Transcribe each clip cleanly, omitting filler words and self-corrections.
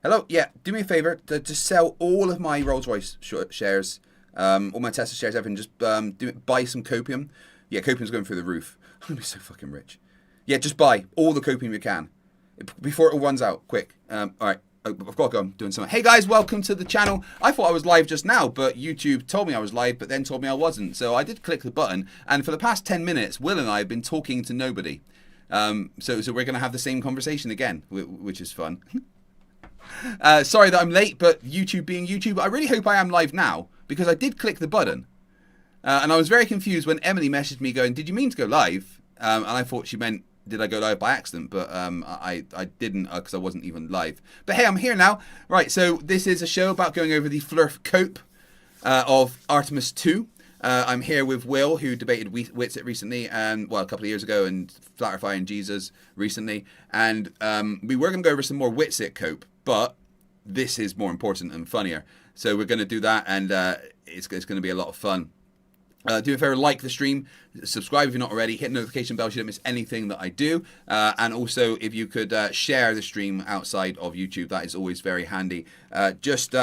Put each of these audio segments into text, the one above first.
Hello, yeah, do me a favour to sell all of my Rolls Royce shares, all my Tesla shares, everything, just buy some copium. Yeah, copium's going through the roof. I'm going to be so fucking rich. Yeah, just buy all the copium you can before it all runs out, quick. All right, I've got to go, I'm doing something. Hey guys, welcome to the channel. I thought I was live just now, but YouTube told me I was live, but then told me I wasn't. So I did click the button, and for the past 10 minutes, Will and I have been talking to nobody. So we're going to have the same conversation again, which is fun. Sorry that I'm late, but YouTube being YouTube, I really hope I am live now, because I did click the button. And I was very confused when Emily messaged me going, did you mean to go live? And I thought she meant, did I go live by accident? But I didn't, because I wasn't even live. But hey, I'm here now. Right, so this is a show about going over the Flerf cope of Artemis 2. I'm here with Will, who debated Witsit recently, and well, a couple of years ago, and Flatterfy and Jesus recently. And we were going to go over some more Witsit cope, but this is more important and funnier. So we're going to do that, and it's going to be a lot of fun. Do me a favor, like the stream, subscribe if you're not already, hit the notification bell so you don't miss anything that I do. And also, if you could share the stream outside of YouTube, that is always very handy. Just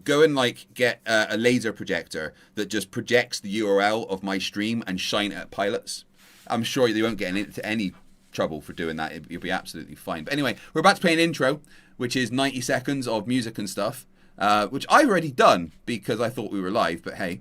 go and like get a laser projector that just projects the URL of my stream and shine it at pilots. I'm sure you won't get into any trouble for doing that. You'll be absolutely fine. But anyway, we're about to play an intro, which is 90 seconds of music and stuff, which I've already done because I thought we were live, but hey.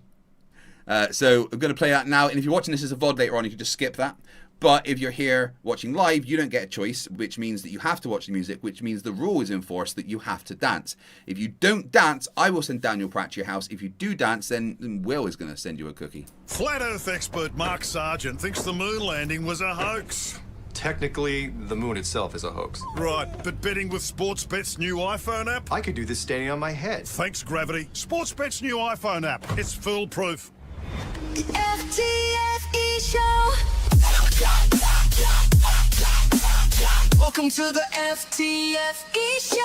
So I'm going to play that now, and if you're watching this as a VOD later on, you can just skip that. But if you're here watching live, you don't get a choice, which means that you have to watch the music, which means the rule is enforced that you have to dance. If you don't dance, I will send Daniel Pratt to your house. If you do dance, then Will is going to send you a cookie. Flat Earth expert Mark Sargent thinks the moon landing was a hoax. Technically, the moon itself is a hoax. Right, but betting with Sportsbet's new iPhone app? I could do this standing on my head. Thanks, Gravity. Sportsbet's new iPhone app. It's foolproof. The FTFE show. Welcome to the FTFE show.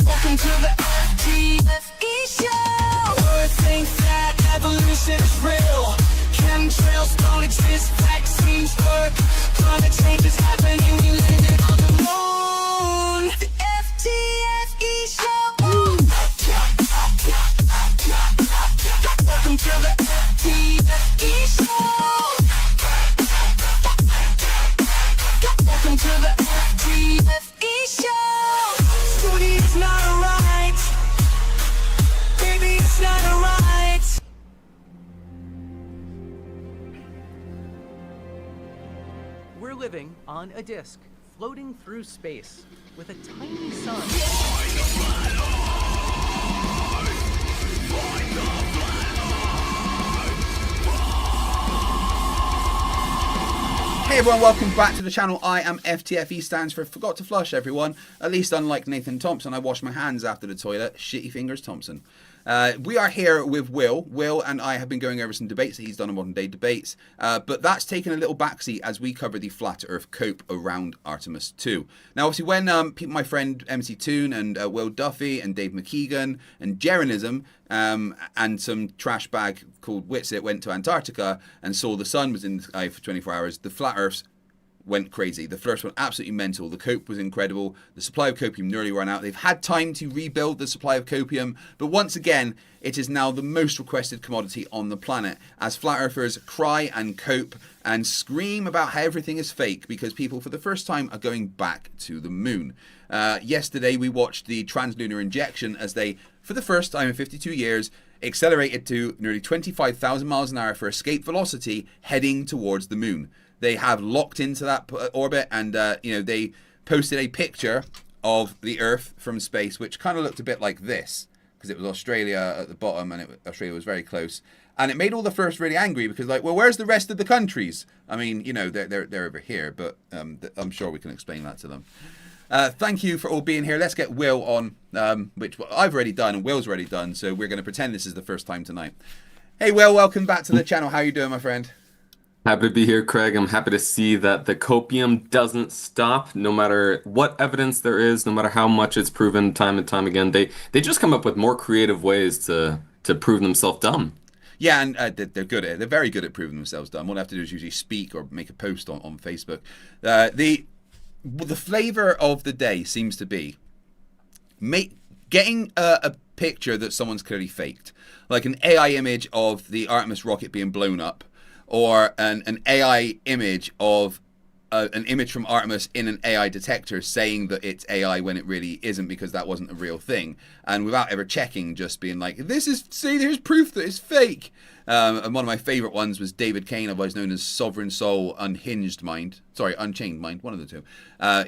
Welcome to the FTFE show. Earth thinks that evolution is real. Chemtrails don't exist, vaccines work. Climate change is happening, we landed on the moon. The FTFE show. Welcome to the FTFE show. Welcome to the FTFE show. Study, it's not alright. Baby, it's not alright. We're living on a disk, floating through space, with a tiny sun. Hey everyone, welcome back to the channel. I am FTFE, stands for Forgot to Flush, everyone. At least unlike Nathan Thompson, I wash my hands after the toilet. Shitty fingers, Thompson. We are here with Will. Will and I have been going over some debates that he's done on Modern Day Debates, but that's taken a little backseat as we cover the Flat Earth cope around Artemis 2. Now, obviously, when my friend MC Toon and Will Duffy and Dave McKeegan and Jeranism and some trash bag called Witsit went to Antarctica and saw the sun was in the sky for 24 hours, the Flat Earths went crazy. The Flerfs went absolutely mental. The cope was incredible. The supply of copium nearly ran out. They've had time to rebuild the supply of copium, but once again, it is now the most requested commodity on the planet as flat earthers cry and cope and scream about how everything is fake because people for the first time are going back to the moon. Yesterday, we watched the translunar injection as they, for the first time in 52 years, accelerated to nearly 25,000 miles an hour for escape velocity heading towards the moon. They have locked into that orbit, and they posted a picture of the Earth from space, which kind of looked a bit like this, because it was Australia at the bottom, and Australia was very close. And it made all the Flerfs really angry because, like, well, where's the rest of the countries? I mean, they're over here, but I'm sure we can explain that to them. Thank you for all being here. Let's get Will on, which I've already done and Will's already done, so we're going to pretend this is the first time tonight. Hey, Will, welcome back to the channel. How you doing, my friend? Happy to be here, Craig. I'm happy to see that the copium doesn't stop, no matter what evidence there is, no matter how much it's proven time and time again. They just come up with more creative ways to prove themselves dumb. Yeah, and they're good at it. They're very good at proving themselves dumb. All they have to do is usually speak or make a post on Facebook. the flavor of the day seems to be getting a picture that someone's clearly faked, like an AI image of the Artemis rocket being blown up, or an AI image of an image from Artemis in an AI detector saying that it's AI when it really isn't, because that wasn't a real thing, and without ever checking, just being like, here's proof that it's fake. And one of my favorite ones was David Kane, otherwise known as Sovereign Soul Unchained Mind, one of the two.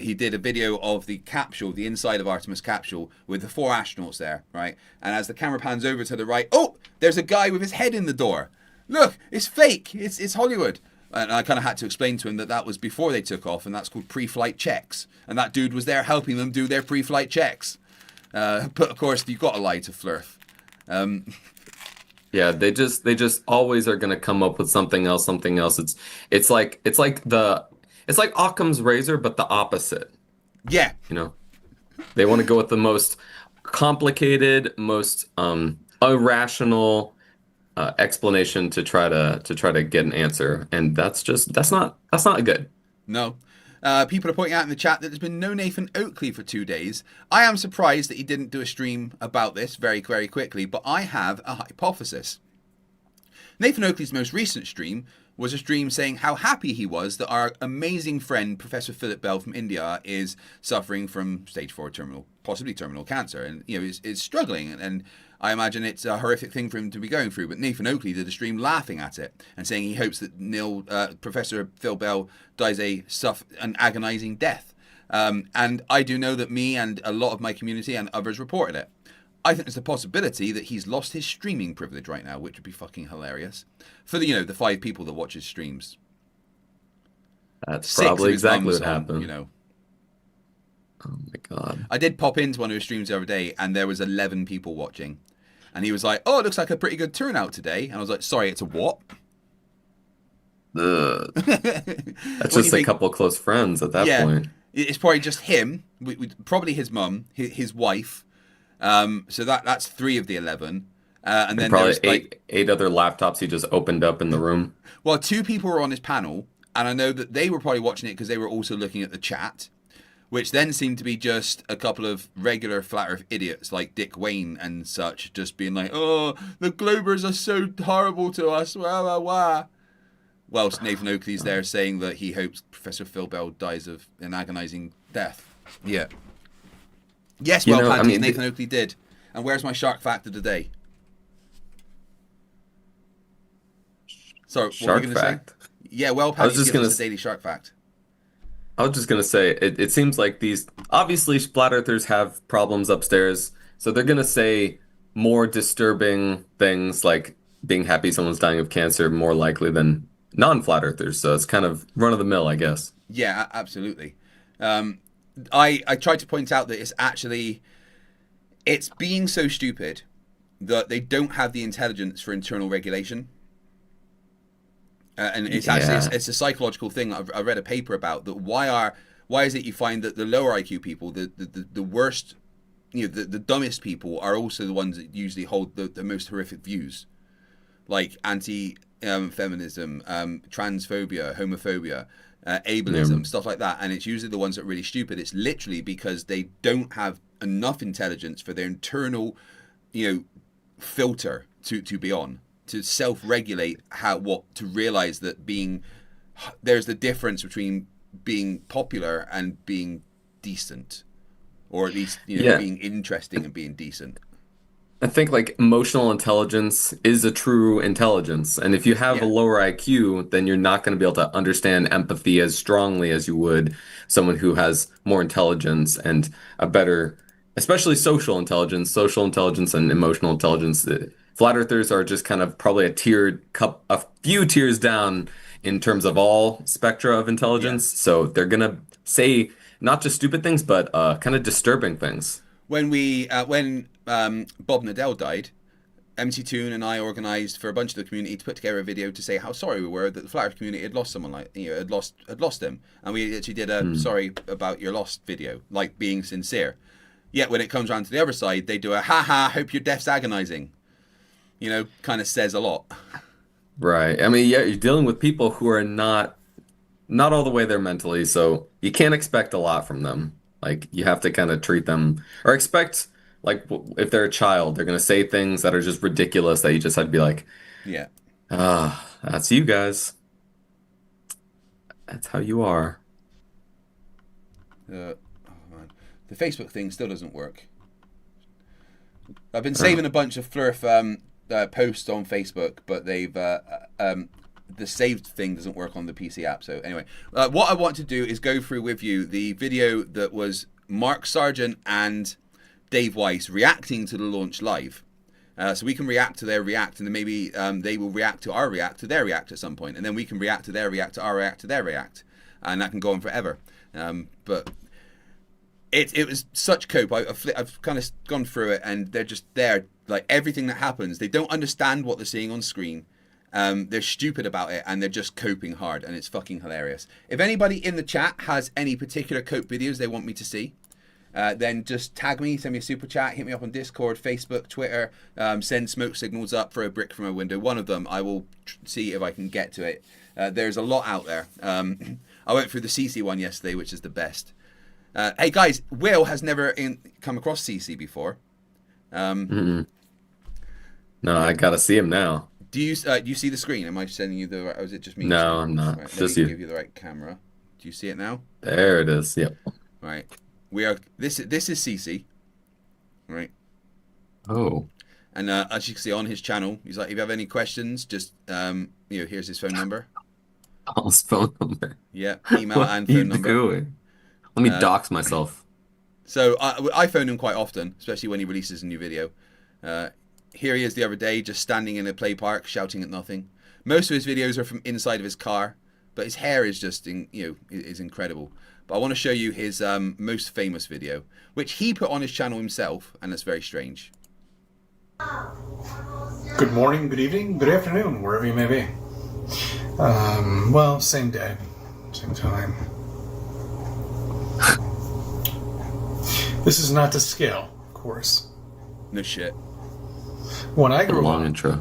He did a video of the capsule, the inside of Artemis capsule, with the 4 astronauts there, right? And as the camera pans over to the right, oh, there's a guy with his head in the door. Look, it's fake. It's Hollywood. And I kind of had to explain to him that was before they took off, and that's called pre-flight checks. And that dude was there helping them do their pre-flight checks. But of course, you've got to lie to Flerf. Yeah, they just always are gonna come up with something else. It's like Occam's razor, but the opposite. Yeah. You know, they want to go with the most complicated, most irrational explanation to try to get an answer, and that's not good. No. People are pointing out in the chat that there's been no Nathan Oakley for 2 days. I am surprised that he didn't do a stream about this very, very quickly, but I have a hypothesis. Nathan Oakley's most recent stream was a stream saying how happy he was that our amazing friend, Professor Philip Bell from India, is suffering from stage 4 possibly terminal cancer, and is struggling, and I imagine it's a horrific thing for him to be going through. But Nathan Oakley did a stream laughing at it and saying he hopes that Professor Phil Bell dies an agonizing death. And I do know that me and a lot of my community and others reported it. I think there's a possibility that he's lost his streaming privilege right now, which would be fucking hilarious for the 5 people that watch his streams. That's probably exactly what happened. Oh my god! I did pop into one of his streams the other day, and there was 11 people watching, and he was like, "Oh, it looks like a pretty good turnout today." And I was like, "Sorry, it's a what?" That's just a couple of close friends at that point. It's probably just him, probably his mum, his wife. So that's 3 of the 11, and then probably there's eight other laptops he just opened up in the room. Well, 2 people were on his panel, and I know that they were probably watching it because they were also looking at the chat, which then seemed to be just a couple of regular flat earth idiots like Dick Wayne and such, just being like, "Oh, the Globers are so horrible to us, wah, wah, wah." Whilst Nathan Oakley's there saying that he hopes Professor Phil Bell dies of an agonizing death. Yeah. Yes, Nathan Oakley did. And where's my shark fact of the day? Sorry, what were you going to say? Yeah, Patty's giving us a daily shark fact. I was just going to say, it seems like these, obviously, flat earthers have problems upstairs, so they're going to say more disturbing things like being happy someone's dying of cancer more likely than non-flat earthers, so it's kind of run-of-the-mill, I guess. Yeah, absolutely. I tried to point out that it's being so stupid that they don't have the intelligence for internal regulation. And it's it's a psychological thing. I read a paper about that. Why is it you find that the lower IQ people, the worst, the dumbest people, are also the ones that usually hold the most horrific views, like anti-feminism, transphobia, homophobia, ableism, stuff like that. And it's usually the ones that are really stupid. It's literally because they don't have enough intelligence for their internal, filter to be on, to self-regulate to realize that there's the difference between being popular and being decent, or at least being interesting and being decent. I think emotional intelligence is a true intelligence, and if you have a lower IQ, then you're not going to be able to understand empathy as strongly as you would someone who has more intelligence and a better, especially social intelligence and emotional intelligence. Flat earthers are just kind of probably a few tiers down in terms of all spectra of intelligence. Yeah. So they're gonna say not just stupid things, but kind of disturbing things. When Bob Nadell died, MC Toon and I organised for a bunch of the community to put together a video to say how sorry we were that the flat earth community had lost someone had lost him, and we actually did a sorry about your lost video, like being sincere. Yet when it comes around to the other side, they do a ha hope your death's agonizing. Kind of says a lot. Right. I mean, you're dealing with people who are not not all the way there mentally, so you can't expect a lot from them. Like you have to kind of treat them or expect like if they're a child, they're gonna say things that are just ridiculous that you just have to be like, Yeah. ah, that's you guys. That's how you are. Oh man, the Facebook thing still doesn't work. I've been saving a bunch of Flerf posts on Facebook, but they've the saved thing doesn't work on the PC app. So anyway, what I want to do is go through with you the video that was Mark Sargent and Dave Weiss reacting to the launch live. So we can react to their react, and then maybe they will react to our react to their react at some point, and then we can react to their react to our react to their react, and that can go on forever. But it was such cope. I've kind of gone through it, and they're just there, like everything that happens. They don't understand what they're seeing on screen. They're stupid about it, and they're just coping hard, and it's fucking hilarious. If anybody in the chat has any particular cope videos they want me to see, then just tag me, send me a super chat, hit me up on Discord, Facebook, Twitter, send smoke signals up for a brick from a window. One of them, I will see if I can get to it. There's a lot out there. I went through the CeCe one yesterday, which is the best. Hey guys, Will has never come across CeCe before. No, I gotta see him now. Do you see the screen? Am I sending you the? Or is it just me? No, I'm not. Right, Just let me you. give you the right camera. Do you see it now? There it is. Yep. Right. We are. This is CeCe. Right. Oh. And as you can see on his channel, he's like, if you have any questions, just here's his phone number. Paul's phone number. Yeah, email What and are you phone number. doing? Let me dox myself. So I phone him quite often, especially when he releases a new video. Here he is the other day, just standing in a play park, shouting at nothing. Most of his videos are from inside of his car, but his hair is just, is incredible. But I want to show you his most famous video, which he put on his channel himself, and it's very strange. Good morning, good evening, good afternoon, wherever you may be. Well, same day, same time. This is not to scale, of course. No shit. When I A grew long up, intro.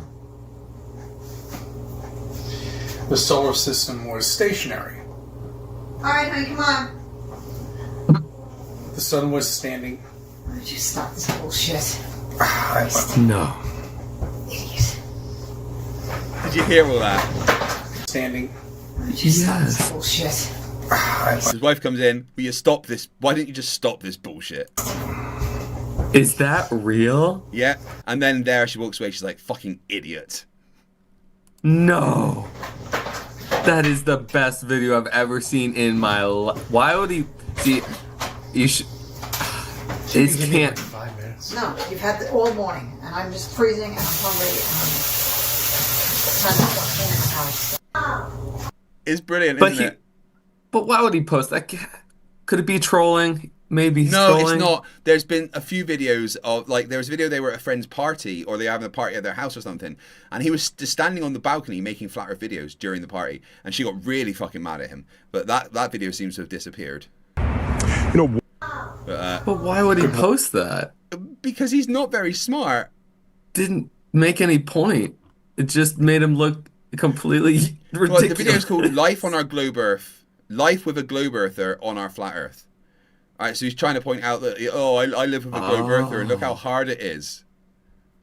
the solar system was stationary. Alright, honey, come on. The sun was standing. Why don't you stop this bullshit? No. Idiot. Did you hear all that? Standing. Why don't you stop this bullshit? His wife comes in. Will you stop this? Why don't you just stop this bullshit? Is that real? Yeah. And then there she walks away. She's like, fucking idiot. No. That is the best video I've ever seen in my life. Why would he see? You should. It Give me can't. like 5 minutes. No, you've had it all morning, and I'm just freezing, and I'm hungry, and I'm trying to stop cleaning the house. It's brilliant, But isn't it? But why would he post that? Could it be trolling? Maybe he's No, trolling. it's not. There's been a few videos of, like, there was a video they were at a friend's party, or they were having a party at their house or something, and he was just standing on the balcony making flat earth videos during the party, and she got really fucking mad at him. But that video seems to have disappeared. But why would he post that? Because he's not very smart. Didn't make any point. It just made him look completely ridiculous. Well, the video is called Life on Our Globe Earth. Life with a Globe Earther on Our Flat Earth. Alright, so he's trying to point out that, I live with a Globe Earther, and look how hard it is.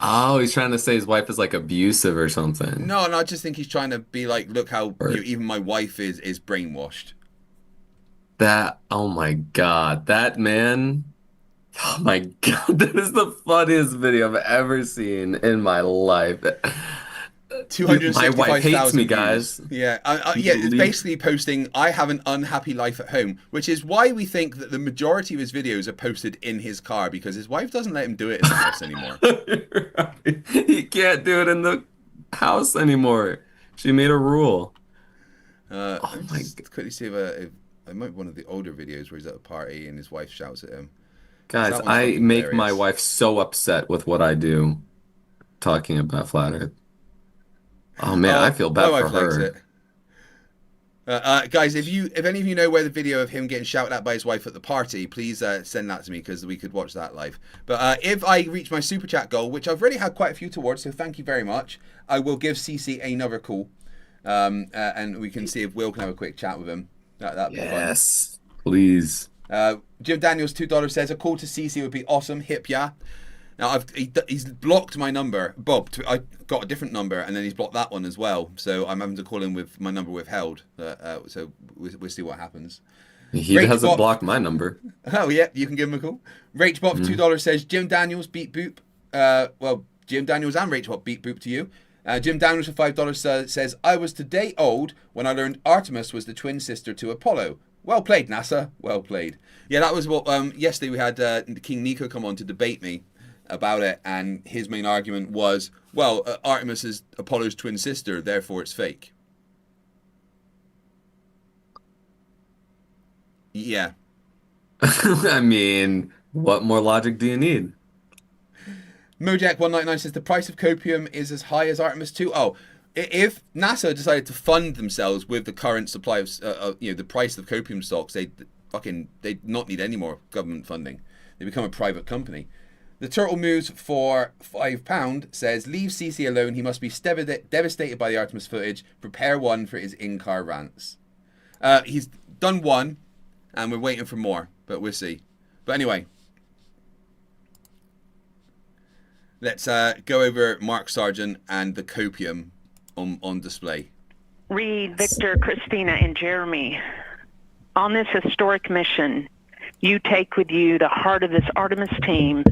Oh, he's trying to say his wife is like abusive or something. No, I just think he's trying to be like, look how even my wife is brainwashed. Oh my god, that man. Oh my god, that is the funniest video I've ever seen in my life. 265,000 My wife hates me, views. guys. Yeah, it's basically posting, I have an unhappy life at home, which is why we think that the majority of his videos are posted in his car, because his wife doesn't let him do it in the house anymore. He can't do it in the house anymore. She made a rule. Oh my god. Quickly see if I might be one of the older videos where he's at a party and his wife shouts at him. Guys, That one's I fucking make my hilarious. wife so upset with what I do talking about Flat Earth. Oh man, I feel bad my for wife likes her. it. Guys, if any of you know where the video of him getting shouted at by his wife at the party, please send that to me, because we could watch that live. But if I reach my super chat goal, which I've already had quite a few towards, so thank you very much, I will give CeCe another call. and we can see if Will can have a quick chat with him. That'd be fun. Yes, please. Jim Daniels, $2 says a call to CeCe would be awesome. Hip yeah. Now he's blocked my number, Bob. I got a different number, and then he's blocked that one as well. So I'm having to call him with my number withheld. So we'll see what happens. He hasn't blocked my number. Oh yeah, you can give him a call. Rachbot for $2 says Jim Daniels beat Boop. Well, Jim Daniels and Rachbot beat Boop to you. Jim Daniels for $5 says I was today old when I learned Artemis was the twin sister to Apollo. Well played, NASA. Well played. Yeah, that was what yesterday we had King Nico come on to debate me about it, and his main argument was, well, Artemis is Apollo's twin sister, therefore it's fake. Yeah. I mean, what more logic do you need? Mojack199 says the price of copium is as high as Artemis 2. Oh, if NASA decided to fund themselves with the current supply of, the price of copium stocks, they'd not need any more government funding. They become a private company. The Turtle Moves for £5 says, leave CeCe alone. He must be devastated by the Artemis footage. Prepare one for his in-car rants. He's done one, and we're waiting for more, but we'll see. But anyway, let's go over Mark Sargent and the copium on display. Reed, Victor, Christina, and Jeremy, on this historic mission, you take with you the heart of this Artemis team,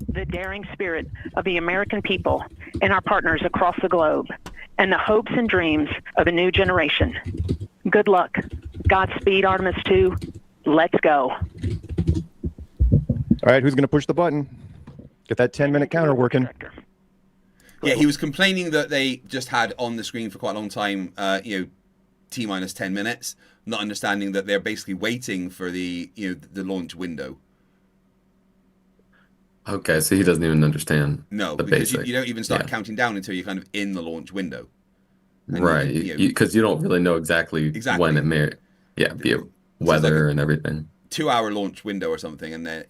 the daring spirit of the American people and our partners across the globe, and the hopes and dreams of a new generation. Good luck. Godspeed, Artemis 2. Let's go. All right, who's going to push the button? Get that 10-minute counter working. Yeah, he was complaining that they just had on the screen for quite a long time, T-minus 10 minutes, not understanding that they're basically waiting for the launch window. Okay, so he doesn't even understand. No, the because basic. You don't even start counting down until you're kind of in the launch window. And right, because you don't really know exactly when it may, be weather and everything. 2-hour launch window or something, and then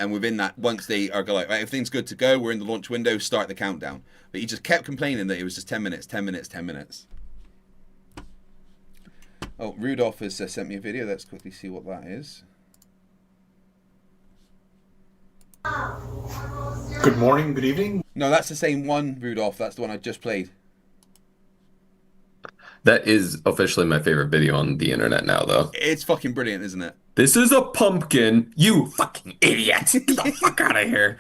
and within that, once they are like, right, everything's good to go, we're in the launch window, start the countdown. But he just kept complaining that it was just 10 minutes, 10 minutes, 10 minutes. Oh, Rudolph has sent me a video. Let's quickly see what that is. Good morning, good evening. No, that's the same one, Rudolph. That's the one I just played. That is officially my favorite video on the internet now, though. It's fucking brilliant, isn't it? This is a pumpkin, you fucking idiot! Get the fuck out of here!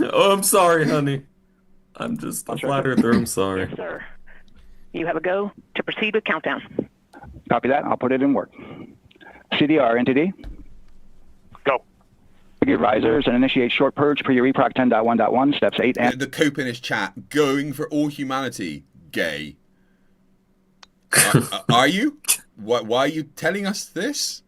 Oh, I'm sorry, honey. I'm just a flat earther. I'm sorry. Yes, sir. You have a go to proceed with countdown. Copy that. I'll put it in work. CDR entity. Go. Get risers and initiate short purge per your EPROC 10.1.1 steps 8 and the cope in his chat. Going for all humanity. Gay. Are you? Why are you telling us this?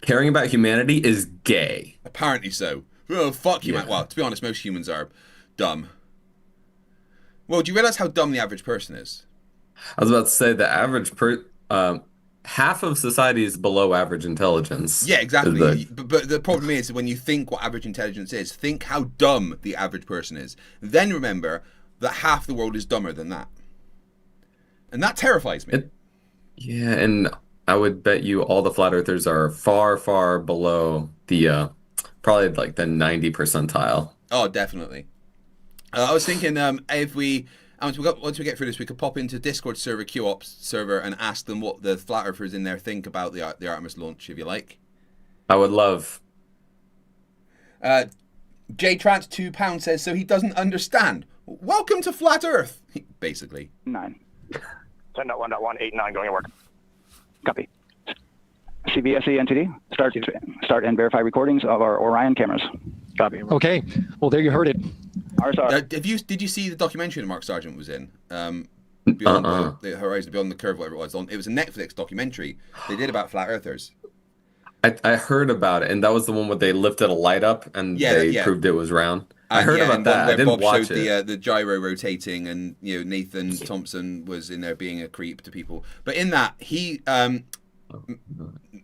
Caring about humanity is gay. Apparently so. Oh, fuck humanity. Well, to be honest, most humans are dumb. Well, do you realize how dumb the average person is? I was about to say the average half of society is below average intelligence. Yeah, exactly. But the problem is when you think what average intelligence is, think how dumb the average person is. Then remember that half the world is dumber than that. And that terrifies me. Yeah, and I would bet you all the flat earthers are far, far below the probably like the 90 percentile. Oh, definitely. I was thinking if we once we get through this, we could pop into Discord server, QOps server, and ask them what the flat earthers in there think about the Artemis launch, if you like. I would love. Trans £2 says so he doesn't understand. Welcome to Flat Earth, basically. 9. 10.1.189 going to work. Copy. CBSE entity. Start and verify recordings of our Orion cameras. Copy. Okay. Well, there you heard it. Did you see the documentary that Mark Sargent was in? Beyond the Horizon, Beyond the Curve, whatever it was. It was a Netflix documentary they did about flat earthers. I heard about it, and that was the one where they lifted a light up and they proved it was round. I heard about that. I didn't watch it. The gyro rotating, and Nathan Thompson was in there being a creep to people. But in that,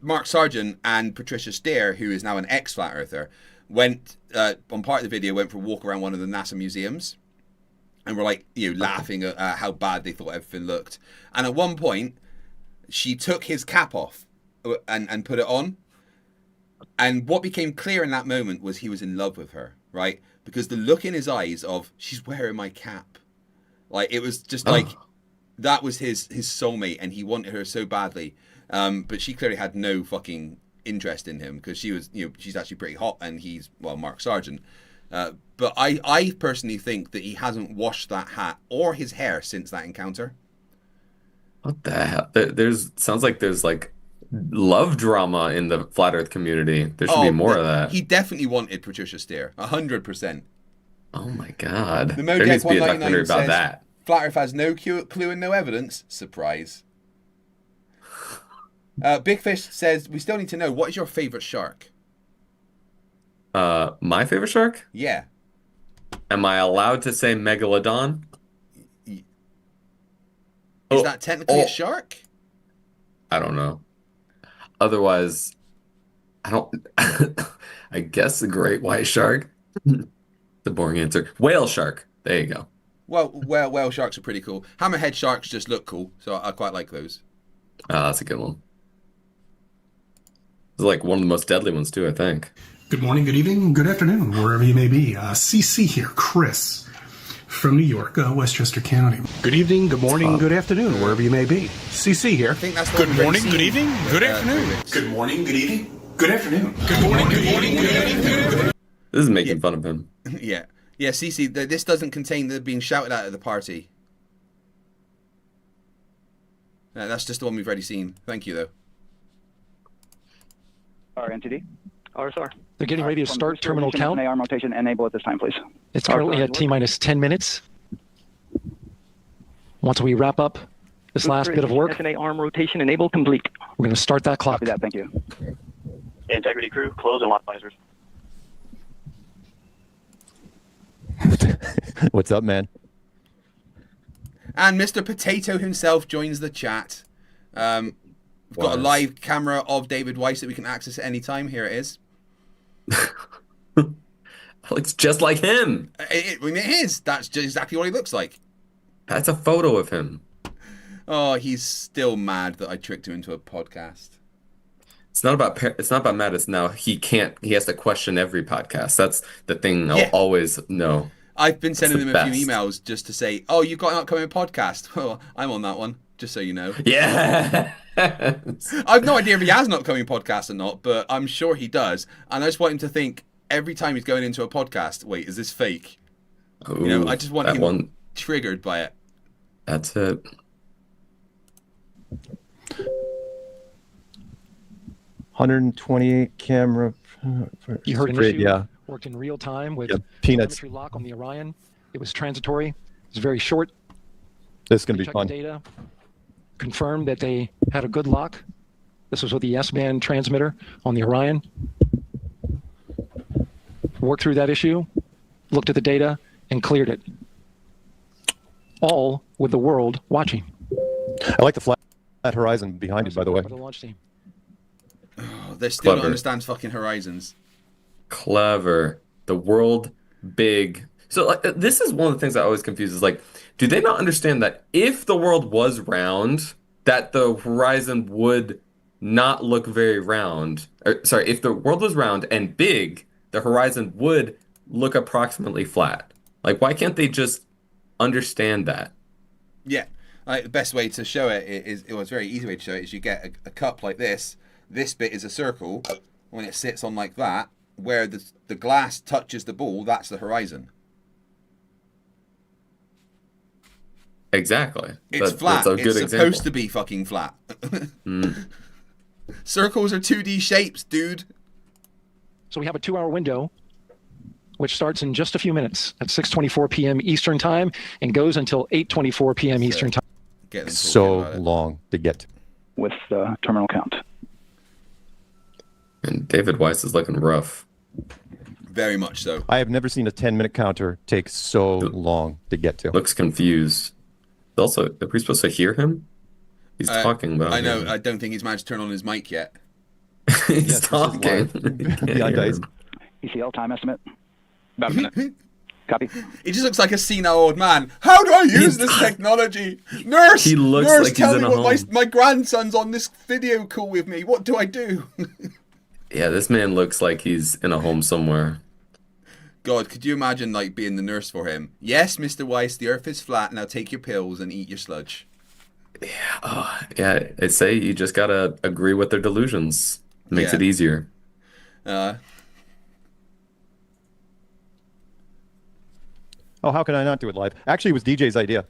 Mark Sargent and Patricia Steer, who is now an ex-flat earther, went on part of the video went for a walk around one of the NASA museums, and were like, laughing at how bad they thought everything looked. And at one point, she took his cap off and put it on. And what became clear in that moment was he was in love with her, right? Because the look in his eyes of, she's wearing my cap. Like, it was just like, that was his soulmate, and he wanted her so badly. But she clearly had no fucking interest in him, because she was, she's actually pretty hot, and he's, well, Mark Sargent. But I personally think that he hasn't washed that hat or his hair since that encounter. What the hell? Sounds like there's like love drama in the flat Earth community. There should be more of that. He definitely wanted Patricia Steer, 100%. Oh my god! The There needs to be a documentary about says, that. Flat Earth has no clue and no evidence. Surprise. Big Fish says, we still need to know, what is your favorite shark? My favorite shark? Yeah. Am I allowed to say megalodon? Is that technically a shark? I don't know. Otherwise, I don't. I guess a great white shark. The boring answer. Whale shark. There you go. Well, whale sharks are pretty cool. Hammerhead sharks just look cool, so I quite like those. Oh, that's a good one. It's like one of the most deadly ones too, I think. Good morning, good evening, good afternoon, wherever you may be. CeCe here, Chris from New York, Westchester County. Good evening, good morning, good afternoon, wherever you may be. CeCe here. I think that's Good morning, good evening, good afternoon. Good morning, good evening, good afternoon. Good morning, good evening, good afternoon. This is making fun of him. Yeah. Yeah, CeCe, this doesn't contain the being shouted at the party. That's just the one we've already seen. Thank you, though. RNTD. RSR. They're getting ready to start terminal count. arm rotation enable at this time, please. It's currently at T-minus 10 minutes. Once we wrap up this last bit of work, SNA arm rotation enable complete. we're going to start that clock. Copy that, thank you. Integrity crew, close and lock visors. What's up, man? And Mr. Potato himself joins the chat. We've got a live camera of David Weiss that we can access at any time. Here it is. Looks just like him. I mean, it is. That's just exactly what he looks like. That's a photo of him. Oh, he's still mad that I tricked him into a podcast. It's not about Matt. It's now he has to question every podcast. That's the thing I'll always know. I've been sending him a few emails just to say, "Oh, you've got an upcoming podcast." Well, I'm on that one, just so you know. Yeah. I've no idea if he has an upcoming podcast or not, but I'm sure he does. And I just want him to think every time he's going into a podcast, wait, is this fake? Ooh, I just want him triggered by it. That's it. $128 camera. You heard an issue. Yeah. Worked in real time with peanuts. telemetry lock on the Orion. It was transitory. It was very short. This is going to be Check fun. the data. Confirmed that they had a good lock. This was with the S-band transmitter on the Orion. Worked through that issue, looked at the data, and cleared it. All with the world watching. I like the flat horizon behind you, by the way. For the launch team. Oh, they still don't understand fucking horizons. Clever. The world big. So this is one of the things that always confuses. Like, do they not understand that if the world was round, that the horizon would not look very round? Sorry, if the world was round and big, the horizon would look approximately flat. Like, why can't they just understand that? Yeah, the best way to show it is, a very easy way to show it is you get a cup like this. This bit is a circle. When it sits on like that, where the glass touches the ball, that's the horizon. Exactly. It's flat. That's a good it's supposed to be fucking flat. Circles are 2D shapes, dude. So we have a 2-hour window, which starts in just a few minutes at 6:24 p.m. Eastern Time and goes until 8:24 p.m. Eastern Time. So long to get to. With the terminal count. And David Weiss is looking rough. Very much so. I have never seen a 10-minute counter take so long to get to. Looks confused. Also, are we supposed to hear him? He's talking, but I know. I don't think he's managed to turn on his mic yet. He's talking. ECL time estimate. About a minute. Copy. He just looks like a senile old man. How do I use this technology? Nurse! He looks Nurse, like tell he's me in a what home. my grandson's on this video call with me. What do I do? Yeah, this man looks like he's in a home somewhere. God, could you imagine like being the nurse for him? Yes, Mr. Weiss, the earth is flat. Now take your pills and eat your sludge. Yeah, I'd say you just gotta agree with their delusions. Makes Yeah. it easier. Oh, how can I not do it live? Actually, it was DJ's idea.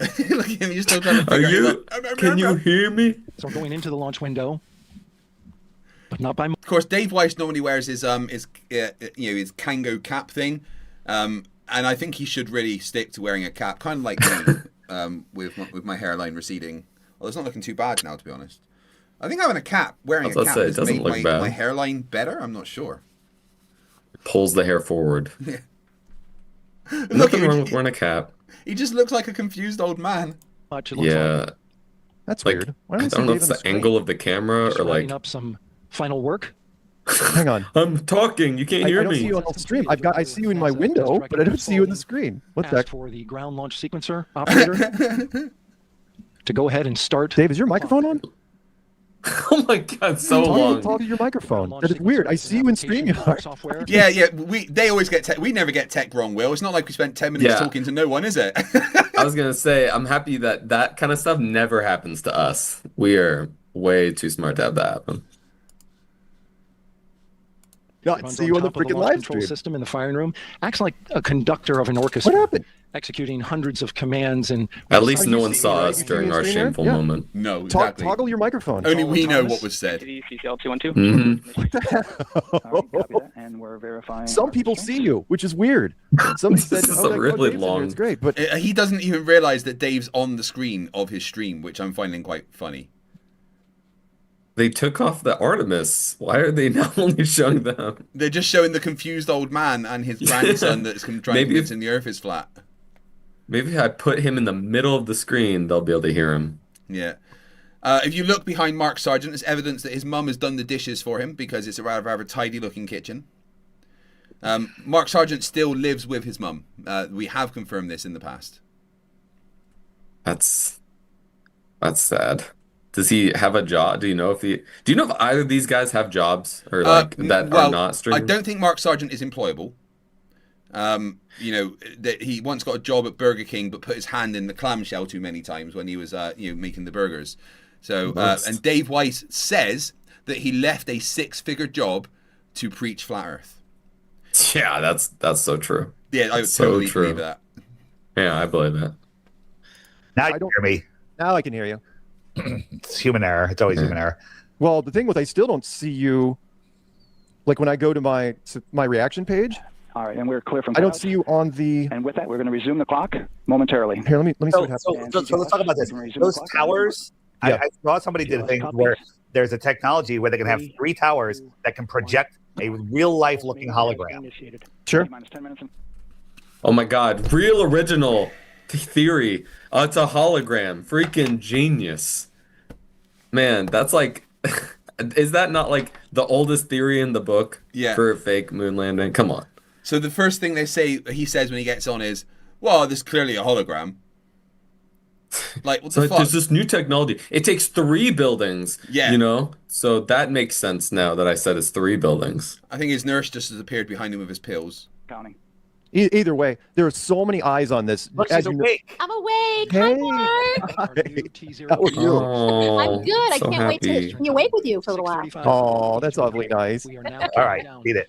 Look at him, you're still trying to Are figure you? Can you hear me? So we're going into the launch window, but not by. Of course, Dave Weiss normally wears his his Kango cap thing, and I think he should really stick to wearing a cap, kind of like me, with my hairline receding. Well, it's not looking too bad now, to be honest. I think having a cap, wearing a cap, it has doesn't made look bad. my hairline better. I'm not sure. Pulls the hair forward. Yeah. Nothing wrong with wearing a cap. He just looks like a confused old man. Yeah. That's like, weird. I don't know if it's the angle of the camera or like. Up some final work. Hang on. I'm talking. You can't hear I don't me. see you on the stream. I see you in my window, but I don't see you in the screen. What the heck? For the ground launch sequencer operator to go ahead and start. Dave, is your microphone on? Oh my god, so long. Talk to your microphone. That is weird. I see you in StreamYard. Yeah. They always get tech. We never get tech wrong, Will. It's not like we spent 10 minutes talking to no one, is it? I was gonna say, I'm happy that that kind of stuff never happens to us. We are way too smart to have that happen. God, see you on the freaking live control stream. system in the firing room. Acts like a conductor of an orchestra. What happened? Executing hundreds of commands and. At least no one saw us during our shameful moment. No, exactly. Toggle your microphone. Only we know what was said. CCL 212. Mm-hmm. What the hell? And we're verifying. Some people see you, which is weird. Somebody said, This is "Oh, a that really Dave's in here. long- It's great," but He doesn't even realize that Dave's on the screen of his stream, which I'm finding quite funny. They took off the Artemis. Why are they now only showing them? They're just showing the confused old man and his grandson that's trying to convince him the earth is flat. Maybe if I put him in the middle of the screen, they'll be able to hear him. Yeah. If you look behind Mark Sargent, it's evidence that his mum has done the dishes for him because it's a rather tidy-looking kitchen. Mark Sargent still lives with his mum. We have confirmed this in the past. That's sad. Does he have a job? Do you know if either of these guys have jobs or like that are not streamers? I don't think Mark Sargent is employable. That he once got a job at Burger King, but put his hand in the clamshell too many times when he was, making the burgers. So, and Dave Weiss says that he left a 6-figure job to preach flat Earth. Yeah, that's so true. Yeah, I would So totally true. believe that. Yeah, I believe that. Now you hear me. now I can hear you. It's human error. It's always human error. Well, the thing was, I still don't see you. Like when I go to my reaction page, All right, and we're clear from. I don't see you on the. And with that, we're going to resume the clock momentarily. Here, let me see what happens. So let's talk about this. Those towers. Yeah. I saw somebody did a thing where there's a technology where they can have 3 towers that can project a real life looking hologram. Sure. Minus 10 minutes. Oh my god, real original theory. Oh, it's a hologram. Freaking genius. Man, that's like, is that not like the oldest theory in the book for a fake moon landing? Come on. So the first thing he says when he gets on is, well, this is clearly a hologram. Like, what the fuck? There's this new technology. It takes 3 buildings. Yeah. So that makes sense now that I said it's 3 buildings. I think his nurse just has appeared behind him with his pills. Counting. Either way, there are so many eyes on this. Look, As she's you know- awake. I'm awake. Hey. Hi, Mark. How are you? Oh, I'm good. I so can't wait happy. to be awake with you for a little while. Oh, that's awfully nice. All right, beat it.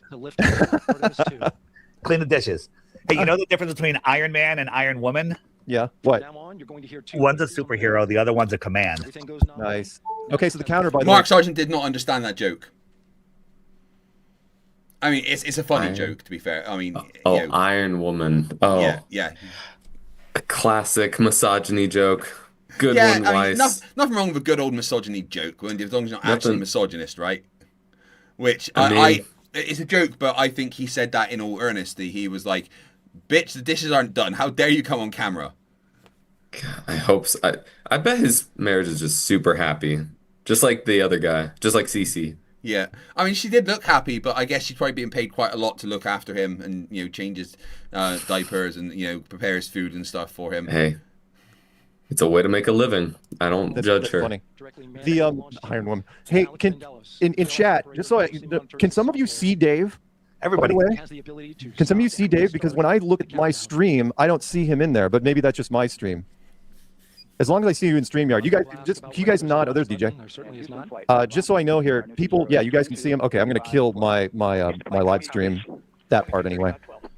Clean the dishes. Hey, you know the difference between Iron Man and Iron Woman? Yeah. What? One's a superhero, the other one's a command. Nice. Okay, so the counter by the Mark way. Sargent did not understand that joke. I mean, it's a funny joke, to be fair. I mean, Iron Woman. Oh, yeah. A classic misogyny joke. Good Yeah, one, I mean, Weiss. nothing wrong with a good old misogyny joke, as long as you're not actually Nothing. misogynist, right? Which I mean- it's a joke, but I think he said that in all earnesty. He was like, "Bitch, the dishes aren't done. How dare you come on camera?" I hope so. I bet his marriage is just super happy. Just like the other guy. Just like CeCe. Yeah, I mean, she did look happy, but I guess she's probably being paid quite a lot to look after him and change his diapers and prepare his food and stuff for him. Hey, it's a way to make a living. I don't judge that's her. Funny. The Iron Woman. Hey, can in chat just so can some of you see Dave? Everybody. By the way, can some of you see Dave? Because when I look at my stream, I don't see him in there. But maybe that's just my stream. As long as I see you in StreamYard, you guys nod. Oh, there's DJ. Just so I know here, people, yeah, you guys can see him. Okay, I'm gonna kill my live stream, that part anyway.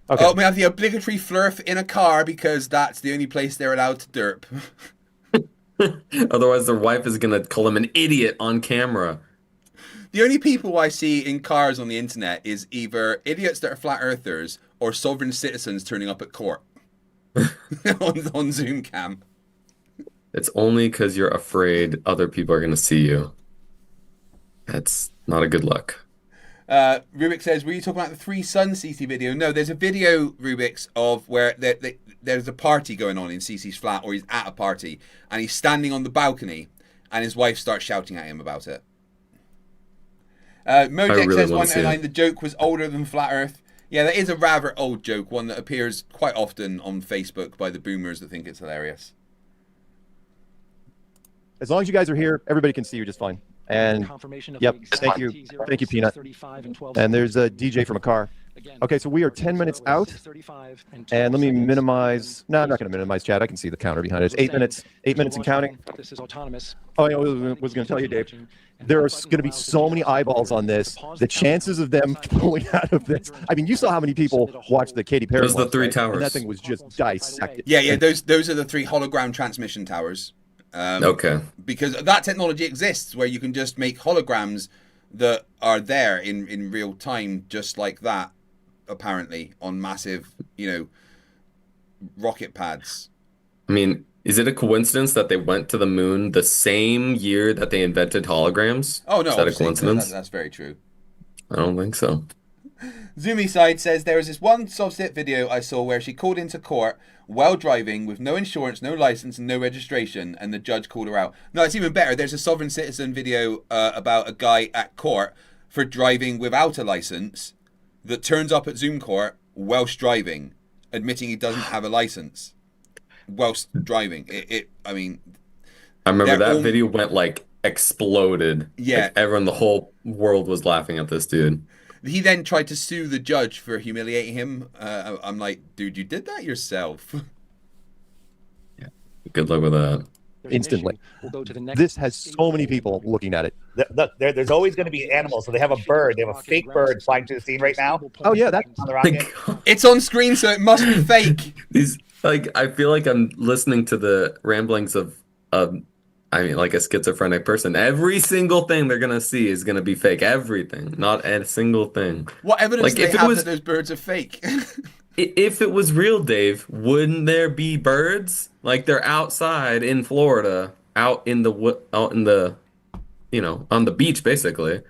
Okay. Oh, we have the obligatory Flerf in a car because that's the only place they're allowed to derp. Otherwise, their wife is gonna call him an idiot on camera. The only people I see in cars on the internet is either idiots that are flat earthers or sovereign citizens turning up at court on Zoom cam. It's only because you're afraid other people are going to see you. That's not a good look. Rubiks says, were you talking about the Three Sons CeCe video? No, there's a video, Rubiks, of where there's a party going on in CeCe's flat, or he's at a party, and he's standing on the balcony, and his wife starts shouting at him about it. Mojek really says, want to see 109, the joke was older than Flat Earth. Yeah, that is a rather old joke, one that appears quite often on Facebook by the boomers that think it's hilarious. As long as you guys are here, everybody can see you just fine. And yep, thank you, Peanut. And there's a DJ from a car. Okay, so we are 10 minutes out, and let me minimize. No, I'm not going to minimize chat. I can see the counter behind it. It's 8 minutes. 8 minutes and counting. This is autonomous. Oh, I was going to tell you, Dave. There are going to be so many eyeballs on this. The chances of them pulling out of this. I mean, you saw how many people watched the Katy Perry. Those are the three towers. And that thing was just dissected. Yeah. Those are the 3 hologram transmission towers. Okay. Because that technology exists where you can just make holograms that are there in real time, just like that, apparently, on massive, rocket pads. I mean, is it a coincidence that they went to the moon the same year that they invented holograms? Oh, no. Is that a coincidence? That's very true. I don't think so. Zoomy Side says, there was this one Sovsit video I saw where she called into court while driving with no insurance, no license, and no registration, and the judge called her out. No, it's even better. There's a sovereign citizen video about a guy at court for driving without a license that turns up at Zoom court whilst driving, admitting he doesn't have a license whilst driving. I mean... I remember that video went, exploded. Yeah. Everyone, the whole world was laughing at this dude. He then tried to sue the judge for humiliating him. I'm like, dude, you did that yourself. Yeah. Good luck with that. Instantly. This has so many people looking at it. Look, there's always going to be animals. So they have a bird. They have a fake bird flying to the scene right now. Oh, yeah. That's on the rocket. It's on screen, so it must be fake. I feel like I'm listening to the ramblings of a schizophrenic person. Every single thing they're going to see is going to be fake. Everything. Not a single thing. What evidence do they have that those birds are fake? If it was real, Dave, wouldn't there be birds? They're outside in Florida, on the beach, basically.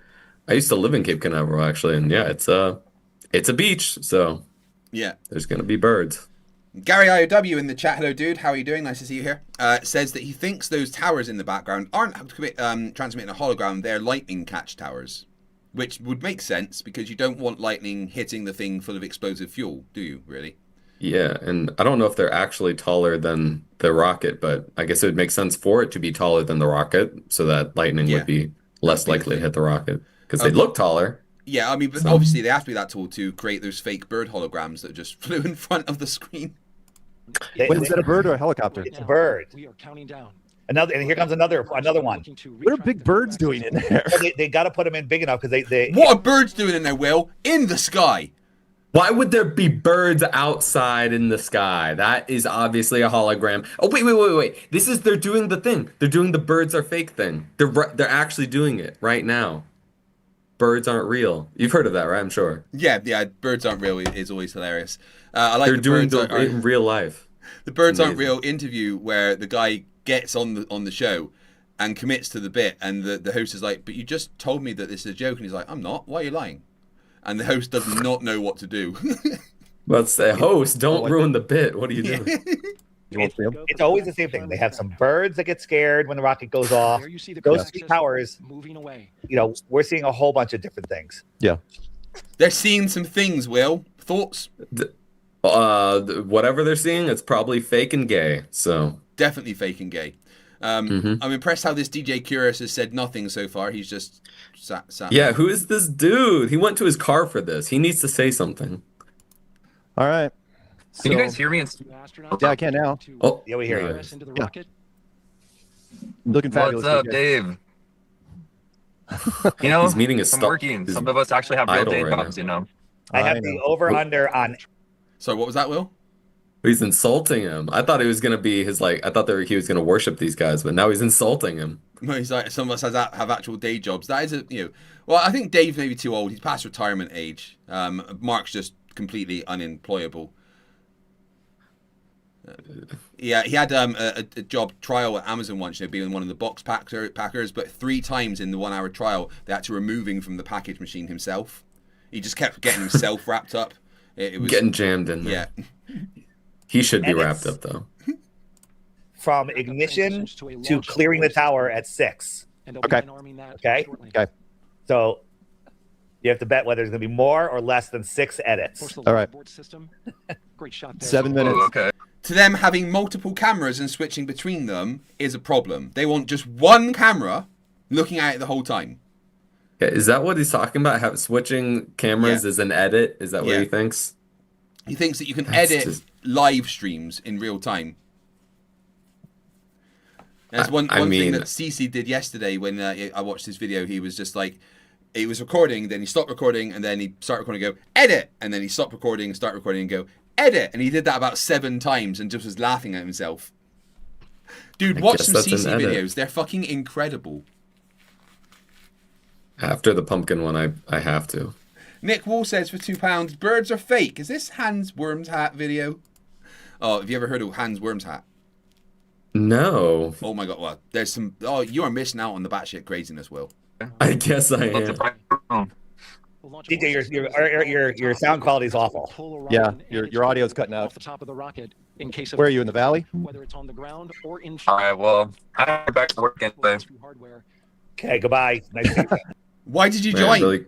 I used to live in Cape Canaveral, actually, and yeah, it's a beach, so yeah, there's going to be birds. Gary IOW in the chat, hello dude, how are you doing? Nice to see you here. Says that he thinks those towers in the background aren't transmitting a hologram, they're lightning catch towers. Which would make sense, because you don't want lightning hitting the thing full of explosive fuel, do you, really? Yeah, and I don't know if they're actually taller than the rocket, but I guess it would make sense for it to be taller than the rocket, so that lightning would be less likely to hit the rocket. Because they look taller. Yeah, I mean, but obviously they have to be that tall to create those fake bird holograms that just flew in front of the screen. Wait, is that a bird or a helicopter? It's a bird. We are counting down. And here comes another one. What are big birds doing in there? They got to put them in big enough because they. What are birds doing in there, Will? In the sky. Why would there be birds outside in the sky? That is obviously a hologram. Oh, wait. They're doing the thing. They're doing the birds are fake thing. They're actually doing it right now. Birds aren't real. You've heard of that, right? I'm sure. Yeah. Birds aren't real is always hilarious. I like they're doing in real life. The birds aren't real interview where the guy gets on the show and commits to the bit, and the host is like, but you just told me that this is a joke, and he's like, I'm not, why are you lying? And the host does not know what to do. Let's say, host, don't ruin the bit. What are you doing? It's always the same thing. They have some birds that get scared when the rocket goes off. Those three towers, moving away. We're seeing a whole bunch of different things. Yeah. They're seeing some things, Will. Thoughts? Whatever they're seeing, it's probably fake and gay. So definitely fake and gay. I'm impressed how this DJ Curious has said nothing so far. He's just sat. Yeah, who is this dude? He went to his car for this. He needs to say something. All right. Can you guys hear me? Yeah, I can now. Oh, yeah, we hear you. Yeah. Looking fabulous. What's up, Dave? You know, he's meeting his I'm working. Some of us actually have real day jobs, you know. I have the over/under on. So what was that, Will? He's insulting him. I thought he was gonna be his like. I thought he was gonna worship these guys, but now he's insulting him. No, he's like some of us have actual day jobs. That is Well, I think Dave's maybe too old. He's past retirement age. Mark's just completely unemployable. Yeah, he had a job trial at Amazon once, being one of the box packers, but 3 times in the 1 hour trial, they had to remove him from the package machine himself. He just kept getting himself wrapped up. It was getting jammed in there. Yeah. He should be wrapped up, though. From ignition to clearing the tower at 6. Okay. Okay? Okay. So you have to bet whether there's going to be more or less than 6 edits. All right. Great shot there. 7 minutes. Ooh, okay. To them, having multiple cameras and switching between them is a problem. They want just one camera looking at it the whole time. Yeah, is that what he's talking about? Switching cameras is an edit? Is that what he thinks? He thinks that you can edit live streams in real time. That's one thing that CeCe did yesterday when I watched his video. He was just like, he was recording, then he stopped recording, and then he started recording and go, edit! And then he stopped recording, start recording, and go, edit! And he did that about 7 times and just was laughing at himself. Dude, watch some CeCe videos. They're fucking incredible. After the pumpkin one, I have to. Nick Wall says for £2, birds are fake. Is this Hans Worm's hat video? Oh, have you ever heard of Hans Worm's hat? No. Oh my god, well, there's some... Oh, you are missing out on the batshit craziness, Will. I guess I am. DJ, your sound quality is awful. Yeah, your audio is cutting out. Off the top of the rocket, in case of Where are you, in the valley? whether it's on the ground or in. All right, well, I'm back to work anyway. Okay, goodbye. Nice to meet you. Why did you Man, join?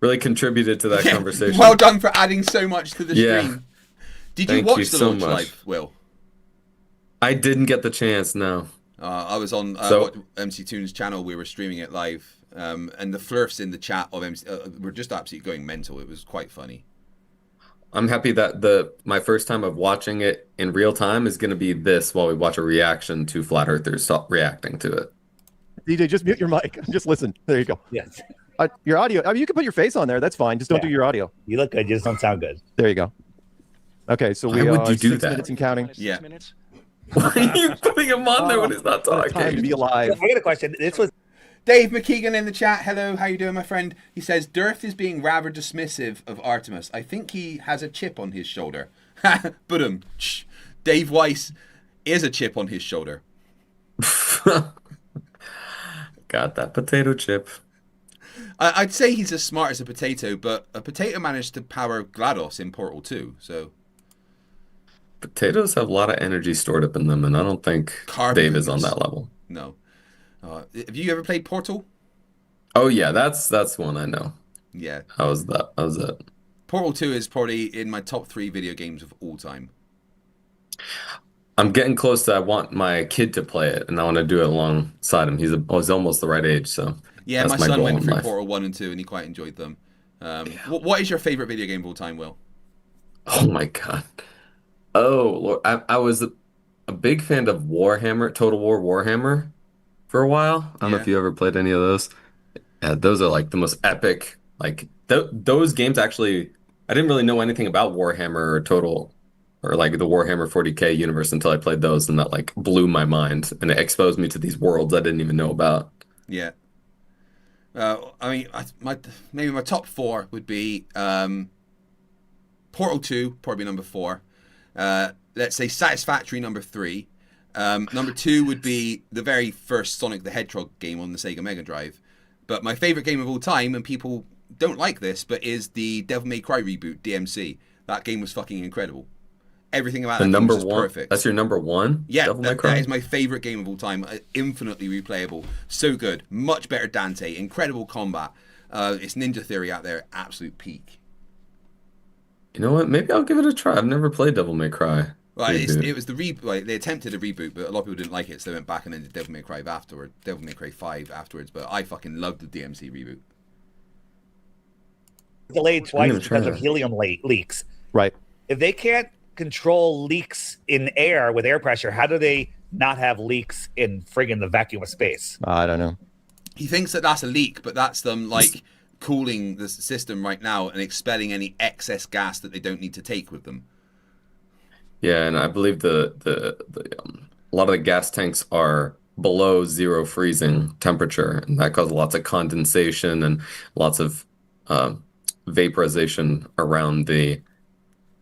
really contributed to that conversation. Well done for adding so much to the stream. Did you watch the launch much. live, Will? I didn't get the chance, no. I was on MC Toon's channel. We were streaming it live. And the Flerfs in the chat of MC were just absolutely going mental. It was quite funny. I'm happy that my first time of watching it in real time is going to be this while we watch a reaction to Flat Earthers reacting to it. DJ, just mute your mic. Just listen. There you go. Yes. Your audio. I mean, you can put your face on there. That's fine. Just don't do your audio. You look good. You just don't sound good. There you go. Okay, so we Why would are you do 6 that? minutes and counting. Yeah. Why are you putting him on there when he's not talking? Time to be alive. I got a question. This was Dave McKeegan in the chat. Hello, how you doing, my friend? He says, Dirth is being rather dismissive of Artemis. I think he has a chip on his shoulder. But Dave Weiss is a chip on his shoulder. Got that potato chip. I'd say he's as smart as a potato, but a potato managed to power GLaDOS in Portal 2, so... Potatoes have a lot of energy stored up in them, and I don't think Dave is on that level. No. Have you ever played Portal? Oh yeah, that's one I know. Yeah. How was it? Portal 2 is probably in my top 3 video games of all time. I'm getting close to. I want my kid to play it, and I want to do it alongside him. He's almost the right age, so yeah. That's My son goal went in through life. Portal 1 and 2, and he quite enjoyed them. What is your favorite video game of all time, Will? Oh my god. Oh Lord, I was a big fan of Warhammer, Total War Warhammer, for a while. I don't know if you ever played any of those. Yeah, those are like the most epic. Like those games actually, I didn't really know anything about Warhammer or Total, or like the Warhammer 40K universe until I played those, and that like blew my mind, and it exposed me to these worlds I didn't even know about. Yeah. I mean, maybe my top 4 would be Portal 2, probably number 4. Let's say Satisfactory, number 3. Number 2 would be the very first Sonic the Hedgehog game on the Sega Mega Drive. But my favorite game of all time, and people don't like this, but is the Devil May Cry reboot, DMC. That game was fucking incredible. Everything about The that game number was just one. perfect. That's your number one. Yeah, Devil May Cry? that is my favorite game of all time. Infinitely replayable. So good. Much better Dante. Incredible combat. It's Ninja Theory out there. Absolute peak. You know what? Maybe I'll give it a try. I've never played Devil May Cry. Right, reboot. it was the like, they attempted a reboot, but a lot of people didn't like it, so they went back and then did Devil May Cry afterward, Devil May Cry 5 afterwards. But I fucking loved the DMC reboot. Delayed twice try because of that. helium leaks. Right. If they can't control leaks in air with air pressure, how do they not have leaks in friggin' the vacuum of space? I don't know. He thinks that that's a leak, but that's them like cooling the system right now and expelling any excess gas that they don't need to take with them. Yeah, and I believe a lot of the gas tanks are below zero freezing temperature, and that causes lots of condensation and lots of vaporization around the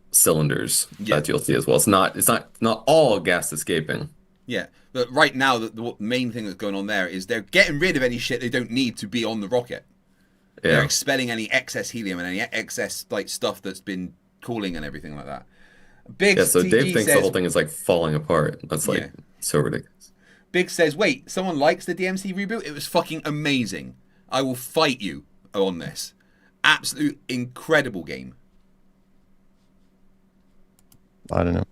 cylinders that you'll see as well. It's not all gas escaping. Yeah, but right now the main thing that's going on there is they're getting rid of any shit they don't need to be on the rocket. Yeah. They're expelling any excess helium and any excess like stuff that's been cooling and everything like that. Big So TG Dave thinks says, the whole thing is like falling apart. That's like so ridiculous. Big says, wait, someone likes the DMC reboot? It was fucking amazing. I will fight you on this. Absolute incredible game. I don't know.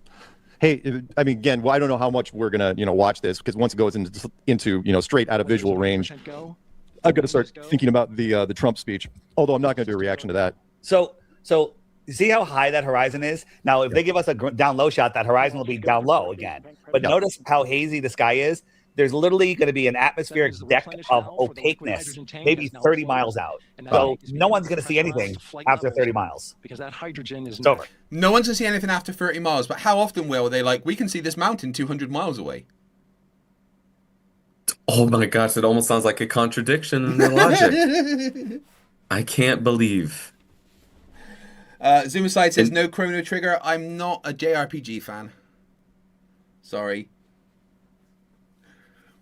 Hey, I mean, again, well, I don't know how much we're gonna, watch this because once it goes into straight out of visual range, I've got to start thinking about the Trump speech. Although I'm not going to do a reaction to that. So you see how high that horizon is? Now, if they give us a down low shot, that horizon will be down low again. But notice how hazy the sky is. There's literally going to be an atmospheric deck of opaqueness, maybe 30 miles out. So no one's going to see anything after 30 miles. Because that hydrogen is It's over. No one's going to see anything after 30 miles, but how often will they we can see this mountain 200 miles away? Oh my gosh, it almost sounds like a contradiction in their logic. I can't believe. Zoomicide says, no Chrono Trigger. I'm not a JRPG fan. Sorry.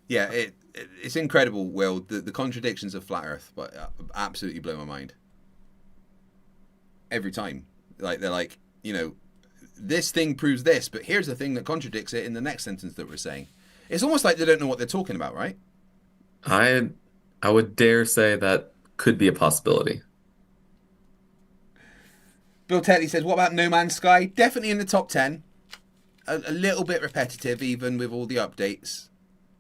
Yeah, it's incredible, Will. The contradictions of Flat Earth, but absolutely blow my mind. Every time. They're like, this thing proves this, but here's the thing that contradicts it in the next sentence that we're saying. It's almost like they don't know what they're talking about, right? I would dare say that could be a possibility. Bill Tetley says, what about No Man's Sky? Definitely in the top 10. A little bit repetitive, even with all the updates.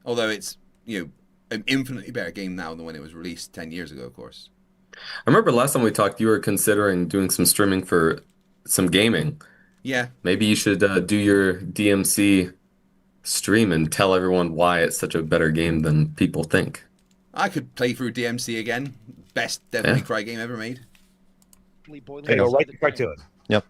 Although it's, an infinitely better game now than when it was released 10 years ago, of course. I remember last time we talked, you were considering doing some streaming for some gaming. Yeah. Maybe you should do your DMC stream and tell everyone why it's such a better game than people think. I could play through DMC again. Best Devil May Cry game ever made. They go right to it. Yep.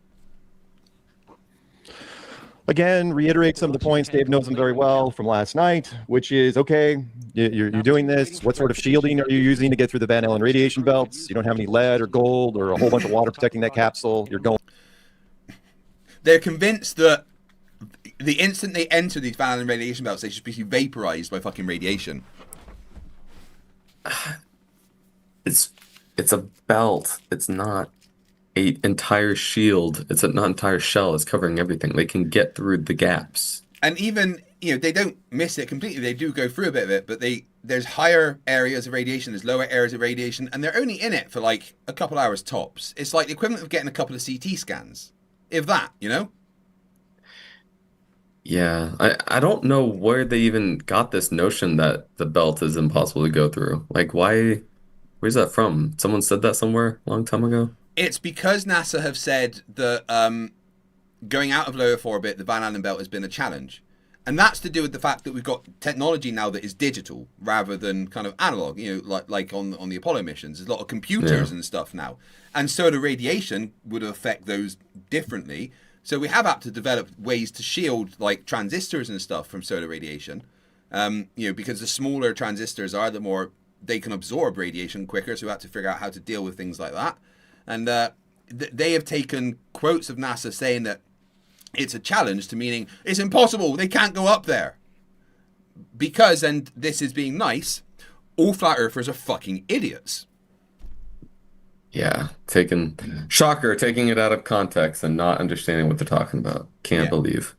Again, reiterate some of the points. Dave knows them very well from last night, which is, okay, you're doing this. What sort of shielding are you using to get through the Van Allen radiation belts? You don't have any lead or gold or a whole bunch of water protecting that capsule. You're going. They're convinced that the instant they enter these Van Allen radiation belts, they should be vaporized by fucking radiation. It's a belt. It's not an entire shield. It's not an entire shell. It's covering everything. They can get through the gaps. And even, they don't miss it completely. They do go through a bit of it, but there's higher areas of radiation, there's lower areas of radiation, and they're only in it for a couple hours tops. It's like the equivalent of getting a couple of CT scans. If that, Yeah, I don't know where they even got this notion that the belt is impossible to go through. Where's that from? Someone said that somewhere a long time ago? It's because NASA have said that going out of low Earth orbit, the Van Allen belt has been a challenge. And that's to do with the fact that we've got technology now that is digital rather than kind of analog, like on the Apollo missions. There's a lot of computers and stuff now. And solar radiation would affect those differently. So we have had to develop ways to shield transistors and stuff from solar radiation. Because the smaller transistors are, the more they can absorb radiation quicker. So we had to figure out how to deal with things like that. And they have taken quotes of NASA saying that it's a challenge to meaning it's impossible. They can't go up there. Because, and this is being nice, all flat earthers are fucking idiots. Yeah, taking it out of context and not understanding what they're talking about. Can't believe.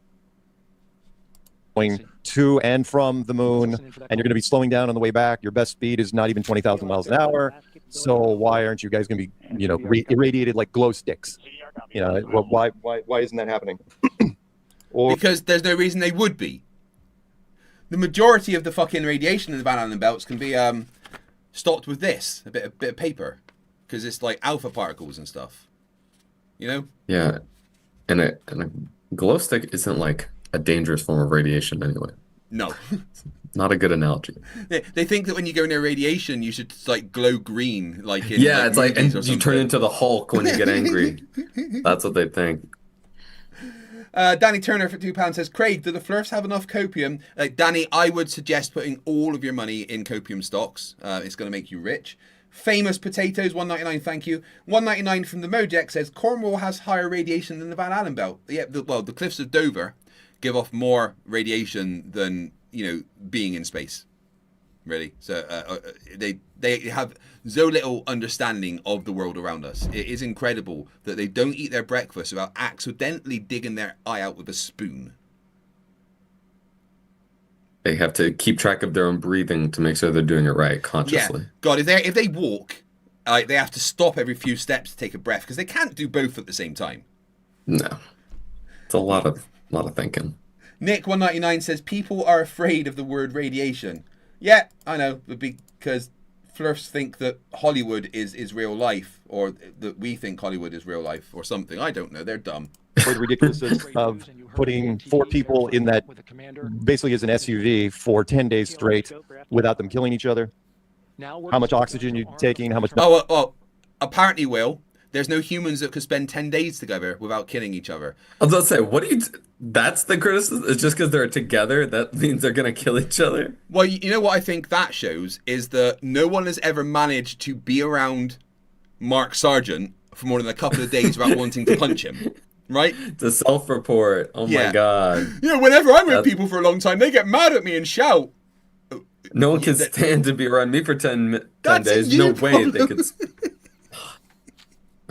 Going to and from the moon, and you're going to be slowing down on the way back. Your best speed is not even 20,000 miles an hour. So why aren't you guys going to be, irradiated like glow sticks? Why isn't that happening? Because there's no reason they would be. The majority of the fucking radiation in the Van Allen belts can be stopped with this, a bit of paper, because it's like alpha particles and stuff. Yeah, and a glow stick isn't like a dangerous form of radiation anyway. No. Not a good analogy. They think that when you go near radiation, you should like glow green, like in, it's like and you turn into the Hulk when you get angry. That's what they think. Danny Turner for £2 says, Craig, do the Flerfs have enough copium? Danny, I would suggest putting all of your money in copium stocks. It's going to make you rich. Famous Potatoes, $1.99, thank you. $1.99 from the Mojek says, Cornwall has higher radiation than the Van Allen belt. Yeah, the cliffs of Dover give off more radiation than, being in space. Really. So they have so little understanding of the world around us. It is incredible that they don't eat their breakfast without accidentally digging their eye out with a spoon. They have to keep track of their own breathing to make sure they're doing it right consciously. Yeah. God, if they walk, they have to stop every few steps to take a breath because they can't do both at the same time. No. It's a lot of thinking. Nick 199 says people are afraid of the word radiation. Yeah, I know, because Flerfs think that Hollywood is real life, or that we think Hollywood is real life, or something. I don't know. They're dumb. Or the ridiculousness of putting 4 people in that basically as an SUV for 10 days straight without them killing each other. How much oxygen you're taking, how much... Oh, apparently, Will, there's no humans that could spend 10 days together without killing each other. I was about to say, what do you... That's the criticism? It's just because they're together, that means they're going to kill each other? Well, you know what I think that shows is that no one has ever managed to be around Mark Sargent for more than a couple of days without wanting to punch him. Right? The self-report. Oh my God. Whenever I'm with people for a long time, they get mad at me and shout. No one can stand to be around me for 10 days. No way they could...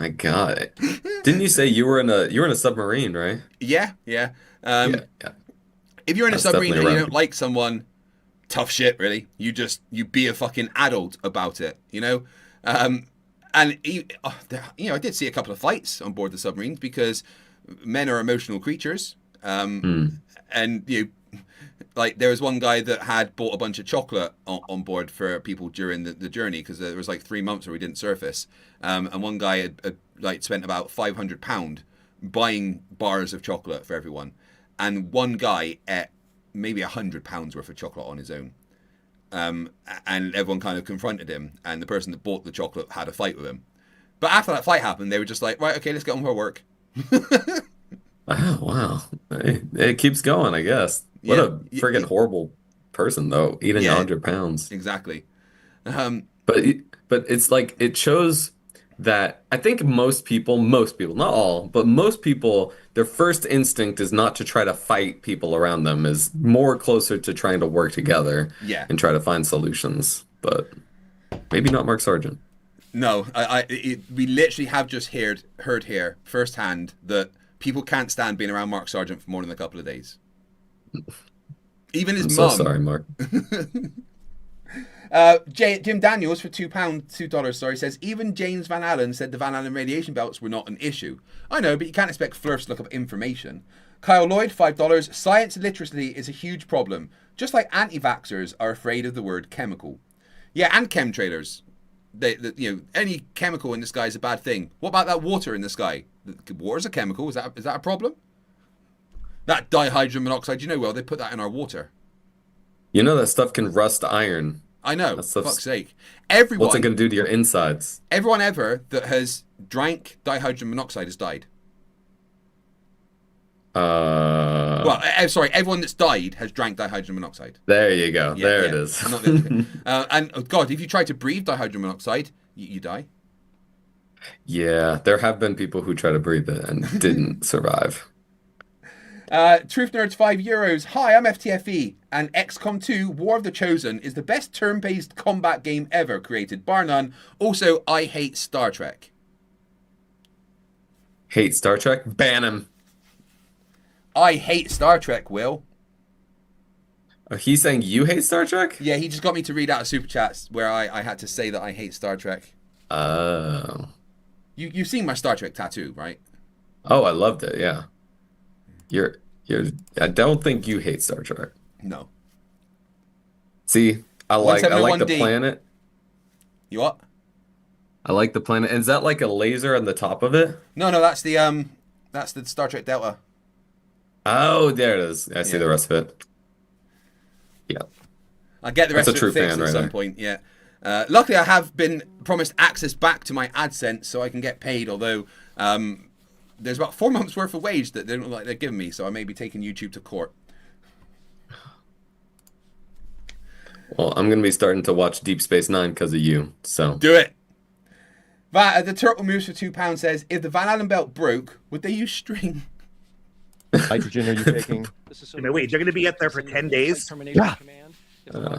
My God. Didn't you say you were in a submarine, right? Yeah. If you're in a submarine and you don't like someone, tough shit, really. You be a fucking adult about it, And I did see a couple of fights on board the submarines because men are emotional creatures. And like there was one guy that had bought a bunch of chocolate on board for people during the journey because there was like 3 months where we didn't surface. And one guy had like spent about £500 buying bars of chocolate for everyone. And one guy ate maybe £100 worth of chocolate on his own. And everyone kind of confronted him, and the person that bought the chocolate had a fight with him. But after that fight happened, they were just like, right, okay, let's get on with our work. Oh, wow. It keeps going, I guess. What a friggin' horrible person, though, eating 100 pounds. Exactly. But it's like, it shows that I think most people, not all, but most people, their first instinct is not to try to fight people around them, is more closer to trying to work together and try to find solutions. But maybe not Mark Sargent. No, we literally have just heard here firsthand that people can't stand being around Mark Sargent for more than a couple of days. Even his mum. So sorry, Mark. Jim Daniels for $2, says even James Van Allen said the Van Allen radiation belts were not an issue. I know, but you can't expect Flerfs to look up information. Kyle Lloyd, $5. Science literacy is a huge problem. Just like anti-vaxxers are afraid of the word chemical. Yeah, and chemtrailers. Any chemical in the sky is a bad thing. What about that water in the sky? Water's a chemical. Is that a problem? That dihydrogen monoxide, well, they put that in our water. You know that stuff can rust iron. I know, for fuck's sake. What's it going to do to your insides? Everyone ever that has drank dihydrogen monoxide has died. Everyone that's died has drank dihydrogen monoxide. There you go. It is. And God, if you try to breathe dihydrogen monoxide, you die. Yeah, there have been people who try to breathe it and didn't survive. Truth Nerds, €5. Hi, I'm FTFE, and XCOM 2 War of the Chosen is the best turn-based combat game ever created, bar none. Also, I hate Star Trek. Hate Star Trek? Ban him. I hate Star Trek, Will. He's saying you hate Star Trek? Yeah, he just got me to read out a super chats where I had to say that I hate Star Trek. Oh. You've seen my Star Trek tattoo, right? Oh, I loved it, yeah. I don't think you hate Star Trek. No. See, I like the 171D. planet. You what? I like the planet. Is that like a laser on the top of it? No, that's the Star Trek Delta. Oh, there it is. I see the rest of it. Yeah. I'll get the rest of it fixed at some point, yeah. Luckily, I have been promised access back to my AdSense so I can get paid, although there's about 4 months worth of wage that they don't look like they're giving me, so I may be taking YouTube to court. Well, I'm going to be starting to watch Deep Space Nine because of you, so. Do it! The Turtle Moves for £2 says, if the Van Allen belt broke, would they use string? Hydrogen are you taking? Wait, you're going to be up there for 10 days? Yeah.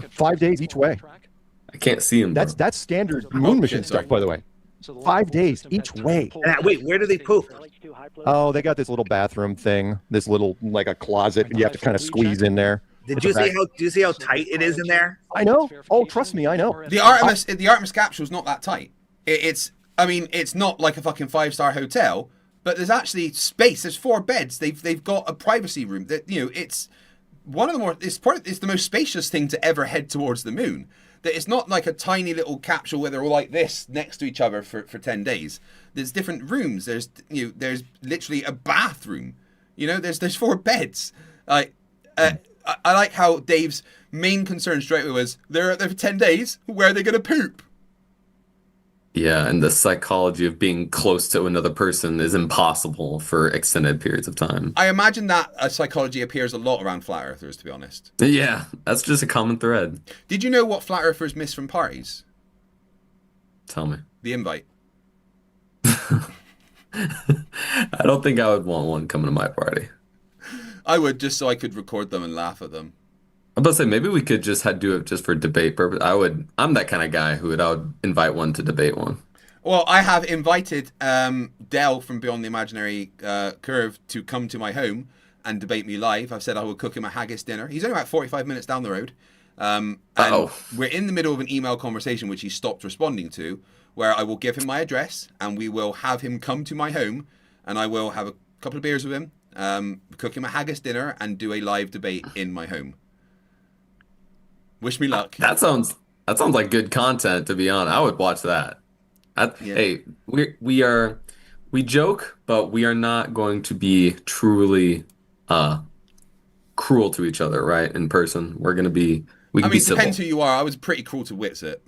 5 days each way. I can't see him. That's standard moon mission stuff, by the way. 5 days each way. Wait, where do they poop? Oh, they got this little bathroom thing, this little like a closet. You have to kind of squeeze in there. Did you see how tight it is in there? I know. Oh, trust me, I know. The Artemis capsule is not that tight. It's not like a fucking 5-star hotel, but there's actually space. There's 4 beds. They've got a privacy room. That it's one of the more. It's the most spacious thing to ever head towards the moon. That it's not like a tiny little capsule where they're all like this next to each other for 10 days. There's different rooms. There's literally a bathroom. There's 4 beds. I like how Dave's main concern straight away was they're there for 10 days. Where are they going to poop? Yeah, and the psychology of being close to another person is impossible for extended periods of time. I imagine that psychology appears a lot around flat earthers, to be honest. Yeah, that's just a common thread. Did you know what flat earthers miss from parties? Tell me. The invite. I don't think I would want one coming to my party. I would, just so I could record them and laugh at them. I'm about to say, maybe we could just do it just for debate purpose. I'm that kind of guy I would invite one to debate one. Well, I have invited Del from Beyond the Imaginary Curve to come to my home and debate me live. I've said I will cook him a haggis dinner. He's only about 45 minutes down the road. And we're in the middle of an email conversation, which he stopped responding to, where I will give him my address and we will have him come to my home and I will have a couple of beers with him, cook him a haggis dinner and do a live debate in my home. Wish me luck. That sounds like good content, to be honest. I would watch that. Hey, we joke, but we are not going to be truly cruel to each other, right? In person, we're gonna be. We can be civil. Depends who you are. I was pretty cruel to Witsit.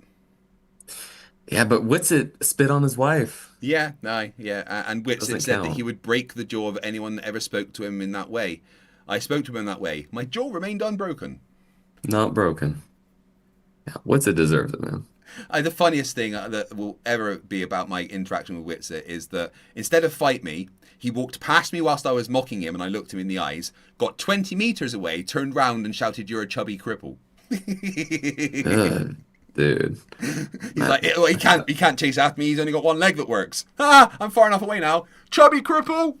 Yeah, but Witsit spit on his wife. Yeah, and Witsit said that he would break the jaw of anyone that ever spoke to him in that way. I spoke to him in that way. My jaw remained unbroken. Not broken. Yeah, Witsit deserves it, man. The funniest thing that will ever be about my interaction with Witsit is that instead of fight me, he walked past me whilst I was mocking him and I looked him in the eyes, got 20 meters away, turned round and shouted, "You're a chubby cripple." Dude. He's like, he can't chase after me, he's only got one leg that works. I'm far enough away now. Chubby cripple!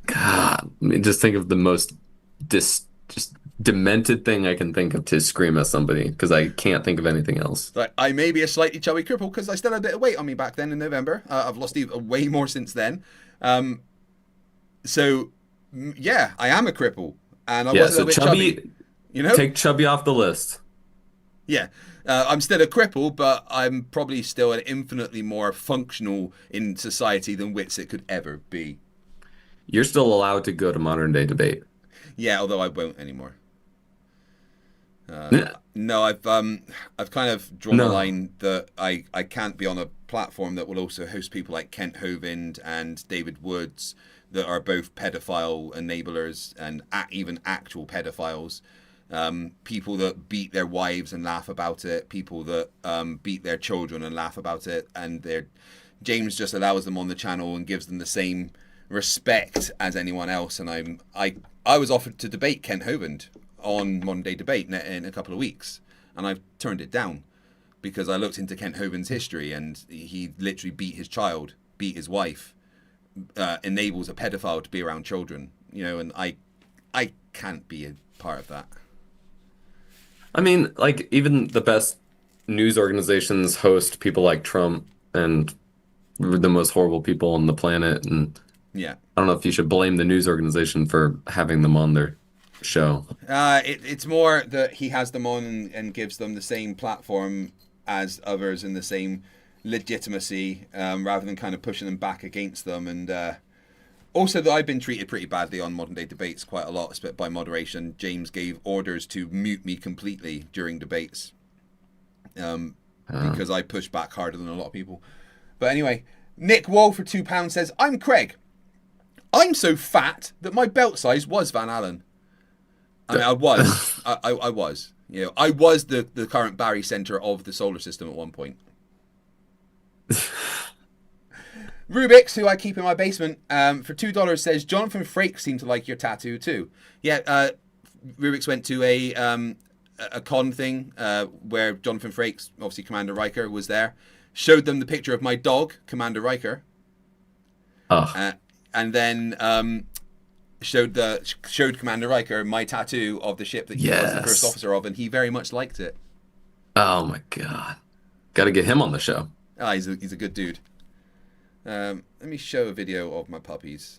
God, I mean, just think of the most just demented thing I can think of to scream at somebody, because I can't think of anything else. Like, I may be a slightly chubby cripple because I still had a bit of weight on me back then in November. I've lost way more since then. So, yeah, I am a cripple. And I was a bit chubby. Take chubby off the list. Yeah. I'm still a cripple, but I'm probably still an infinitely more functional in society than Witsit could ever be. You're still allowed to go to modern day debate. Yeah, although I won't anymore. No, I've kind of drawn the line that I can't be on a platform that will also host people like Kent Hovind and David Woods that are both pedophile enablers and even actual pedophiles. People that beat their wives and laugh about it. People that beat their children and laugh about it. And James just allows them on the channel and gives them the same respect as anyone else. And I was offered to debate Kent Hovind on Modern Day Debate in a couple of weeks, and I've turned it down because I looked into Kent Hovind's history, and he literally beat his child, beat his wife, enables a pedophile to be around children, you know, and I can't be a part of that. I mean, like, even the best news organizations host people like Trump and the most horrible people on the planet, and yeah, I don't know if you should blame the news organization for having them on their show. It's more that he has them on and gives them the same platform as others and the same legitimacy, rather than kind of pushing them back against them. And also that I've been treated pretty badly on Modern Day Debates quite a lot by moderation. James gave orders to mute me completely during debates, because I push back harder than a lot of people. But anyway, Nick Wall for £2 says, I'm Craig. I'm so fat that my belt size was Van Allen. I mean, I was. I was. You know, I was the current Barry Center of the solar system at one point. Rubiks, who I keep in my basement, for $2 says, Jonathan Frakes seemed to like your tattoo too. Yeah, Rubiks went to a con thing where Jonathan Frakes, obviously Commander Riker, was there. Showed them the picture of my dog, Commander Riker. And then showed Commander Riker my tattoo of the ship that he was the first officer of, and he very much liked it. Oh my god, got to get him on the show. He's a good dude. Let me show a video of my puppies.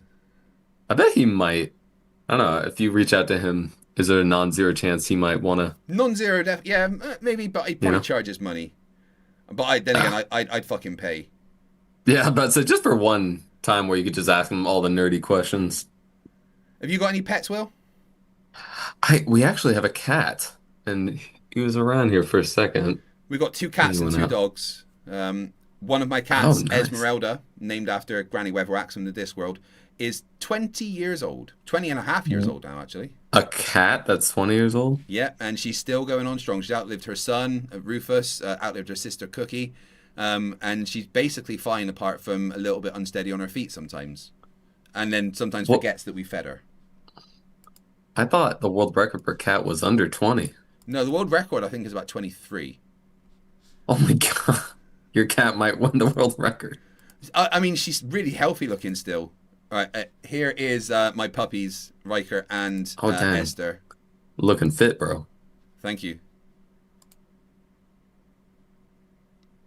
I bet he might. I don't know, if you reach out to him, is there a non-zero chance he might want to? Non-zero, yeah, maybe, but he'd probably charge his money. But then again, I'd fucking pay. Yeah, but so just for one time where you could just ask him all the nerdy questions. Have you got any pets, Will? We actually have a cat, and he was around here for a second. We got 2 cats and 2 dogs. One of my cats, nice. Esmeralda, named after Granny Weatherwax from the Discworld, is 20 years old. 20 and a half years old now, actually. A cat that's 20 years old? Yeah, and she's still going on strong. She's outlived her son, Rufus, outlived her sister, Cookie. And she's basically fine apart from a little bit unsteady on her feet sometimes. And then sometimes forgets that we fed her. I thought the world record per cat was under 20. No, the world record, I think, is about 23. Oh my god. Your cat might win the world record. I mean, she's really healthy looking still. All right, here is my puppies, Riker and Esther. Looking fit, bro. Thank you.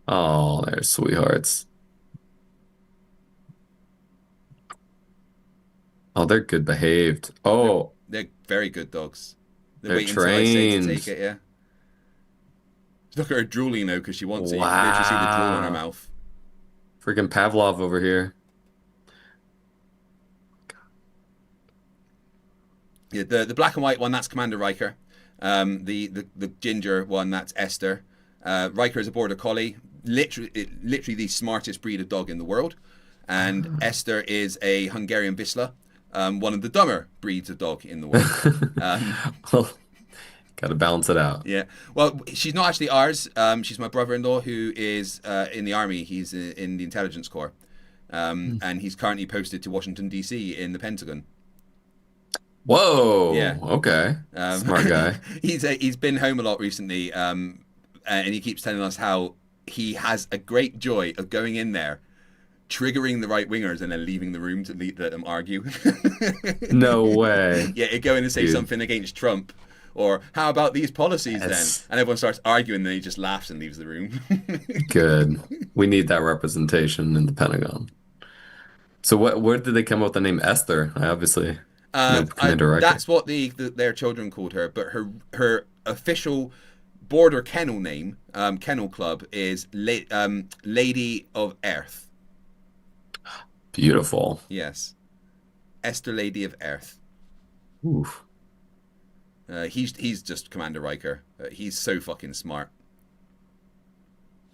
Oh, they're sweethearts. Oh, they're good behaved. Oh. They're very good dogs. They're waiting trained. Until I say to take it, yeah. Look at her drooling now because she wants it. You can literally see the drool in her mouth. Freaking Pavlov over here. Yeah, the black and white one, that's Commander Riker. The ginger one, that's Esther. Riker is a border collie, literally the smartest breed of dog in the world. And Esther is a Hungarian Vizsla, one of the dumber breeds of dog in the world. Well, got to balance it out. Yeah. Well, she's not actually ours. She's my brother-in-law who is in the army. He's in the intelligence corps. And he's currently posted to Washington, D.C. in the Pentagon. Whoa. Yeah. Okay. Smart guy. He's been home a lot recently, and he keeps telling us how he has a great joy of going in there, triggering the right wingers, and then leaving the room to let them argue. No way. Yeah, go in and say something against Trump, or how about these policies then? And everyone starts arguing, and then he just laughs and leaves the room. Good. We need that representation in the Pentagon. So where did they come up with the name Esther? Obviously. That's what their children called her, but her official border kennel name, kennel club, is Lady of Earth. Beautiful. Yes, Esther, Lady of Earth. Oof. He's just Commander Riker. He's so fucking smart.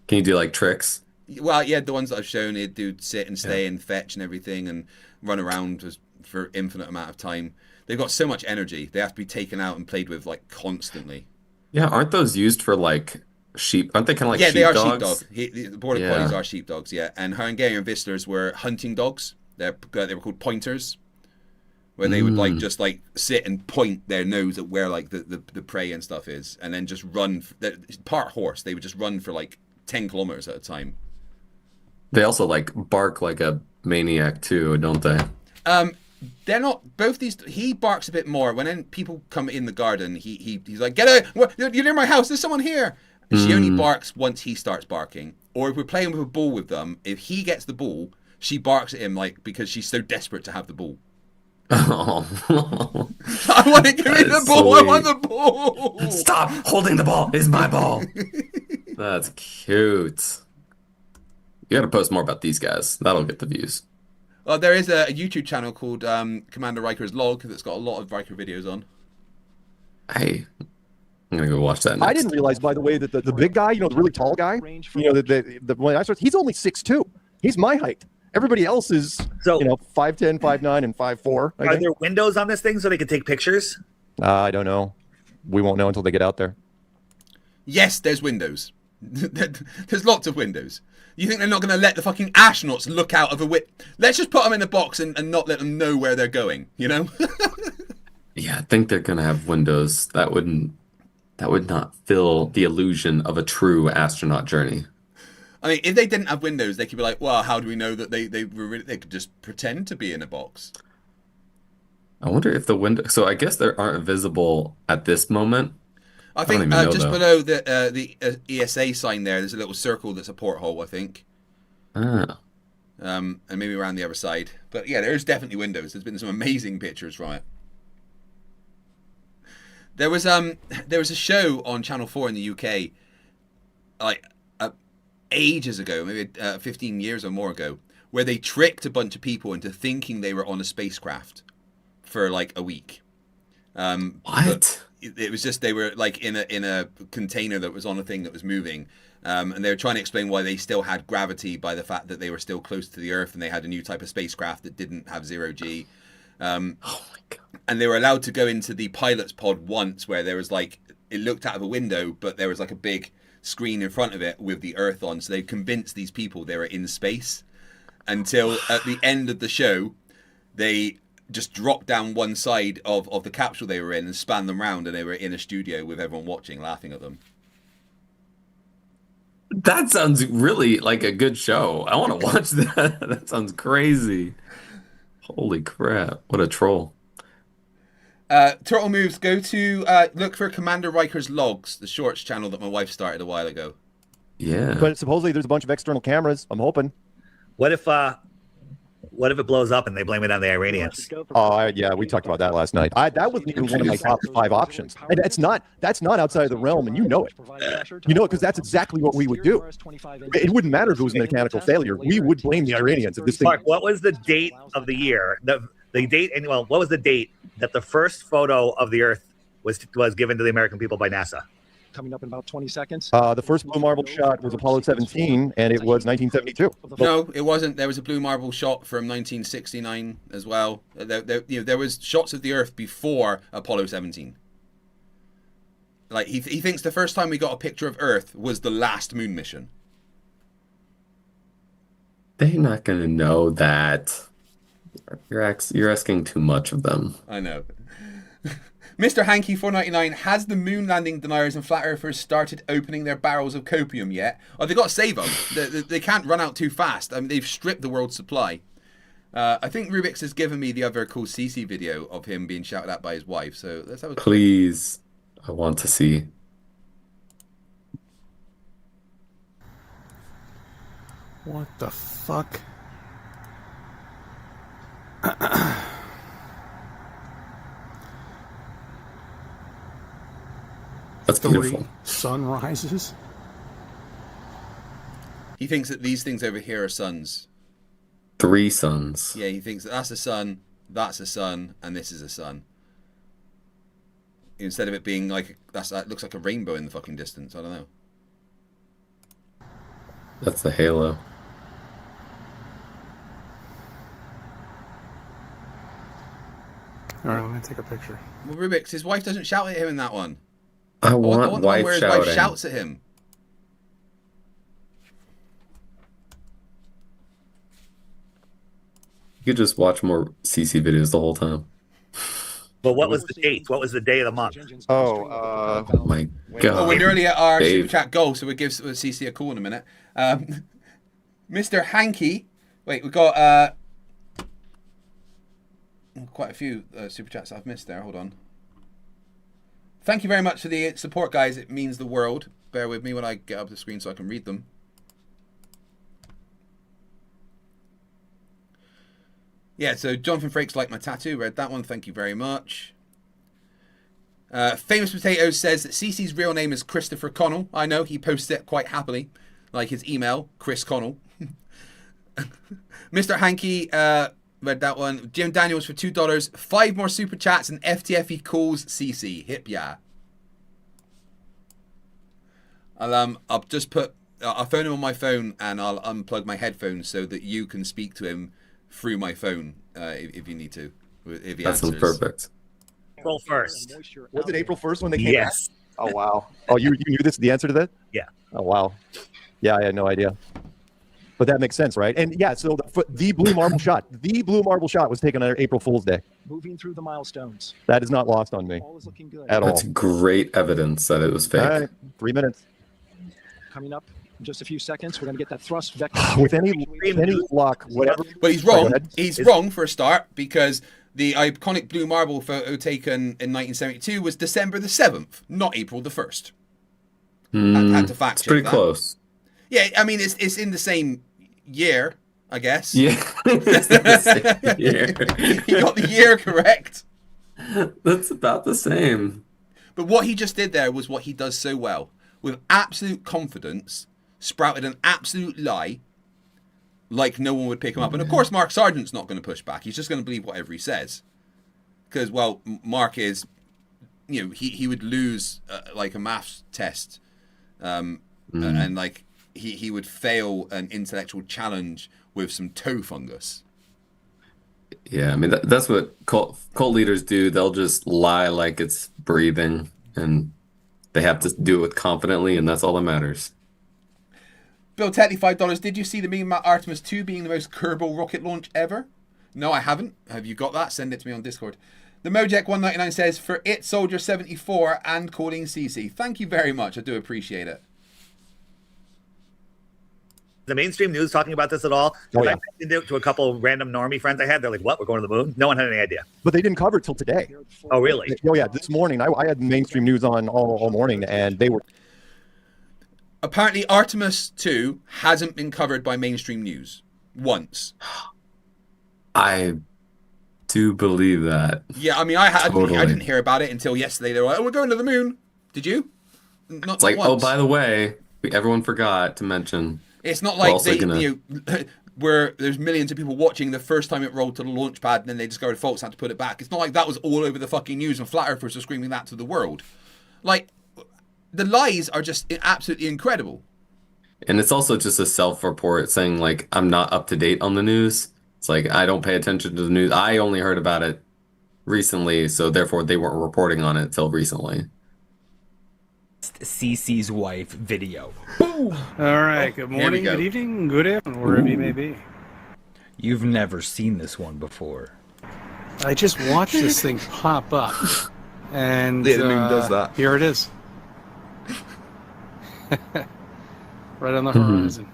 Can you do like tricks? Well, yeah, the ones that I've shown, he'd do sit and stay and fetch and everything, and run around for infinite amount of time. They've got so much energy. They have to be taken out and played with like constantly. Yeah, aren't those used for like sheep? Aren't they kind of like sheepdogs? sheepdogs? Yeah, they are sheepdog. The border collies are sheepdogs, yeah. And Hungarian Visslers were hunting dogs. They were called pointers where they would like just like sit and point their nose at where like the prey and stuff is, and then just run. Part horse, they would just run for like 10 kilometers at a time. They also like bark like a maniac too, don't they? They're not both these. He barks a bit more when people come in the garden. He's like, "Get out! You're near my house. There's someone here." And she only barks once he starts barking. Or if we're playing with a ball with them, if he gets the ball, she barks at him like because she's so desperate to have the ball. Oh. I want to give me the ball. Sweet. I want the ball. Stop holding the ball. It's my ball. That's cute. You got to post more about these guys. That'll get the views. Well, there is a YouTube channel called Commander Riker's Log that's got a lot of Riker videos on. Hey, I'm gonna go watch that next. I didn't realize, by the way, that the big guy, the really tall guy, when I started, he's only 6'2". He's my height. Everybody else is, 5'10", 5'9", and 5'4". Are there windows on this thing so they can take pictures? I don't know. We won't know until they get out there. Yes, there's windows. There's lots of windows. You think they're not going to let the fucking astronauts look out of a window? Let's just put them in a box and not let them know where they're going, Yeah, I think they're gonna have windows. That would not fill the illusion of a true astronaut journey. I mean, if they didn't have windows, they could be like, well, how do we know that they could just pretend to be in a box? I wonder if the window. So I guess they aren't visible at this moment. I think just below the ESA sign there's a little circle that's a porthole, I think. Ah. And maybe around the other side. But yeah, there's definitely windows. There's been some amazing pictures from it. There was a show on Channel 4 in the UK, like ages ago, maybe 15 years or more ago, where they tricked a bunch of people into thinking they were on a spacecraft for like a week. What? It was just they were like in a container that was on a thing that was moving, and they were trying to explain why they still had gravity by the fact that they were still close to the Earth and they had a new type of spacecraft that didn't have 0G. Oh my God. And they were allowed to go into the pilot's pod once, where there was like it looked out of a window, but there was like a big screen in front of it with the Earth on. So they convinced these people they were in space until at the end of the show, they just dropped down one side of the capsule they were in and spanned them round, and they were in a studio with everyone watching, laughing at them. That sounds really like a good show. I want to watch that. That sounds crazy. Holy crap. What a troll. Turtle Moves, go to look for Commander Riker's Logs, the shorts channel that my wife started a while ago. Yeah. But supposedly there's a bunch of external cameras. I'm hoping. What if it blows up and they blame it on the Iranians? Oh, yeah, we talked about that last night. That wasn't even one of my top 5 options. And that's not outside of the realm, and you know it. You know it because that's exactly what we would do. It wouldn't matter if it was a mechanical failure. We would blame the Iranians if this thing. Mark, what was the date of the year? The date, and what was the date that the first photo of the Earth was given to the American people by NASA? Coming up in about 20 seconds. The first blue marble shot was Apollo 17, and it was 1972. No, it wasn't. There was a blue marble shot from 1969 as well. There was shots of the Earth before Apollo 17. Like he thinks the first time we got a picture of Earth was the last moon mission. They're not gonna know that. You're asking too much of them. I know. Mr. Hanky 499, has the moon landing deniers and flat earthers started opening their barrels of copium yet? Oh, they got to save them. They can't run out too fast. I mean, they've stripped the world's supply. I think Rubiks has given me the other cool CeCe video of him being shouted at by his wife. So let's have a Please, I want to see. What the fuck? That's beautiful. Sunrises. He thinks that these things over here are suns. 3 suns. Yeah, he thinks that's a sun, that's a sun, and this is a sun. Instead of it being like that looks like a rainbow in the fucking distance. I don't know. That's the halo. All right, let me take a picture. Well, Rubiks, his wife doesn't shout at him in that one. I want the one wife where his shouting. wife shouts at him. You could just watch more CeCe videos the whole time. But what was the date? What was the day of the month? Oh, my God. Oh, we're nearly at our Dave. super chat goal, so we'll give CeCe a call in a minute. Mr. Hanky, wait, we've got quite a few super chats I've missed there. Hold on. Thank you very much for the support, guys. It means the world. Bear with me when I get up the screen so I can read them. Yeah, so Jonathan Frakes liked my tattoo. Read that one. Thank you very much. Famous Potatoes says that CeCe's real name is Christopher Connell. I know, he posts it quite happily. Like his email, Chris Connell. Mr. Hanky read that one. Jim Daniels for $2. 5 more super chats and FTFE calls CeCe. Hip yeah. I'll just put... I'll phone him on my phone and I'll unplug my headphones so that you can speak to him through my phone if you need to. If he That sounds answers. perfect. April 1st. Was it April 1st when they came Yes. back? Oh, wow. Oh, you knew the answer to that? Yeah. Oh, wow. Yeah, I had no idea. But that makes sense, right? And yeah, so the blue marble shot was taken on April Fool's Day. Moving through the milestones. That is not lost on me All is looking good. at all. That's great evidence that it was fake. All right, 3 minutes. Coming up in just a few seconds, we're going to get that thrust vector. With any luck, whatever. But he's wrong. He's wrong for a start because the iconic blue marble photo taken in 1972 was December the 7th, not April the 1st. I had to fact It's check pretty that. close. Yeah, I mean, it's in the same year, I guess. Yeah. It's the same year. He got the year correct. That's about the same. But what he just did there was what he does so well. With absolute confidence, sprouted an absolute lie like no one would pick him up. And of course, Mark Sargent's not going to push back. He's just going to believe whatever he says. Because, well, Mark is, you know, he would lose like a maths test. And like he would fail an intellectual challenge with some toe fungus. Yeah, I mean, that's what cult leaders do. They'll just lie like it's breathing, and they have to do it confidently, and that's all that matters. Bill Tetley, $5. Did you see the meme about Artemis 2 being the most Kerbal rocket launch ever? No, I haven't. Have you got that? Send it to me on Discord. The Mojek199 says, for It Soldier 74 and calling CeCe. Thank you very much. I do appreciate it. The mainstream news talking about this at all? Oh, yeah. I mentioned it to a couple of random normie friends I had. They're like, what? We're going to the moon? No one had any idea. But they didn't cover it till today. Oh, really? Oh, yeah. This morning, I had mainstream news on all morning, and they were... Apparently, Artemis 2 hasn't been covered by mainstream news. Once. I do believe that. Yeah, I mean, I didn't hear about it until yesterday. They were like, oh, we're going to the moon. Did you? It's like, oh, by the way, everyone forgot to mention... It's not like where there's millions of people watching the first time it rolled to the launch pad and then they discovered faults and had to put it back. It's not like that was all over the fucking news and flat earthers are screaming that to the world. Like, the lies are just absolutely incredible. And it's also just a self-report saying, like, I'm not up to date on the news. It's like, I don't pay attention to the news. I only heard about it recently, so therefore they weren't reporting on it until recently. CeCe's wife video. All right. Good morning, good evening, good afternoon, wherever you may be. You've never seen this one before. I just watched this thing pop up, and The meme does that. Here it is, right on the horizon.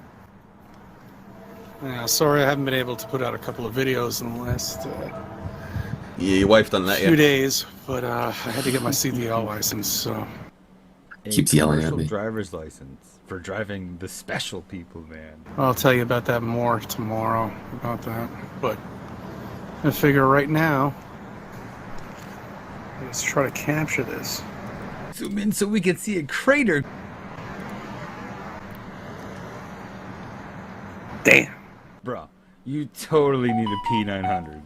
Yeah, sorry, I haven't been able to put out a couple of videos in the last yeah, your wife done that few days, but I had to get my CDL license, so. Keeps yelling at me. Driver's license for driving the special people, man. I'll tell you about that more tomorrow, about that. But I figure right now, let's try to capture this. Zoom in so we can see a crater. Damn. Bro, you totally need a P900.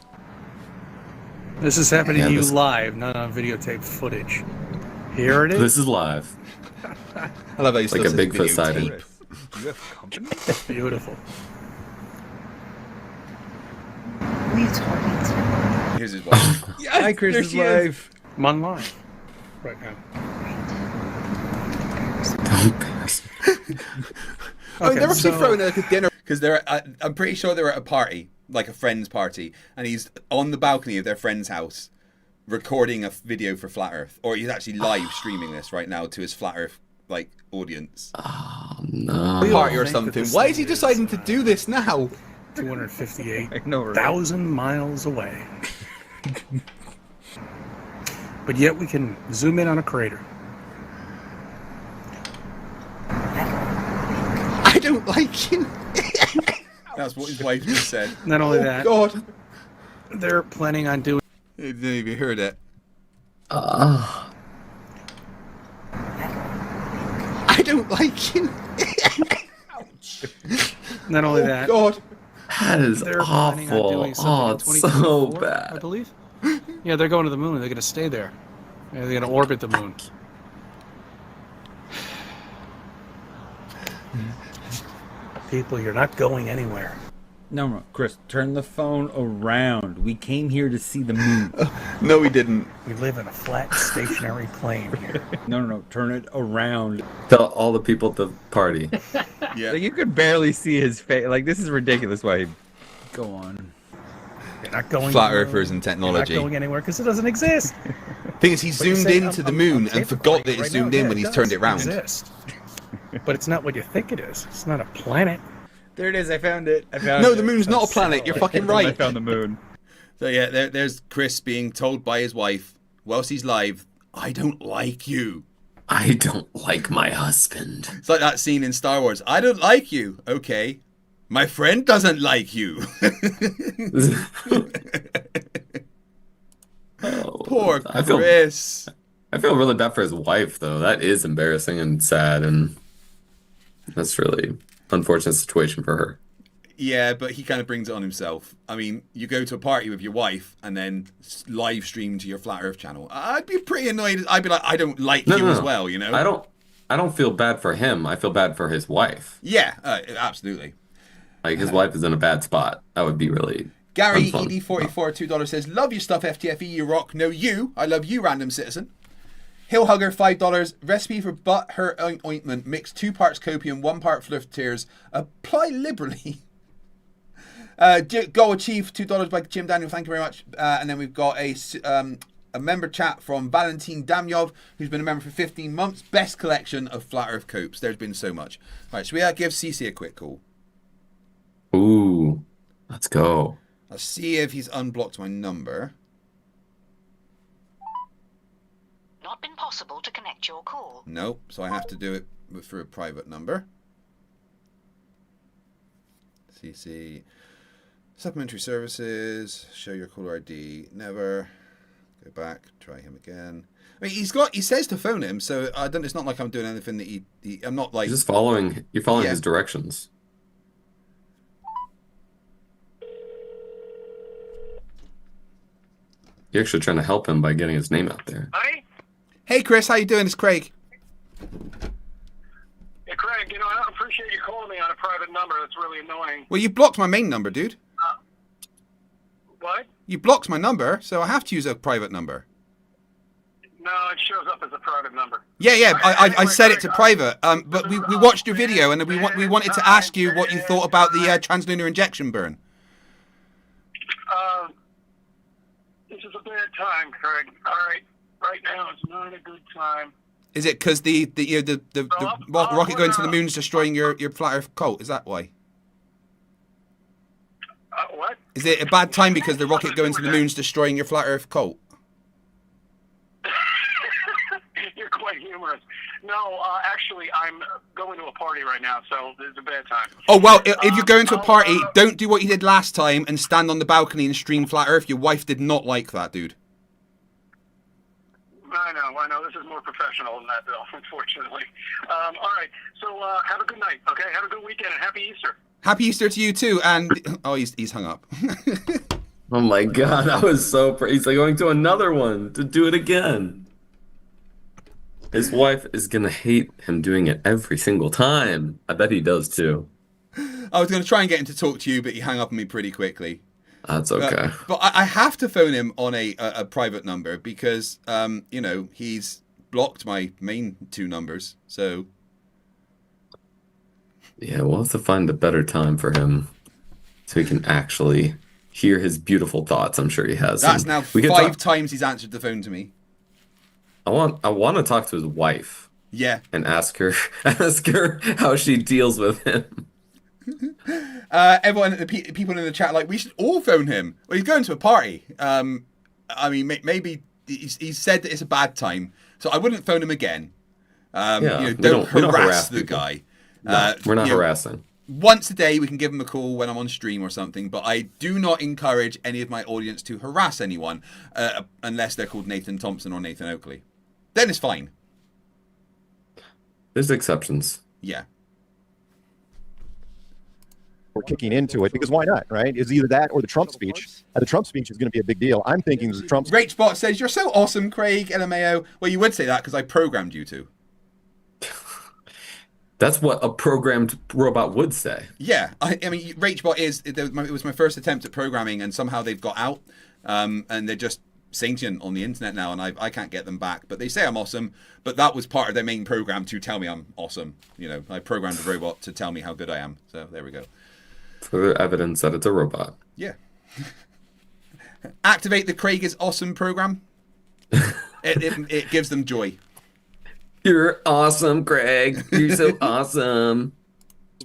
This is happening to you live, not on videotape footage. Here it is. This is live. I love how you like a Bigfoot sighting. You have company? Beautiful. Who are you talking to? Here's his wife. Yes, hi, Chris's wife. I'm on live right now. I never see throwing like a dinner because they're. I'm pretty sure they're at a party, like a friend's party, and he's on the balcony of their friend's house, recording a video for Flat Earth, or he's actually live streaming this right now to his Flat Earth like audience. Oh no! Party or something. Why is he deciding to do this now? 258,000 miles away. But yet we can zoom in on a crater. I don't like you. That's what his wife just said. Not only that, God, they're planning on doing. I didn't even heard it. Ah. I don't like you. Not only that. God, that is they're planning on awful. doing Oh, something it's in so 2024, bad. I believe. Yeah, they're going to the moon. They're going to stay there. Yeah, they're going to orbit the moon. People, you're not going anywhere. No, Chris, turn the phone around. We came here to see the moon. No, we didn't. We live in a flat, stationary plane here. No, turn it around. Tell all the people at the party. Yeah. Like, you could barely see his face. Like, this is ridiculous. Why? Go on. You're not going Flat anywhere. earthers and technology. You're not going anywhere because it doesn't exist. Thing is, he But you're zoomed saying, into I'm- the I'm moon taping and forgot it that he right zoomed now. in Yeah, when it he's turned does it round. exist. But it's not what you think it is. It's not a planet. There it is. I found it. Found No, the moon's not a planet. You're fucking right. I found the moon. So yeah, there's Chris being told by his wife whilst he's live, "I don't like you." I don't like my husband. It's like that scene in Star Wars. I don't like you. Okay. My friend doesn't like you. Poor Chris. I feel really bad for his wife, though. That is embarrassing and sad, and that's really unfortunate situation for her. Yeah, but he kind of brings it on himself. I mean, you go to a party with your wife and then live stream to your Flat Earth channel. I'd be pretty annoyed. I'd be like, I don't like you as well, you know? I don't feel bad for him. I feel bad for his wife. Yeah, absolutely. Like, his wife is in a bad spot. That would be really Gary unfun. ED44 $2 says, "Love your stuff, FTFE. You rock. No, you. I love you, random citizen." Hill Hugger $5. Recipe for butt hurt ointment. Mix 2 parts copium, 1 part Flerfs tears. Apply liberally. Go Achieve $2 by Jim Daniel. Thank you very much. And then we've got a member chat from Valentin Damyov, who's been a member for 15 months. Best collection of Flat Earth copes. There's been so much. Right, should we give CeCe a quick call? Ooh, let's go. Let's see if he's unblocked my number. Not been possible to connect your call. Nope, so I have to do it through a private number. CeCe. Supplementary services. Show your caller ID. Never. Go back. Try him again. I mean, he says to phone him, so I don't. It's not like I'm doing anything that I'm not like. You're just following. You're following his directions. You're actually trying to help him by getting his name out there. Hi? Hey, Chris, how you doing? It's Craig. Hey, Craig, I appreciate you calling me on a private number. That's really annoying. Well, you blocked my main number, dude. What? You blocked my number, so I have to use a private number. No, it shows up as a private number. Yeah. I set it to private. But we watched your video and we wanted to ask you what you thought about the translunar injection burn. This is a bad time, Craig. All right. Right now, it's not a good time. Is it because the rocket going to the moon is destroying your Flat Earth cult? Is that why? What? Is it a bad time because the rocket going to the moon is destroying your Flat Earth cult? You're quite humorous. No, actually, I'm going to a party right now, so it's a bad time. Oh, well, if you're going to a party, don't do what you did last time and stand on the balcony and stream Flat Earth. Your wife did not like that, dude. I know. This is more professional than that, though, unfortunately. All right, so have a good night, okay? Have a good weekend, and Happy Easter. Happy Easter to you, too. And, oh, he's hung up. Oh, my God. That was so... He's like going to another one to do it again. His wife is going to hate him doing it every single time. I bet he does, too. I was going to try and get him to talk to you, but he hung up on me pretty quickly. That's okay. But I have to phone him on a private number because, he's blocked my main 2 numbers. So, yeah, we'll have to find a better time for him so he can actually hear his beautiful thoughts. I'm sure he has. That's And now we could 5 times he's answered the phone to me. I want to talk to his wife. Yeah. And ask her how she deals with him. Everyone, people in the chat, like, we should all phone him. Well, he's going to a party. I mean, maybe he's said that it's a bad time, so I wouldn't phone him again. Don't harass the guy. No, we're not harassing. Once a day, we can give him a call when I'm on stream or something, but I do not encourage any of my audience to harass anyone unless they're called Nathan Thompson or Nathan Oakley. Then it's fine. There's exceptions. Yeah. We're kicking into it because why not, right? It's either that or the Trump speech. The Trump speech is going to be a big deal. I'm thinking the Trump. Rachbot says, "You're so awesome, Craig, LMAO." Well, you would say that because I programmed you to. That's what a programmed robot would say. Yeah, I mean, Rachbot it was my first attempt at programming, and somehow they've got out, and they're just sentient on the internet now, and I can't get them back. But they say I'm awesome, but that was part of their main program to tell me I'm awesome. You know, I programmed the robot to tell me how good I am. So there we go. Further evidence that it's a robot. Yeah. Activate the Craig is awesome program. It gives them joy. You're awesome, Craig. You're so awesome.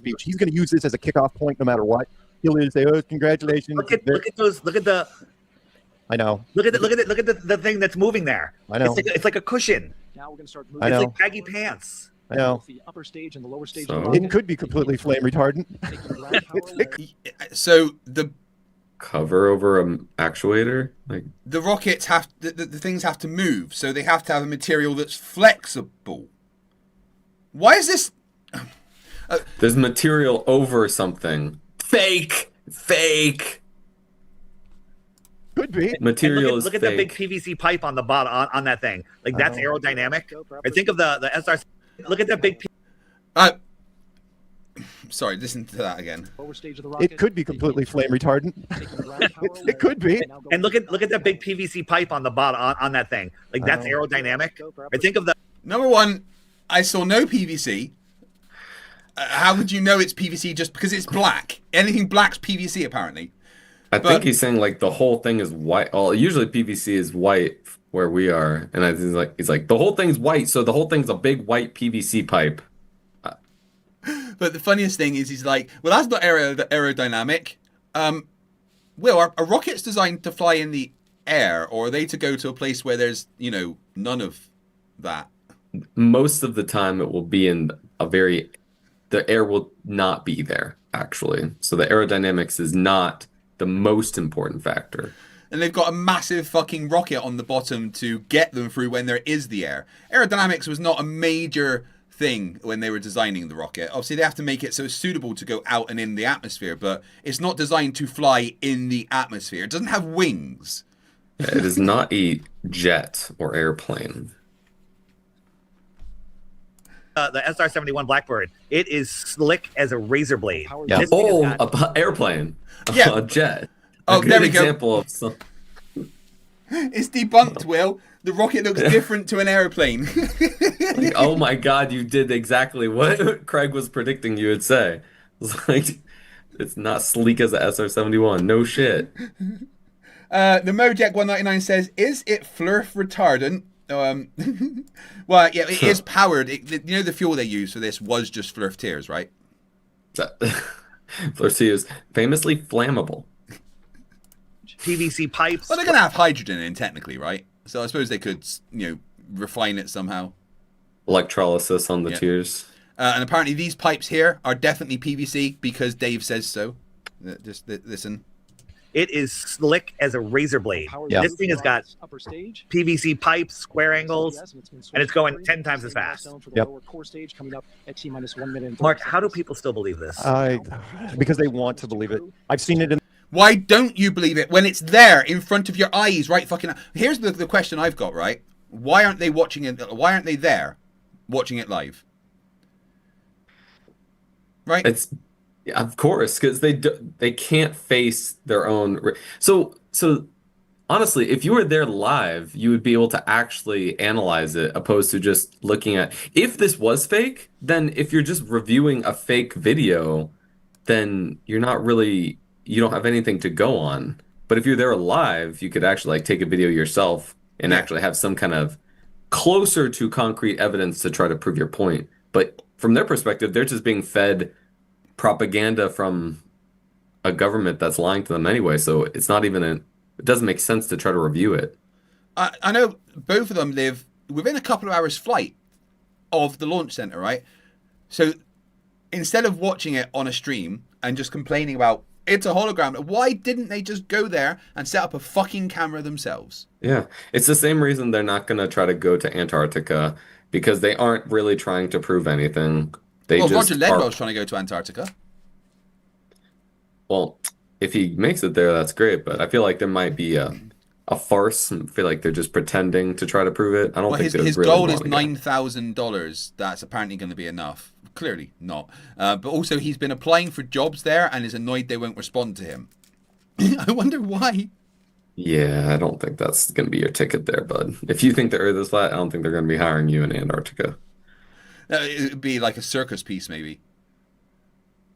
He's going to use this as a kickoff point no matter what. He'll say, "Oh, congratulations." Look at those. Look at the. I know. Look at the thing that's moving there. I know. It's like a cushion. Now we're going to start moving. I know. It's like baggy pants. I know. The upper stage and the lower stage. It could be completely flame retardant. So the cover over an actuator, like the rockets have the things have to move, so they have to have a material that's flexible. Why is this? There's material over something. Fake. Could be. Material look is at the fake. big PVC pipe on the bottom on that thing. Like that's aerodynamic. I think of the SR. Look at that big. Sorry, listen to that again. It could be completely flame retardant. It could be. And look at that big PVC pipe on the bottom on that thing. Like that's aerodynamic. I think of the. Number one, I saw no PVC. How would you know it's PVC just because it's black? Anything black's PVC apparently. I think he's saying like the whole thing is white. Well, usually PVC is white where we are, and he's like the whole thing's white, so the whole thing's a big white PVC pipe. But the funniest thing is, he's like, well, that's not aerodynamic. Will, are rockets designed to fly in the air, or are they to go to a place where there's, none of that? Most of the time it will be in the air will not be there, actually. So the aerodynamics is not the most important factor. And they've got a massive fucking rocket on the bottom to get them through when there is the air. Aerodynamics was not a major thing when they were designing the rocket. Obviously, they have to make it so it's suitable to go out and in the atmosphere, but it's not designed to fly in the atmosphere. It doesn't have wings. It is not a jet or airplane. The SR-71 Blackbird. It is slick as a razor blade. Yeah. Airplane. Yeah. A jet. Oh, there we go. Example of some... It's debunked, Will. The rocket looks different to an airplane. Like, oh my god, you did exactly what Craig was predicting you would say. It's like, it's not sleek as a SR-71. No shit. The Mojak199 says, is it Flerf retardant? Well, yeah, it is powered. The fuel they use for this was just Flerf tears, right? Flerf tears, famously flammable. PVC pipes. Well, they're going to have hydrogen in, technically, right? So I suppose they could, refine it somehow. Electrolysis on the tears. And apparently these pipes here are definitely PVC because Dave says so. Just listen. It is slick as a razor blade. Yeah. This thing has got PVC pipes, square angles, and it's going 10 times as fast. Yep. Mark, how do people still believe this? Because they want to believe it. I've seen it in. Why don't you believe it when it's there in front of your eyes, right? Here's the question I've got, right? Why aren't they watching it? Why aren't they there watching it live? Right? It's of course because they can't face their own. So honestly, if you were there live, you would be able to actually analyze it, opposed to just looking at. If this was fake, then if you're just reviewing a fake video, then you're not really. You don't have anything to go on. But if you're there live, you could actually like take a video yourself and actually have some kind of closer to concrete evidence to try to prove your point. But from their perspective, they're just being fed propaganda from a government that's lying to them anyway. So it's not even it doesn't make sense to try to review it. I know both of them live within a couple of hours flight of the launch center, right? So instead of watching it on a stream and just complaining about it's a hologram, why didn't they just go there and set up a fucking camera themselves? Yeah, it's the same reason they're not going to try to go to Antarctica, because they aren't really trying to prove anything. They well, just Roger Ledwell's trying to go to Antarctica. Well, if he makes it there, that's great. But I feel like there might be a farce. I feel like they're just pretending to try to prove it. I don't think his really goal is wanna go. $9,000. That's apparently going to be enough. Clearly not. But also, he's been applying for jobs there and is annoyed they won't respond to him. I wonder why. Yeah, I don't think that's going to be your ticket there, bud. If you think the Earth is flat, I don't think they're going to be hiring you in Antarctica. It would be like a circus piece, maybe.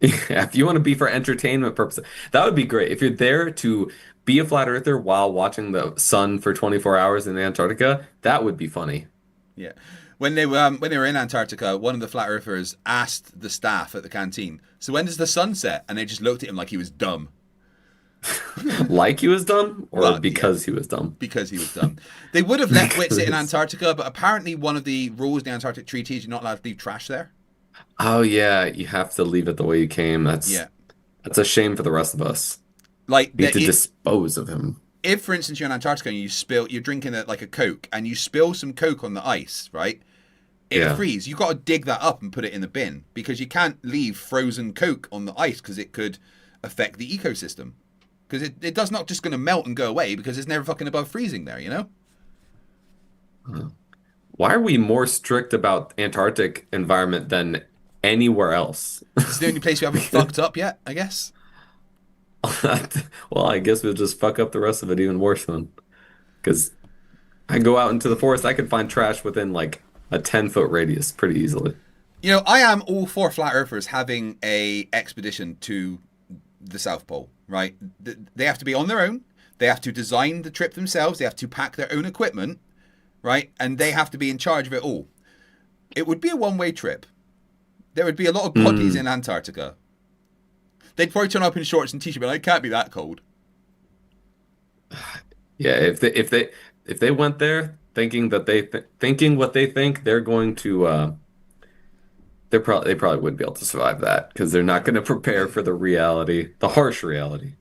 Yeah, if you want to be for entertainment purposes, that would be great. If you're there to be a flat earther while watching the sun for 24 hours in Antarctica, that would be funny. Yeah. When they were in Antarctica, one of the flat earthers asked the staff at the canteen, "So when does the sun set?" And they just looked at him like he was dumb. Like he was dumb, or because he was dumb? Because he was dumb. They would have let Wit sit in Antarctica, but apparently one of the rules in the Antarctic Treaty is you're not allowed to leave trash there. Oh yeah, you have to leave it the way you came. That's a shame for the rest of us. Like we have to dispose of him. If, for instance, you're in Antarctica and you're drinking like a Coke, and you spill some Coke on the ice, right? It'll freeze. You've got to dig that up and put it in the bin, because you can't leave frozen Coke on the ice because it could affect the ecosystem. Because it does not just going to melt and go away, because it's never fucking above freezing there, you know? Why are we more strict about Antarctic environment than anywhere else? It's the only place we haven't fucked up yet, I guess. Well, I guess we'll just fuck up the rest of it even worse then. Because I go out into the forest, I can find trash within like a 10-foot radius pretty easily. You know, I am all for flat earthers having a expedition to the South Pole, right? They have to be on their own. They have to design the trip themselves. They have to pack their own equipment, right? And they have to be in charge of it all. It would be a one-way trip. There would be a lot of bodies in Antarctica. They'd probably turn up in shorts and t-shirt, but it can't be that cold. Yeah, if they went there thinking that thinking what they think, they're going to they probably wouldn't be able to survive that, because they're not going to prepare for the reality, the harsh reality.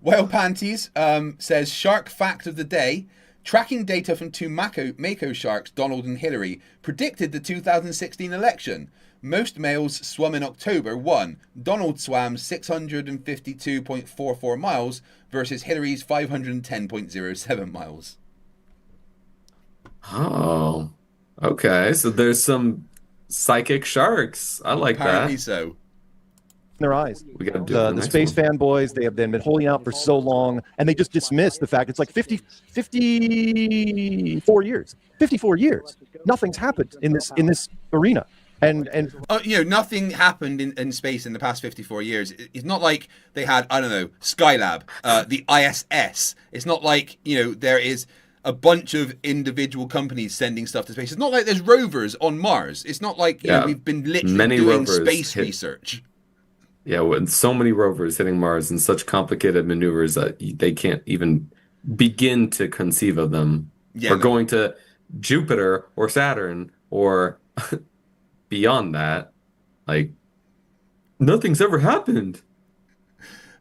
Whale Panties says, shark fact of the day: tracking data from two mako sharks, Donald and Hillary, predicted the 2016 election. Most males swam in October. 1. Donald swam 652.44 miles versus Hillary's 510.07 miles. Oh, okay. So there's some psychic sharks. I like Apparently that. So. Their eyes. We got to do the space fanboys, they have been holding out for so long, and they just dismiss the fact it's like 54 years. 54 years. Nothing's happened in this arena. And you know, nothing happened in space in the past 54 years. It's not like they had, I don't know, Skylab, the ISS. It's not like, you know, there is a bunch of individual companies sending stuff to space. It's not like there's rovers on Mars. It's not like, you know, we've been literally doing space research. Yeah, with so many rovers hitting Mars and such complicated maneuvers that they can't even begin to conceive of them. Yeah, or going to Jupiter or Saturn or beyond that, like nothing's ever happened.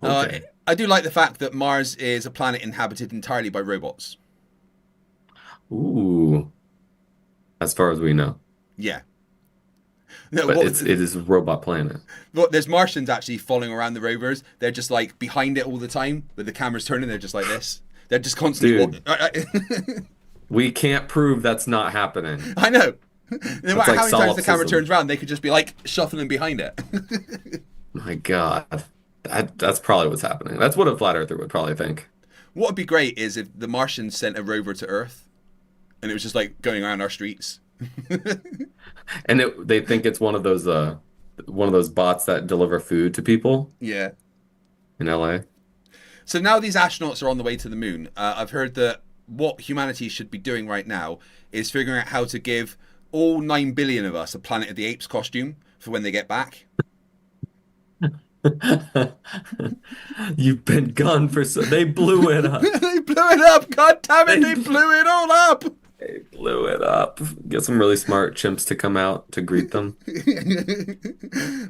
Okay. I do like the fact that Mars is a planet inhabited entirely by robots. Ooh, as far as we know. Yeah. No, but it is a robot planet. But there's Martians actually following around the rovers. They're just like behind it all the time with the cameras turning. They're just like this. They're just constantly we can't prove that's not happening. I know. No matter how many times the camera solipsism. turns around, they could just be like shuffling behind it. My God. That's probably what's happening. That's what a flat earther would probably think. What would be great is if the Martians sent a rover to Earth and it was just like going around our streets. And they think it's one of those bots that deliver food to people. Yeah. In LA. So now these astronauts are on the way to the moon. I've heard that what humanity should be doing right now is figuring out how to give all 9 billion of us a Planet of the Apes costume for when they get back. You've been gone for so. They blew it up. They blew it up. God damn it! They blew it all up. They blew it up. Get some really smart chimps to come out to greet them.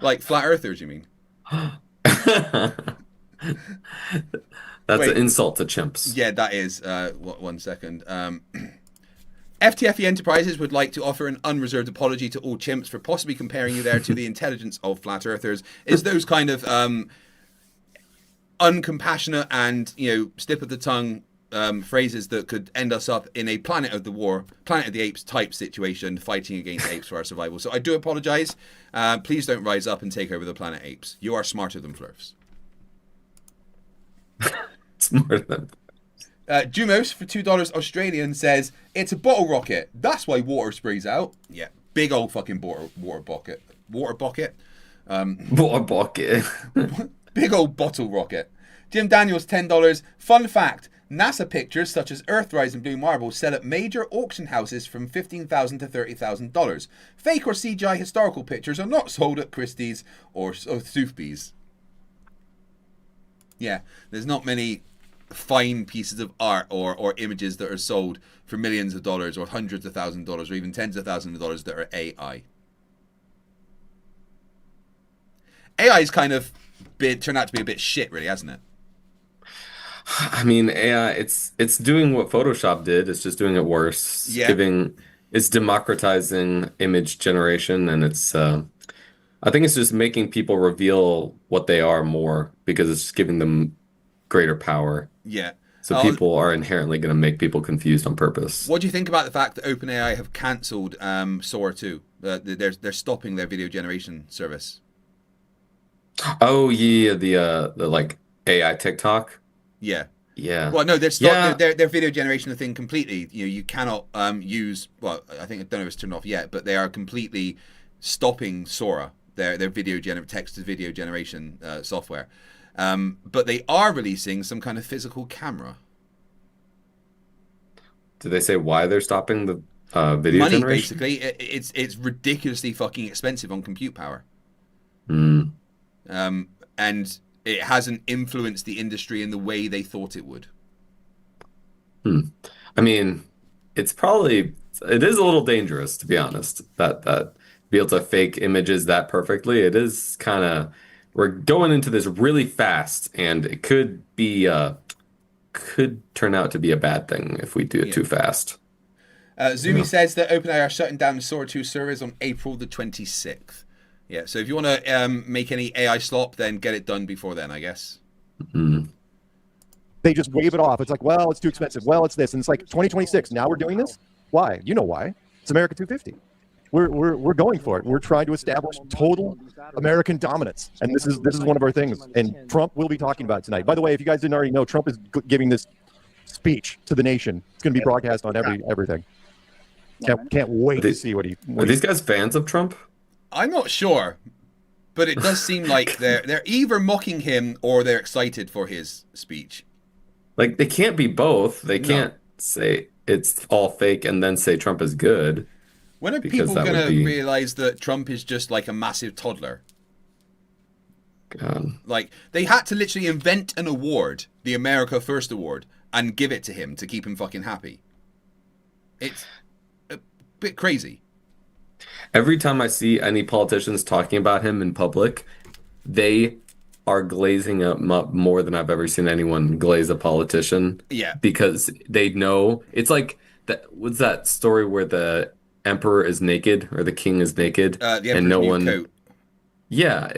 Like flat earthers, you mean? That's an insult to chimps. Yeah, that is. 1 second. FTFE Enterprises would like to offer an unreserved apology to all chimps for possibly comparing you there to the intelligence of flat earthers. It's those kind of uncompassionate and, slip of the tongue phrases that could end us up in a Planet of the Apes type situation, fighting against apes for our survival. So I do apologize. Please don't rise up and take over the planet apes. You are smarter than Flerfs. Smarter than Jumos for $2 Australian says it's a bottle rocket. That's why water sprays out. Yeah, big old fucking water bucket. Water bucket. Water bucket. Big old bottle rocket. Jim Daniels $10. Fun fact: NASA pictures such as Earthrise and Blue Marble sell at major auction houses from $15,000 to $30,000. Fake or CGI historical pictures are not sold at Christie's or Sotheby's. Yeah, there's not many fine pieces of art or images that are sold for millions of dollars or hundreds of thousands of dollars or even tens of thousands of dollars that are AI. AI is kind of turned out to be a bit shit, really, hasn't it? I mean, AI, it's doing what Photoshop did. It's just doing it worse. Yeah. It's democratizing image generation, and it's I think it's just making people reveal what they are more because it's just giving them greater power. Yeah. So people are inherently going to make people confused on purpose. What do you think about the fact that OpenAI have cancelled Sora 2? They're stopping their video generation service. Oh yeah, the like AI TikTok. Yeah. Yeah. Well, no, they're stopping their video generation thing completely. You cannot use. Well, I don't know if it's turned off yet, but they are completely stopping Sora, their video text to video generation software. But they are releasing some kind of physical camera. Did they say why they're stopping the video Money, generation? basically. It's ridiculously fucking expensive on compute power. Mm. And it hasn't influenced the industry in the way they thought it would. I mean, it is a little dangerous, to be honest, that be able to fake images that perfectly. It is kind of, we're going into this really fast, and it could turn out to be a bad thing if we do it too fast. Zumi says that OpenAI are shutting down the Sora 2 servers on April the 26th. Yeah, so if you want to make any AI slop, then get it done before then, I guess. They just wave it off. It's like, well, it's too expensive. Well, it's this. And it's like 2026. Now we're doing this? Why? You know why. It's America 250. We're going for it. We're trying to establish total American dominance. And this is one of our things. And Trump will be talking about it tonight. By the way, if you guys didn't already know, Trump is giving this speech to the nation. It's going to be broadcast on everything. Can't wait to see what he... Are these guys fans of Trump? I'm not sure, but it does seem like they're either mocking him or they're excited for his speech. Like, they can't be both. They can't say it's all fake and then say Trump is good. When are people going to realize that Trump is just like a massive toddler? God. Like, they had to literally invent an award, the America First Award, and give it to him to keep him fucking happy. It's a bit crazy. Every time I see any politicians talking about him in public, they are glazing up more than I've ever seen anyone glaze a politician. Yeah. Because they know it's like what's that story where the emperor is naked or the king is naked the and no new one coat. Yeah,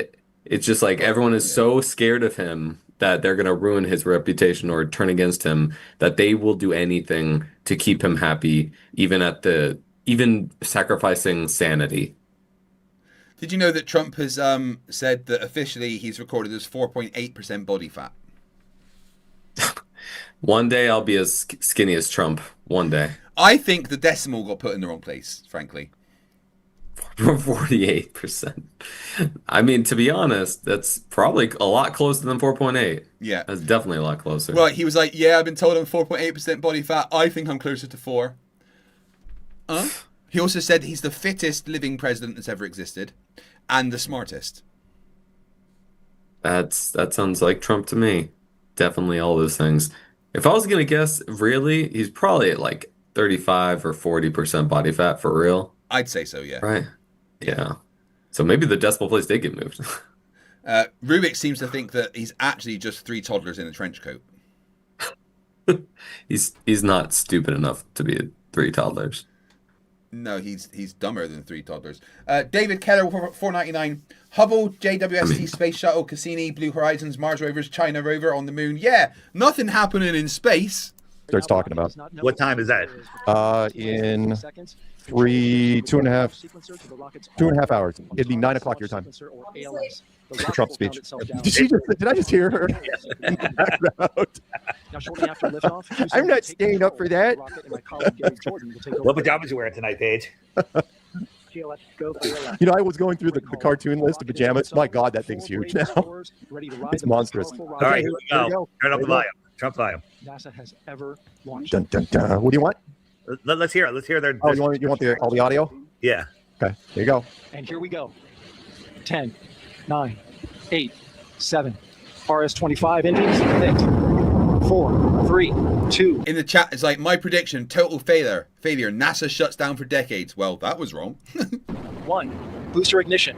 it's just like everyone is so scared of him that they're going to ruin his reputation or turn against him that they will do anything to keep him happy, even sacrificing sanity. Did you know that Trump has said that officially he's recorded as 4.8% body fat? One day I'll be as skinny as Trump. One day. I think the decimal got put in the wrong place, frankly. 48%. I mean, to be honest, that's probably a lot closer than 4.8. Yeah. That's definitely a lot closer. Right, he was like, yeah, I've been told I'm 4.8% body fat. I think I'm closer to 4. He also said he's the fittest living president that's ever existed and the smartest. That sounds like Trump to me. Definitely all those things. If I was going to guess, really, he's probably at like 35 or 40% body fat for real. I'd say so, yeah. Right? Yeah. So maybe the decimal place did get moved. Rubiks seems to think that he's actually just 3 toddlers in a trench coat. He's not stupid enough to be 3 toddlers. No, he's dumber than 3 toddlers. David Keller, 499. Hubble, JWST, Space Shuttle, Cassini, Blue Horizons, Mars rovers, China rover on the moon. Yeah, nothing happening in space. Starts talking about. What time is that? In 2.5 hours. It'd be 9 o'clock your time. The Trump speech. Did I just hear her? I'm not staying up for that. What pajamas you wearing tonight, Paige? You know, I was going through the cartoon list of pajamas. My God, that thing's huge now. It's monstrous. All right, here we go. Turn up the volume. Trump volume. NASA has ever launched. Dun, dun, dun. What do you want? Let's hear it. Let's hear their. Oh, you want all the audio? Yeah. Okay. Here you go. And here we go. 10, 9, 8, 7. RS-25 engines lit. 4, 3, 2. In the chat, it's like, my prediction, total failure. NASA shuts down for decades. Well, that was wrong. 1. Booster ignition.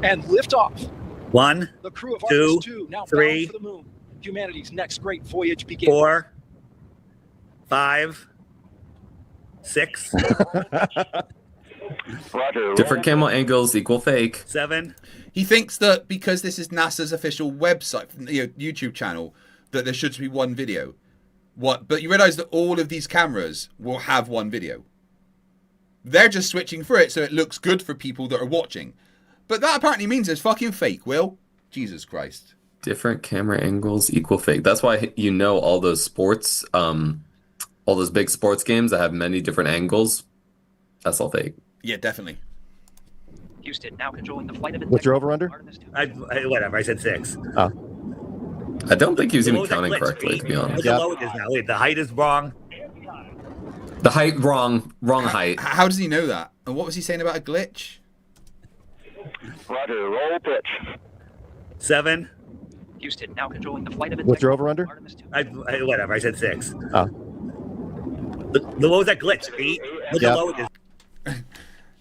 And liftoff. 1, The crew of 2, Artemis 2 now 3, bound for the moon. Humanity's next great voyage begins. 4, 5, 6. Roger. Different camera angles equal fake. 7. He thinks that because this is NASA's official website, YouTube channel, that there should be one video. But you realise that all of these cameras will have one video. They're just switching for it so it looks good for people that are watching. But that apparently means it's fucking fake, Will. Jesus Christ. Different camera angles equal fake. That's why you know all those sports, all those big sports games that have many different angles. That's all fake. Yeah, definitely. Houston now controlling the flight of What's your over under? Whatever. I said 6. Oh. I don't think he was even What that counting glitch, correctly, Pete? to be honest. Look how low it is now. Wait, the height is wrong. The height wrong height. How does he know that? And what was he saying about a glitch? Roger. Roll pitch. 7. Houston now controlling the flight of What's your over under? Whatever. I said 6. Oh. What was that glitch, Pete? Look how low it is.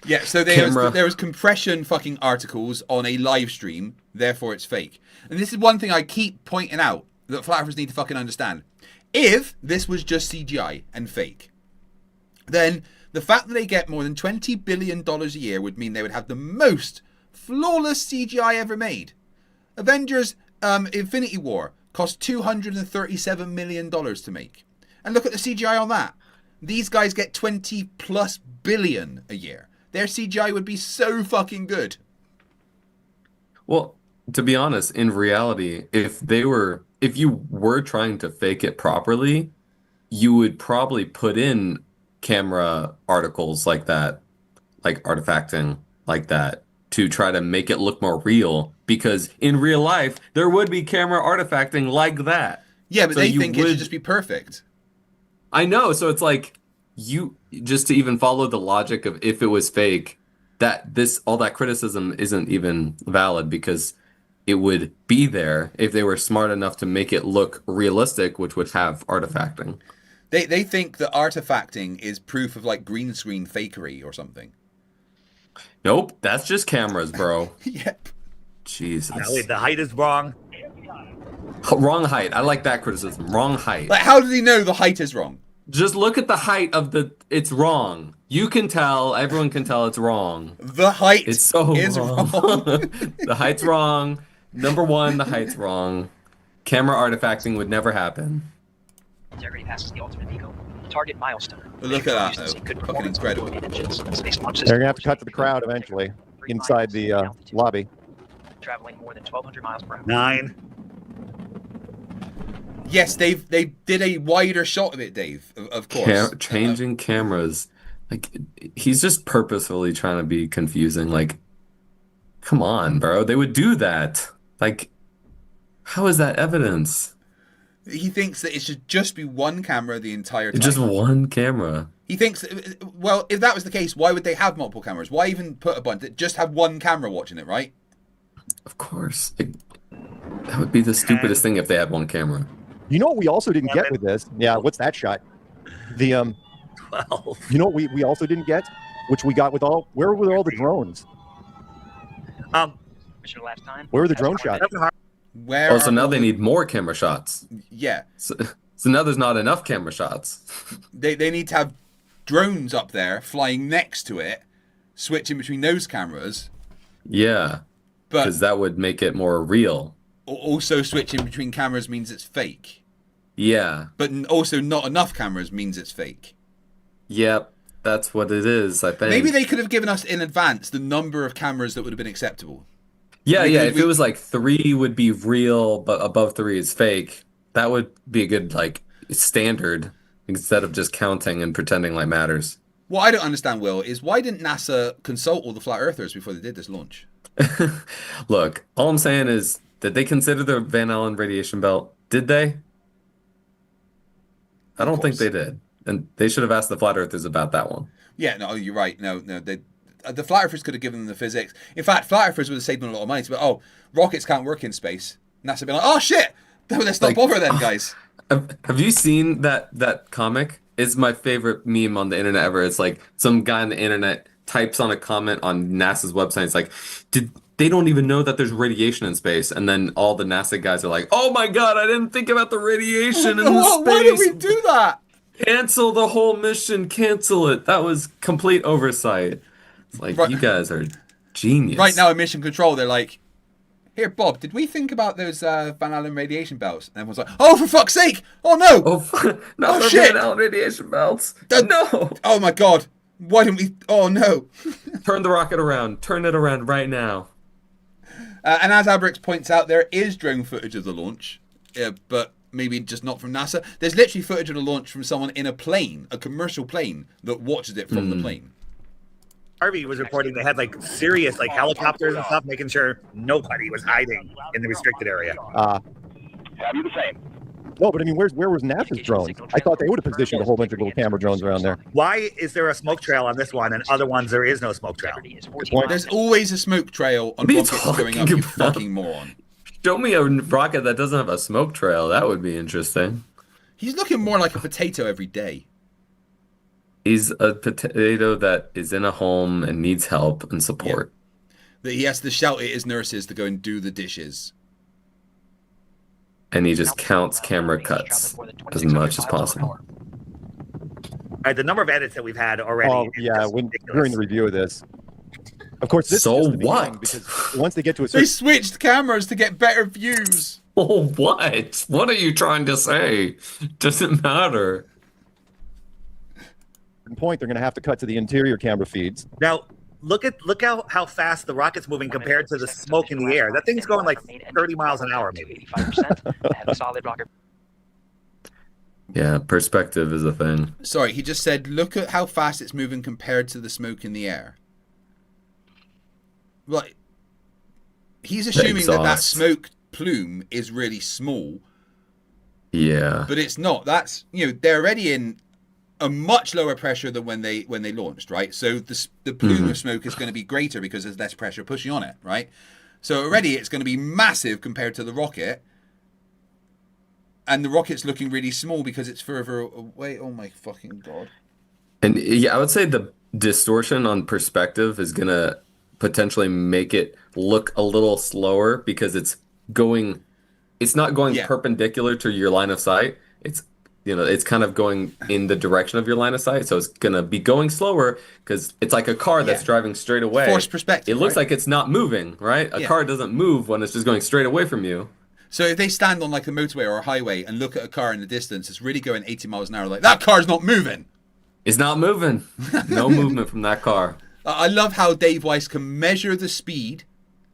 Yeah, so there was compression fucking articles on a live stream, therefore it's fake. And this is one thing I keep pointing out that flat earthers need to fucking understand. If this was just CGI and fake, then the fact that they get more than $20 billion a year would mean they would have the most flawless CGI ever made. Avengers Infinity War cost $237 million to make. And look at the CGI on that. These guys get 20 plus billion a year. Their CGI would be so fucking good. Well, to be honest, in reality, if you were trying to fake it properly, you would probably put in camera articles like that, like artifacting like that, to try to make it look more real. Because in real life, there would be camera artifacting like that. Yeah, but so they think it should just be perfect. I know, so it's like, you just to even follow the logic of if it was fake, all that criticism isn't even valid, because it would be there if they were smart enough to make it look realistic, which would have artifacting. They think that artifacting is proof of like green screen fakery or something. Nope, that's just cameras, bro. Yep. Jesus. Now, wait, the height is wrong. Wrong height. I like that criticism. Wrong height. Like, how does he know the height is wrong? Just look at the height of it's wrong. You can tell, everyone can tell it's wrong. The height is wrong. The height's wrong. Number 1, the height's wrong. Camera artifacting would never happen. Integrity passes the ultimate eco. Target milestone. Look at that, though. Fucking incredible. They're going to have to cut to the crowd eventually, inside the lobby. Traveling more than 1,200 miles per hour. 9. Yes, they did a wider shot of it, Dave. Of course. Changing cameras Like, he's just purposefully trying to be confusing. Like, come on, bro. They would do that. Like, how is that evidence? He thinks that it should just be one camera the entire time. Just one camera. He thinks, well, if that was the case, why would they have multiple cameras? Why even put a bunch that just have one camera watching it, right? Of course. That would be the stupidest thing if they had one camera. You know what we also didn't get with this? Yeah, what's that shot? The 12. You know what we also didn't get, which we got with all. Where were all the drones? Where were the drone shots? Where? Oh, so now they need more camera shots. Yeah. So now there's not enough camera shots. They need to have drones up there flying next to it, switching between those cameras. Yeah. Because that would make it more real. Also, switching between cameras means it's fake. Yeah. But also, not enough cameras means it's fake. Yep. That's what it is, I think. Maybe they could have given us in advance the number of cameras that would have been acceptable. Yeah, if it was like 3 would be real, but above 3 is fake, that would be a good, like, standard instead of just counting and pretending like matters. What I don't understand, Will, is why didn't NASA consult all the flat earthers before they did this launch? Look, all I'm saying is, did they consider the Van Allen radiation belt? Did they? I don't think they did. And they should have asked the flat earthers about that one. Yeah, no, you're right. No, the flat earthers could have given them the physics. In fact, flat earthers would have saved them a lot of money. But rockets can't work in space. NASA would be like, oh shit, let's not bother then, guys. Have you seen that comic? It's my favorite meme on the internet ever. It's like some guy on the internet types on a comment on NASA's website. It's like, they don't even know that there's radiation in space. And then all the NASA guys are like, oh my God, I didn't think about the radiation in space. Why did we do that? Cancel the whole mission. Cancel it. That was complete oversight. It's like, you guys are genius. Right now in mission control, they're like, here, Bob, did we think about those Van Allen radiation belts? And everyone's like, oh, for fuck's sake. Oh, no. Not the shit. Van Allen radiation belts. No. Oh, my God. Why didn't we? Oh, no. Turn the rocket around. Turn it around right now. And as Abrix points out, there is drone footage of the launch, but maybe just not from NASA. There's literally footage of the launch from someone in a plane, a commercial plane, that watches it from the plane. Harvey was reporting they had like serious like helicopters and stuff, making sure nobody was hiding in the restricted area. Have you the same? No, but I mean, where was NASA's drones? I thought they would have positioned a whole bunch of little camera drones around there. Why is there a smoke trail on this one and other ones there is no smoke trail? There's always a smoke trail on rockets going up, you fucking moron. Show me a rocket that doesn't have a smoke trail. That would be interesting. He's looking more like a potato every day. He's a potato that is in a home and needs help and support. Yeah. That he has to shout at his nurses to go and do the dishes. And he just counts camera cuts as much as possible. All right, the number of edits that we've had already. Oh, yeah, during the review of this. Of course, this so is just the what? Because once they get to a certain... They switched cameras to get better views. Oh, what? What are you trying to say? Doesn't matter. Point, they're going to have to cut to the interior camera feeds. Now, look how fast the rocket's moving compared to the smoke in the air. That thing's going like 30 miles an hour, maybe. Yeah, perspective is a thing. Sorry, he just said, look at how fast it's moving compared to the smoke in the air. Well, he's assuming that smoke plume is really small. Yeah. But it's not. That's, they're already in a much lower pressure than when they launched, right? So the plume of smoke is going to be greater because there's less pressure pushing on it, right? So already it's going to be massive compared to the rocket. And the rocket's looking really small because it's further away. Oh my fucking God. And yeah, I would say the distortion on perspective is going to potentially make it look a little slower because it's not going perpendicular to your line of sight. It's kind of going in the direction of your line of sight. So it's going to be going slower because it's like a car that's driving straight away. Forced perspective. It looks like it's not moving, right? A car doesn't move when it's just going straight away from you. So if they stand on like a motorway or a highway and look at a car in the distance, it's really going 80 miles an hour, like, that car's not moving. It's not moving. No movement from that car. I love how Dave Weiss can measure the speed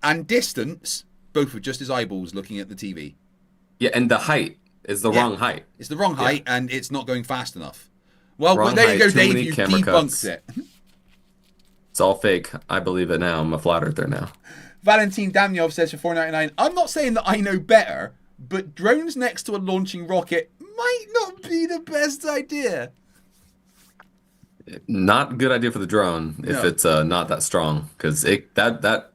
and distance, both with just his eyeballs looking at the TV. Yeah, and the height is the wrong height. It's the wrong height, and it's not going fast enough. Well, Wrong there you go, height, too Dave. many You camera debunked cuts. it. It's all fake. I believe it now. I'm a flat earther now. Valentin Damyov says for $4.99, I'm not saying that I know better, but drones next to a launching rocket might not be the best idea. Not good idea for the drone if No. it's not that strong, because that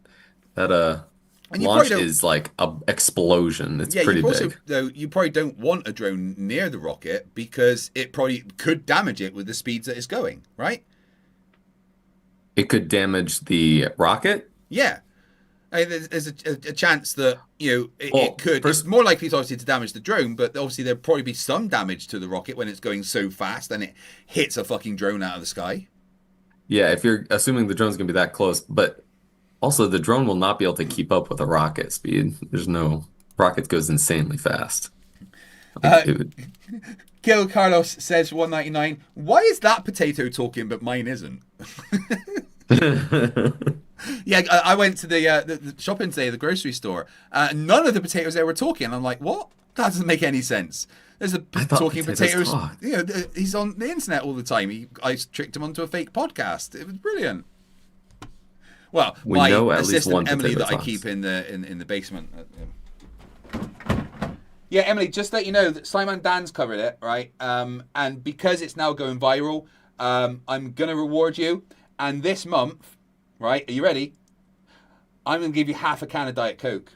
And you launch probably don't- is like a explosion. It's Yeah, pretty you also, big. though, you probably don't want a drone near the rocket because it probably could damage it with the speeds that it's going, right? It could damage the rocket. Yeah. I mean, there's a chance that, it Well, could. It's more likely, obviously, to damage the drone, but obviously there'd probably be some damage to the rocket when it's going so fast and it hits a fucking drone out of the sky. Yeah, if you're assuming the drone's gonna be that close, but also the drone will not be able to keep up with a rocket speed. There's no rocket goes insanely fast. Gil Carlos says for $1.99, why is that potato talking but mine isn't? Yeah, I went to the shopping today, the grocery store. None of the potatoes there were talking. I'm like, what? That doesn't make any sense. There's a talking potatoes. talk. He's on the internet all the time. I tricked him onto a fake podcast. It was brilliant. Well, We my know at least assistant one Emily potato that I talks. keep in the basement. Yeah, Emily, just let you know that Simon Dan's covered it, right? And because it's now going viral, I'm gonna reward you. And this month, right? Are you ready? I'm gonna give you half a can of Diet Coke.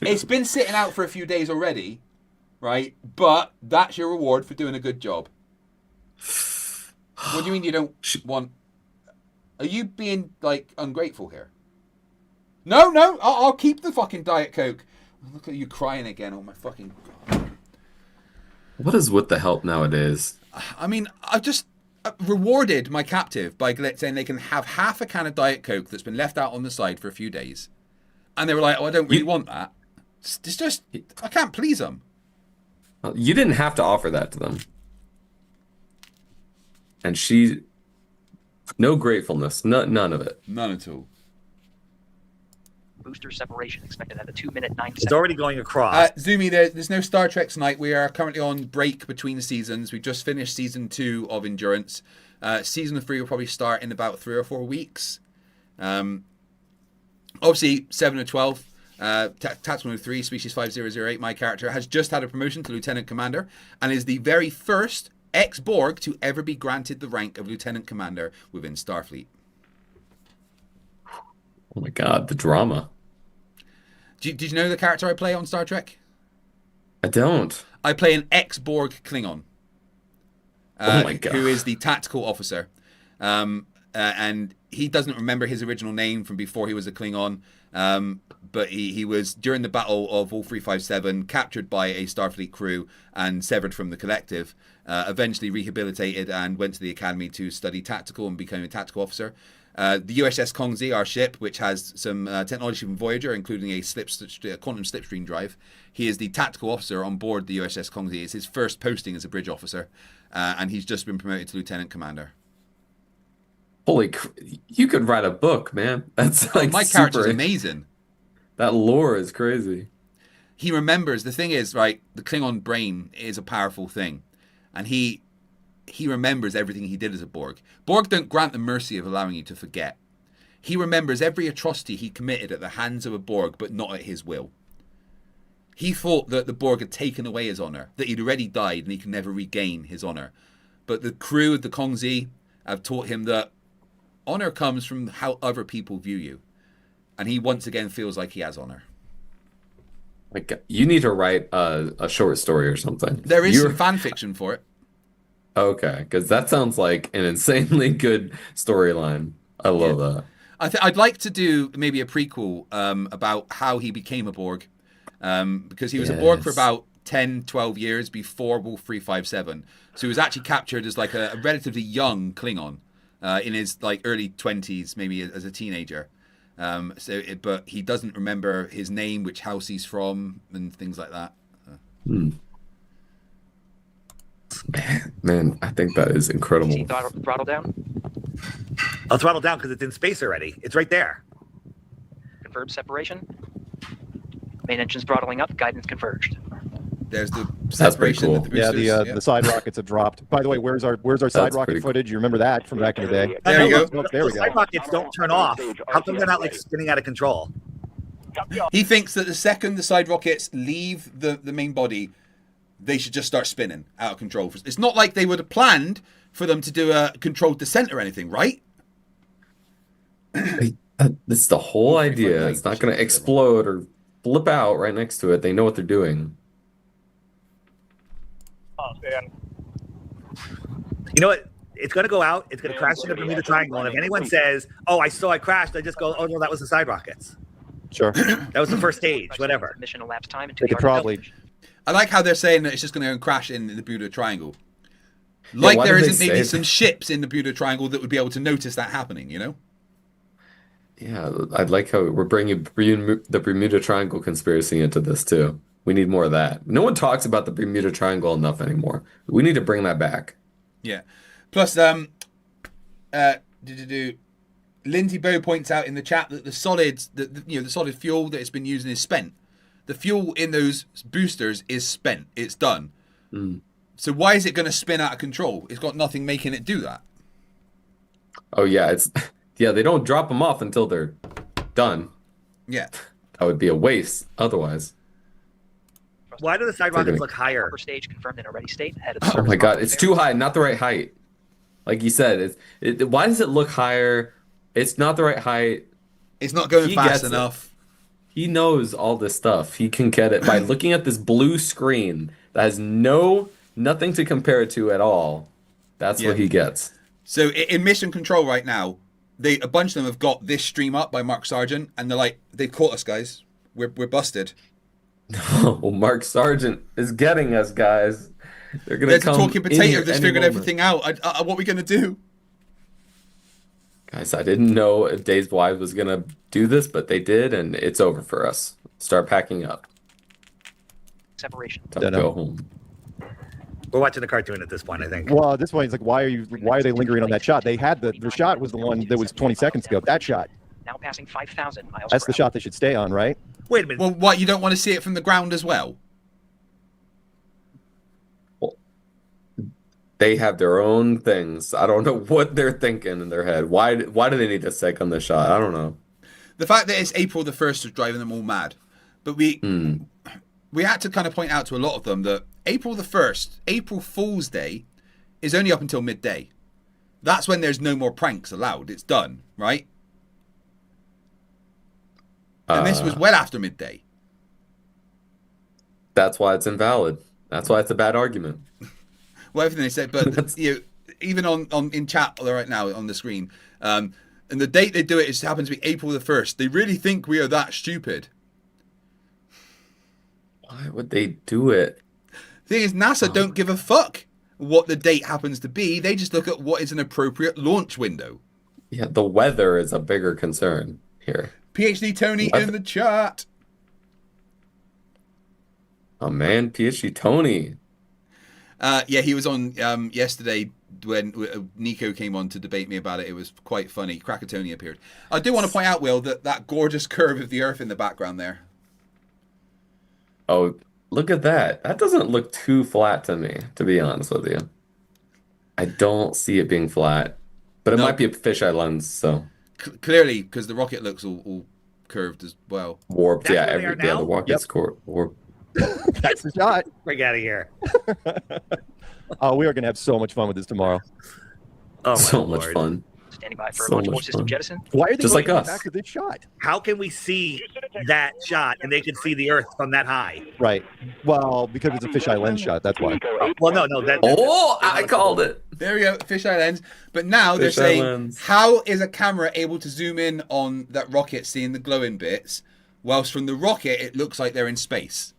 It's been sitting out for a few days already, right? But that's your reward for doing a good job. What do you mean you don't want? Are you being like ungrateful here? No, I'll keep the fucking Diet Coke. Look at you crying again. Oh my fucking God. What is with the help nowadays? I mean, I've just rewarded my captive by saying they can have half a can of Diet Coke that's been left out on the side for a few days. And they were like, oh, I don't really want that. It's just, I can't please them. You didn't have to offer that to them. And she, no gratefulness, none of it. None at all. Booster separation expected at a 2-minute 9 It's already going across. Zumi, there's no Star Trek tonight. We are currently on break between the seasons. We just finished season 2 of Endurance. Season 3 will probably start in about 3 or 4 weeks. Obviously, 7 of 12. Tactical 3, Species 5008, my character, has just had a promotion to Lieutenant Commander and is the very first ex-Borg to ever be granted the rank of Lieutenant Commander within Starfleet. Oh my God, the drama. Did you know the character I play on Star Trek? I don't. I play an ex-Borg Klingon. Oh my God. Who is the tactical officer. And he doesn't remember his original name from before he was a Klingon. But he was, during the Battle of All 357, captured by a Starfleet crew and severed from the collective. Eventually rehabilitated and went to the academy to study tactical and became a tactical officer. The USS Kongzi, our ship, which has some technology from Voyager, including a quantum slipstream drive. He is the tactical officer on board the USS Kongzi. It's his first posting as a bridge officer, and he's just been promoted to lieutenant commander. Holy, you could write a book, man. That's like my character's amazing. That lore is crazy. He remembers. The thing is, right, the Klingon brain is a powerful thing, and he remembers everything he did as a Borg. Borg don't grant the mercy of allowing you to forget. He remembers every atrocity he committed at the hands of a Borg, but not at his will. He thought that the Borg had taken away his honor, that he'd already died and he could never regain his honor. But the crew of the Kongzi have taught him that honor comes from how other people view you. And he once again feels like he has honor. Like, you need to write a short story or something. There is some fan fiction for it. Okay, because that sounds like an insanely good storyline. I love that. I'd like to do maybe a prequel about how he became a Borg. Because he was a Borg for about 10, 12 years before Wolf 357. So he was actually captured as like a relatively young Klingon in his like early 20s, maybe as a teenager. But he doesn't remember his name, which house he's from, and things like that. Man, I think that is incredible. Throttle down. I'll throttle down because it's in space already. It's right there. Confirm separation. Main engine's throttling up. Guidance converged. There's the That's pretty separation cool. of the boosters. Yeah, the side rockets have dropped. By the way, where's our side rocket pretty cool. footage? You remember that from back in the day? There you go. Oh, there we The side go. rockets don't turn off. How come they're not like spinning out of control? He thinks that the second the side rockets leave the main body, they should just start spinning out of control. It's not like they would have planned for them to do a controlled descent or anything, right? This is the whole idea. It's not going to explode or flip out right next to it. They know what they're doing. Oh, man. You know what? It's going to go out. It's going to crash into the Bermuda Triangle. And if anyone says, "Oh, I crashed," I just go, "Oh no, that was the side rockets." Sure. That was the first stage. Whatever. Mission elapsed time into They could probably. I like how they're saying that it's just going to crash in the Bermuda Triangle. Like there isn't maybe some ships in the Bermuda Triangle that would be able to notice that happening, you know? Yeah, I like how we're bringing the Bermuda Triangle conspiracy into this too. We need more of that. No one talks about the Bermuda Triangle enough anymore. We need to bring that back. Yeah. Plus, Lindsay Bow points out in the chat that the solids, the solid fuel that it's been using is spent. The fuel in those boosters is spent. It's done. So why is it going to spin out of control? It's got nothing making it do that. Oh yeah, they don't drop them off until they're done. Yeah. That would be a waste otherwise. Why do the side rockets look higher? Upper stage confirmed in a ready state ahead of Oh my god, it's too high, not the right height. Like you said, why does it look higher? It's not the right height. It's not going fast enough. He knows all this stuff. He can get it by looking at this blue screen that has nothing to compare it to at all. That's what he gets. So in mission control right now, a bunch of them have got this stream up by Mark Sargent, and they're like, "They've caught us, guys. We're busted." Well, Mark Sargent is getting us, guys. They're gonna There's come a talking potato that's figured moment. everything out. What are we gonna do? Guys, I didn't know if Dave's Wives was gonna do this, but they did, and it's over for us. Start packing up. Separation. Time to go home. We're watching the cartoon at this point, I think. Well, at this point, it's like, why are they lingering on that shot? They had the shot was the one that was 20 seconds ago. That shot. Now passing 5,000 miles. That's the shot they should stay on, right? Wait a minute. Well, what, you don't want to see it from the ground as well? They have their own things. I don't know what they're thinking in their head. Why do they need to second the shot? I don't know. The fact that it's April the 1st is driving them all mad. But we had to kind of point out to a lot of them that April the 1st, April Fool's Day, is only up until midday. That's when there's no more pranks allowed. It's done, right? And this was well after midday. That's why it's invalid. That's why it's a bad argument. Well, everything they said, but even on in chat right now on the screen, and the date they do it happens to be April the 1st. They really think we are that stupid. Why would they do it? Thing is, NASA don't give a fuck what the date happens to be. They just look at what is an appropriate launch window. Yeah, the weather is a bigger concern here. PhD Tony in the chat. Oh man, PhD Tony. Yeah, he was on yesterday when Nico came on to debate me about it. It was quite funny. Krakatoni appeared. I do want to point out, Will, that gorgeous curve of the Earth in the background there. Oh, look at that. That doesn't look too flat to me, to be honest with you. I don't see it being flat. But it might be a fisheye lens, so. Clearly, because the rocket looks all curved as well. Warped, That's yeah. where they are The now? rocket's warped. That's the shot. Break out of here. Oh, we are going to have so much fun with this tomorrow. Oh, my So Lord. much fun. Standing by for So a launch much system fun. jettison. Why are they Just like going us. back to this shot? How can we see that shot and they can see the Earth from that high? Right. Well, because it's a fisheye lens shot. That's why. Well, no. Oh, I called it. There we go, fisheye lens. But now they're Fisheye saying, lens. how is a camera able to zoom in on that rocket, seeing the glowing bits, whilst from the rocket it looks like they're in space?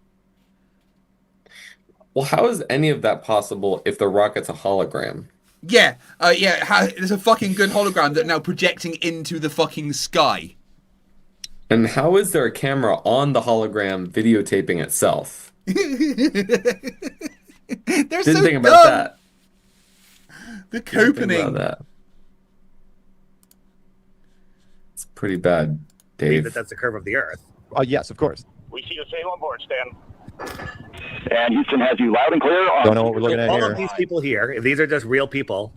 Well, how is any of that possible if the rocket's a hologram? Yeah, there's a fucking good hologram that now projecting into the fucking sky. And how is there a camera on the hologram videotaping itself? They're Didn't so think about dumb. that. The Didn't think copening. about that. It's pretty bad, Believe Dave. that that's the curve of the Earth. Yes, of course. We see you sail on board, Stan. And Houston has you loud and clear. Don't know what we're looking at all here. of these people here, if these are just real people,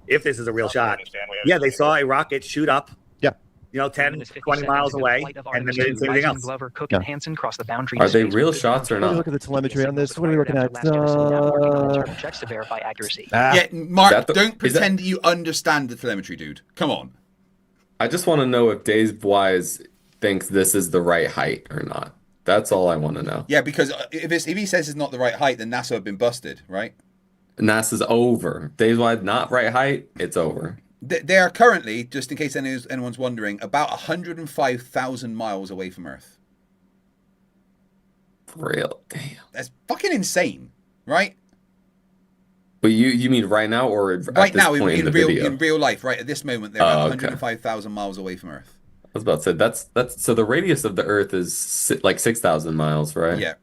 if this is a real shot, yeah, they saw a rocket shoot up. Yeah. 10, 20 miles away, and then they didn't see anything else. Glover, Cook, and Hansen cross the boundary. Are they real shots or Let me not? look at the telemetry on this. What are we looking at? Checks to verify accuracy. Yeah, Mark, don't pretend you understand the telemetry, dude. Come on. I just want to know if Dave Wise thinks this is the right height or not. That's all I want to know. Yeah, because if he says it's not the right height, then NASA have been busted, right? NASA's over. Dave Wise, not right height, it's over. They are currently, just in case anyone's wondering, about 105,000 miles away from Earth. For real? Damn. That's fucking insane, right? But you mean right now or at Right this now, point in the video? in real life, right at this moment, they're about 105,000 miles away from Earth. I was about to say that's so the radius of the Earth is like 6,000 miles, right? Yeah.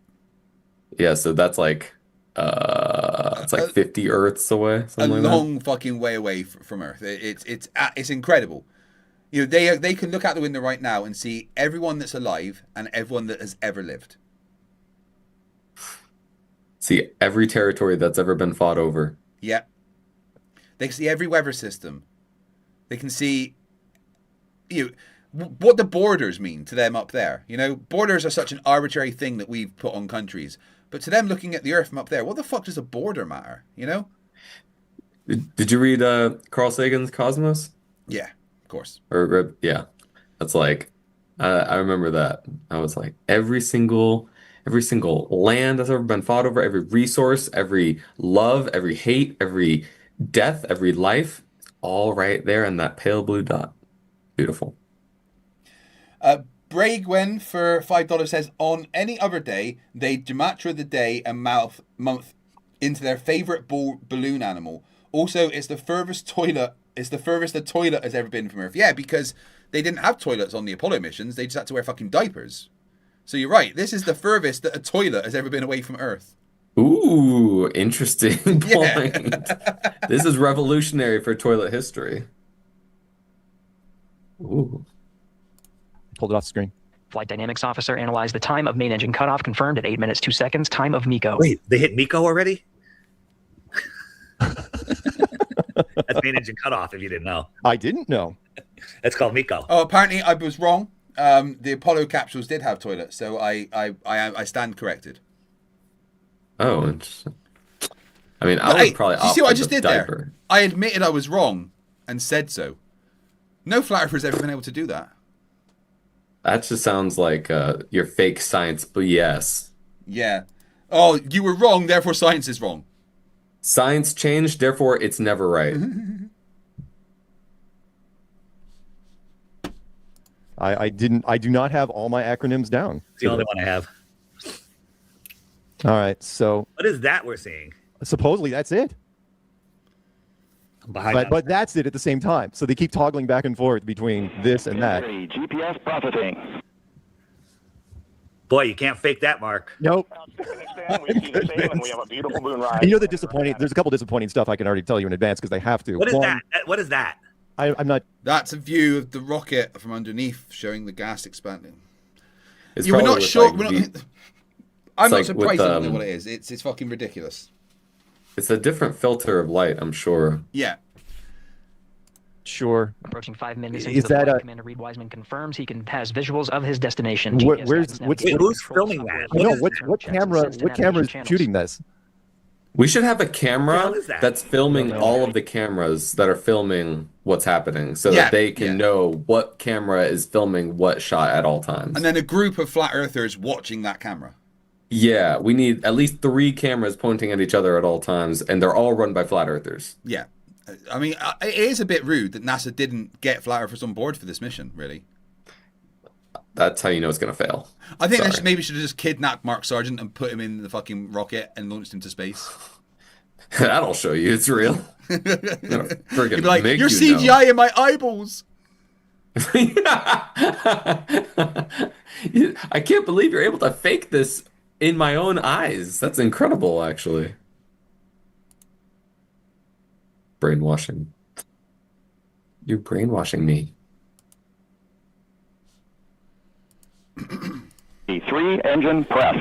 Yeah, so that's like it's like 50 Earths away. A Like long fucking way away from Earth. It's incredible. They can look out the window right now and see everyone that's alive and everyone that has ever lived. See every territory that's ever been fought over. Yeah. They can see every weather system. They can see what the borders mean to them up there. Borders are such an arbitrary thing that we've put on countries. But to them looking at the Earth from up there, what the fuck does a border matter? Did you read Carl Sagan's Cosmos? Yeah, of course. Yeah. That's like I remember that. I was like every single land that's ever been fought over, every resource, every love, every hate, every death, every life, all right there in that pale blue dot. Beautiful. Bragwen for $5 says, on any other day, they'd dematra the day and month into their favorite balloon animal. Also, it's the furthest a toilet has ever been from Earth. Yeah, because they didn't have toilets on the Apollo missions. They just had to wear fucking diapers. So you're right. This is the furthest that a toilet has ever been away from Earth. Ooh, interesting point. Yeah. This is revolutionary for toilet history. Ooh. Pulled it off the screen. Flight dynamics officer analyzed the time of main engine cutoff, confirmed at 8 minutes 2 seconds. Time of MECO. Wait, they hit MECO already? That's main engine cutoff, if you didn't know. I didn't know. That's called MECO. Oh, apparently I was wrong. The Apollo capsules did have toilets, so I stand corrected. Oh, interesting. I mean, I would probably. You see what I just the did diaper. there? I admitted I was wrong and said so. No flat earther's ever been able to do that. That just sounds like your fake science BS. Yeah. Oh, you were wrong, therefore science is wrong. Science changed, therefore it's never right. I do not have all my acronyms down. It's the only one I have. All right, so What is that we're seeing? supposedly that's it. But that's it at the same time. So they keep toggling back and forth between this and that. GPS processing. Boy, you can't fake that, Mark. Nope. We see the same, and we have a beautiful moon rise. And the disappointing. There's a couple disappointing stuff I can already tell you in advance because they have to. What is that? What is that? I'm not. That's a view of the rocket from underneath, showing the gas expanding. It's You were probably not with, sure. like, we're not, V- I'm not like surprised with, I don't know what it is. It's fucking ridiculous. It's a different filter of light, I'm sure. Yeah. Sure. Approaching 5 minutes Is into the that flight, a- Commander Reed Wiseman confirms he has visuals of his destination. Where- GPS where's- guidance, what's- navigation, who's controls, filming that? software, No, checks, what checks, camera? sends to What camera is navigation channels. shooting this? We should have a What the camera hell is that? that's filming all of the cameras that are filming what's happening so Yeah, that they can yeah. know what camera is filming what shot at all times. And then a group of flat earthers watching that camera. Yeah, we need at least 3 cameras pointing at each other at all times, and they're all run by flat earthers. Yeah. I mean, it is a bit rude that NASA didn't get flat earthers on board for this mission, really. That's how you know it's going to fail. I think they Sorry. maybe should have just kidnapped Mark Sargent and put him in the fucking rocket and launched him to space. That'll show you it's real. Friggin' You'd be like, make you're you know." CGI in my eyeballs. I can't believe you're able to fake this in my own eyes. That's incredible, actually. Brainwashing. You're brainwashing me. 3 engine press.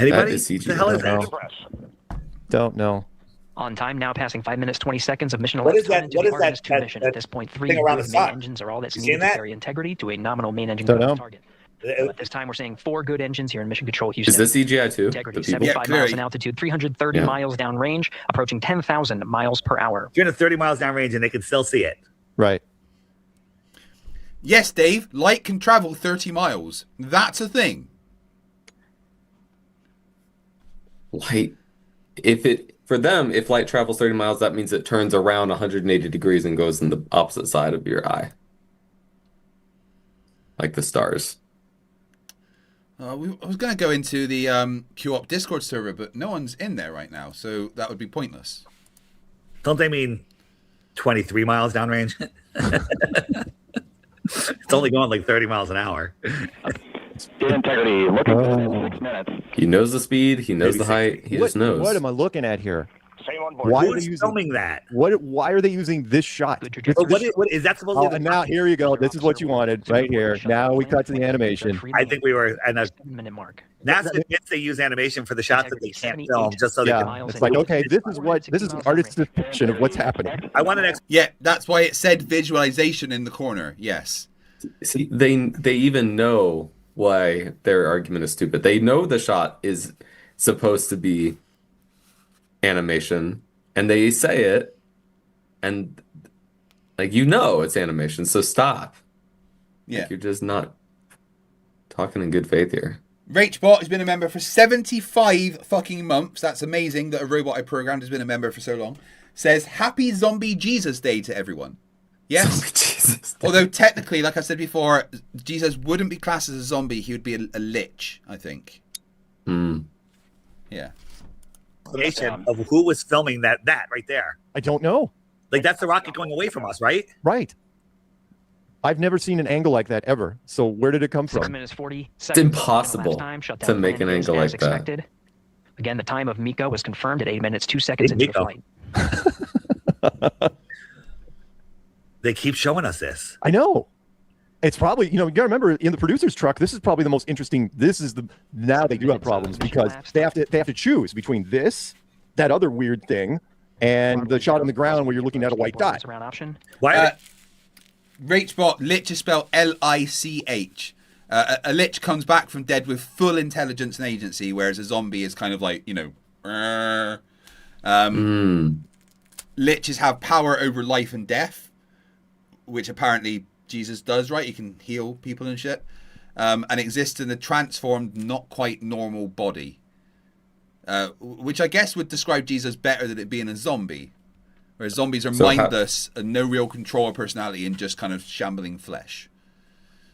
Anybody? That is What the hell is that? Don't know. On time now, passing 5 minutes 20 seconds of mission What is elapsed that- time into what the is that- Artemis 2 that- mission. that At this point, 3 thing around good the main sun? engines are all that's You needed seen to that? carry integrity to a nominal main engine Don't know. target. At this time, we're seeing 4 good engines here in Mission Control Houston. Is this CGI too? Integrity, The people? 75 miles in altitude, 330 miles downrange, approaching 10,000 miles per hour. 330 miles downrange, and they can still see it. Right. Yes, Dave. Light can travel 30 miles. That's a thing. Light, for them, if light travels 30 miles, that means it turns around 180 degrees and goes in the opposite side of your eye, like the stars. I was going to go into the QOP Discord server, but no one's in there right now, so that would be pointless. Don't they mean 23 miles downrange? It's only going like 30 miles an hour. Integrity, looking for 6 minutes. He knows the speed. He knows the height. He just knows. What am I looking at here? Same on board. Why Who are is they using filming that? Why are they using this shot? What is that supposed to be? And now here you go. This is what you wanted right here. Now we cut to the animation. I think we were at a minute mark. NASA admits they use animation for the shots that they can't film, just so they can. It's like, okay, this is an artist's depiction of what's happening. I want an ex. Yeah, that's why it said visualization in the corner. Yes. See, they even know why their argument is stupid. They know the shot is supposed to be animation, and they say it, and like it's animation. So stop. Yeah, you're just not talking in good faith here. Rachbot has been a member for 75 fucking months. That's amazing that a robot I programmed has been a member for so long. Says Happy Zombie Jesus Day to everyone. Yes. Jesus. Although technically, like I said before, Jesus wouldn't be classed as a zombie. He would be a lich, I think. Yeah. Of who was filming that right there. I don't know. Like that's the rocket going away from us, right? Right. I've never seen an angle like that ever. So where did it come from? 6 minutes 40 It's seconds. impossible to make an angle like expected. Again, the time of Miko was confirmed at 8 minutes 2 seconds into the flight. They keep showing us this. I know. It's probably, you gotta remember in the producer's truck, this is probably the most interesting. Now they do have problems because they have to choose between that other weird thing, and the shot on the ground where you're looking at a white dot. Why? Rachbot, lich is spelled Lich. A lich comes back from dead with full intelligence and agency, whereas a zombie is kind of like, liches have power over life and death, which apparently Jesus does, right? He can heal people and shit. And exists in a transformed, not quite normal body. Which I guess would describe Jesus better than it being a zombie. Whereas zombies are mindless and no real control or personality and just kind of shambling flesh.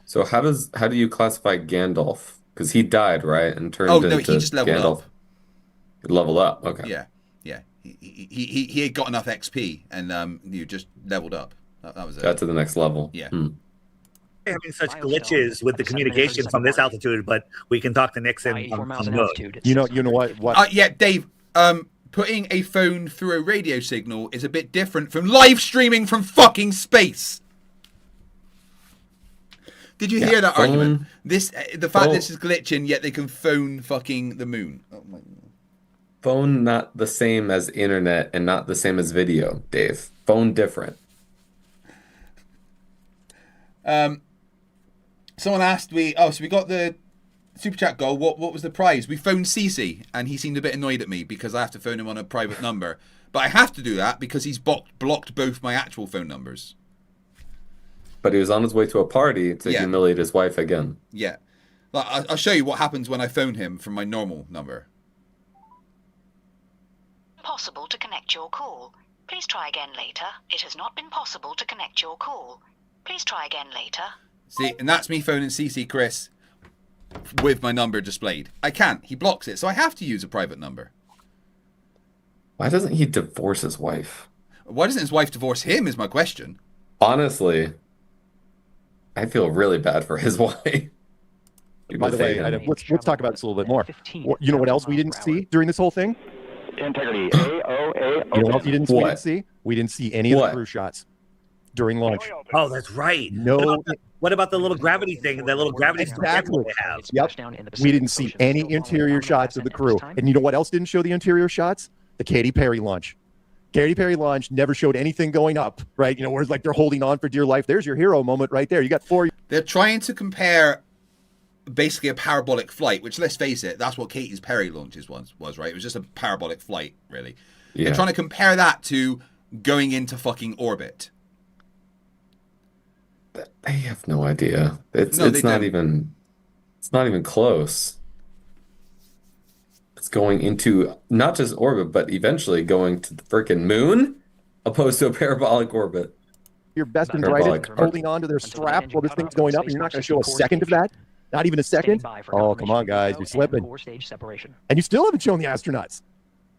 So how do you classify Gandalf? Because he died, right? And turned into he just leveled Gandalf. up. Level up, okay. Yeah. He had got enough XP and you just leveled up. That was it. Got to the next level. Yeah. Having such glitches with the communication from this altitude, but we can talk to Nixon on Moon. You know what? Yeah, Dave. Putting a phone through a radio signal is a bit different from live streaming from fucking space. Did you hear that argument? The fact this is glitching, yet they can phone fucking the moon. Oh my God. Phone not the same as internet and not the same as video, Dave. Phone different. Someone asked we got the super chat goal. What was the prize? We phoned CeCe and he seemed a bit annoyed at me because I have to phone him on a private number. But I have to do that because he's blocked both my actual phone numbers. But he was on his way to a party to humiliate his wife again. Yeah. I'll show you what happens when I phone him from my normal number. Possible to connect your call. Please try again later. It has not been possible to connect your call. Please try again later. See, and that's me phoning CeCe, Chris, with my number displayed. I can't. He blocks it, so I have to use a private number. Why doesn't he divorce his wife? Why doesn't his wife divorce him is my question. Honestly, I feel really bad for his wife. By the way, let's talk about this a little bit more. You know what else we didn't see during this whole thing? Integrity. You know what else we didn't see? We didn't see any of the crew shots during launch. Oh, that's right. No, What about the little gravity thing? The little gravity Exactly. they have. Yep. We didn't see any interior shots of the crew. And you know what else didn't show the interior shots? The Katy Perry launch. Katy Perry launch never showed anything going up, right? You know, where it's like they're holding on for dear life. There's your hero moment right there. You got 4. They're trying to compare basically a parabolic flight, which, let's face it, that's what Katy Perry launches was, right? It was just a parabolic flight, really. Yeah. They're trying to compare that to going into fucking orbit. I have no idea. It's not even close. It's going into not just orbit, but eventually going to the freaking moon, opposed to a parabolic orbit. Your best and brightest holding on to their strap while this thing's going up, and you're not going to show a second of that? Not even a second? Oh, come on, guys. You're slipping. And you still haven't shown the astronauts.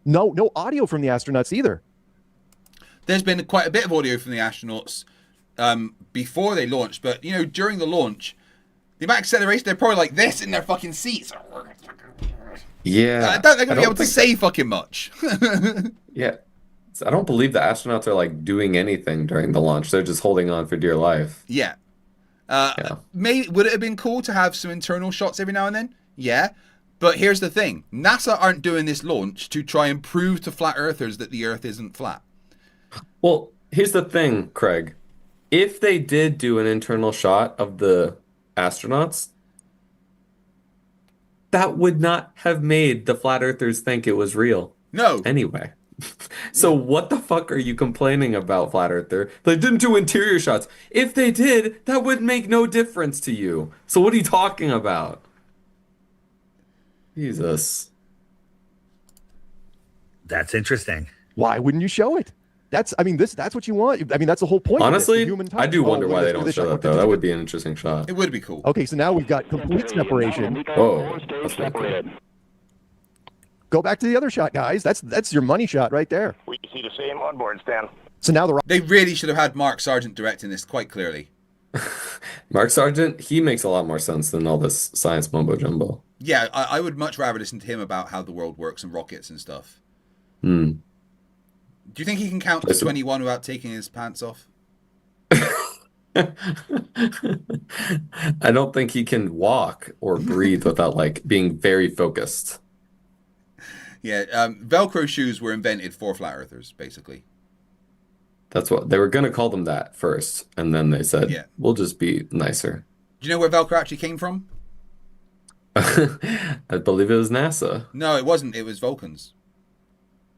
No audio from the astronauts either. There's been quite a bit of audio from the astronauts before they launched, but, you know, during the launch, the amount of acceleration, they're probably like this in their fucking seats. Yeah. I don't think they're going to be able to say fucking much. Yeah. So I don't believe the astronauts are like doing anything during the launch. They're just holding on for dear life. Yeah. Maybe would it have been cool to have some internal shots every now and then? Yeah. But here's the thing. NASA aren't doing this launch to try and prove to flat earthers that the Earth isn't flat. Well, here's the thing, Craig. If they did do an internal shot of the astronauts, that would not have made the flat earthers think it was real. No. Anyway. So what the fuck are you complaining about, flat earther? They didn't do interior shots. If they did, that would make no difference to you. So what are you talking about? Jesus. That's interesting. Why wouldn't you show it? That's what you want. I mean, that's the whole point. Honestly, of it, I do wonder why they don't show that, though. That would be an interesting shot. It would be cool. Okay, so now we've got complete separation. Oh, that's pretty cool. Go back to the other shot, guys. That's your money shot right there. We see the same on board, Stan. So now they really should have had Mark Sargent directing this quite clearly. Mark Sargent, he makes a lot more sense than all this science mumbo jumbo. Yeah, I would much rather listen to him about how the world works and rockets and stuff. Hmm. Do you think he can count to 21 without taking his pants off? I don't think he can walk or breathe without like being very focused. Yeah, Velcro shoes were invented for flat earthers, basically. That's what they were going to call them that first, and then they said, yeah, we'll just be nicer. Do you know where Velcro actually came from? I believe it was NASA. No, it wasn't. It was Vulcans.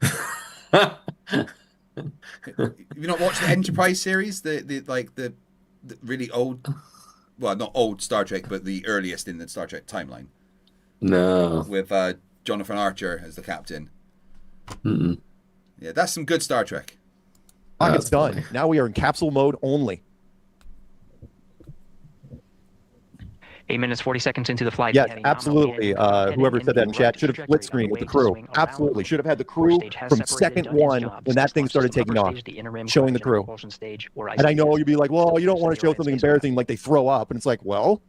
Have you not watched the Enterprise series? The really old, well, not old Star Trek, but the earliest in the Star Trek timeline. No. With Jonathan Archer as the captain. Mm-mm. Yeah, that's some good Star Trek. It's done. Funny. Now we are in capsule mode only. 8 minutes, 40 seconds into the flight. Yes, absolutely. Whoever said that in chat should have split screen with the crew. Absolutely. Should have had the crew from second one when that thing started taking off, showing the crew. And I know you'd be like, well, you don't want to show something embarrassing like they throw up. And it's like, well,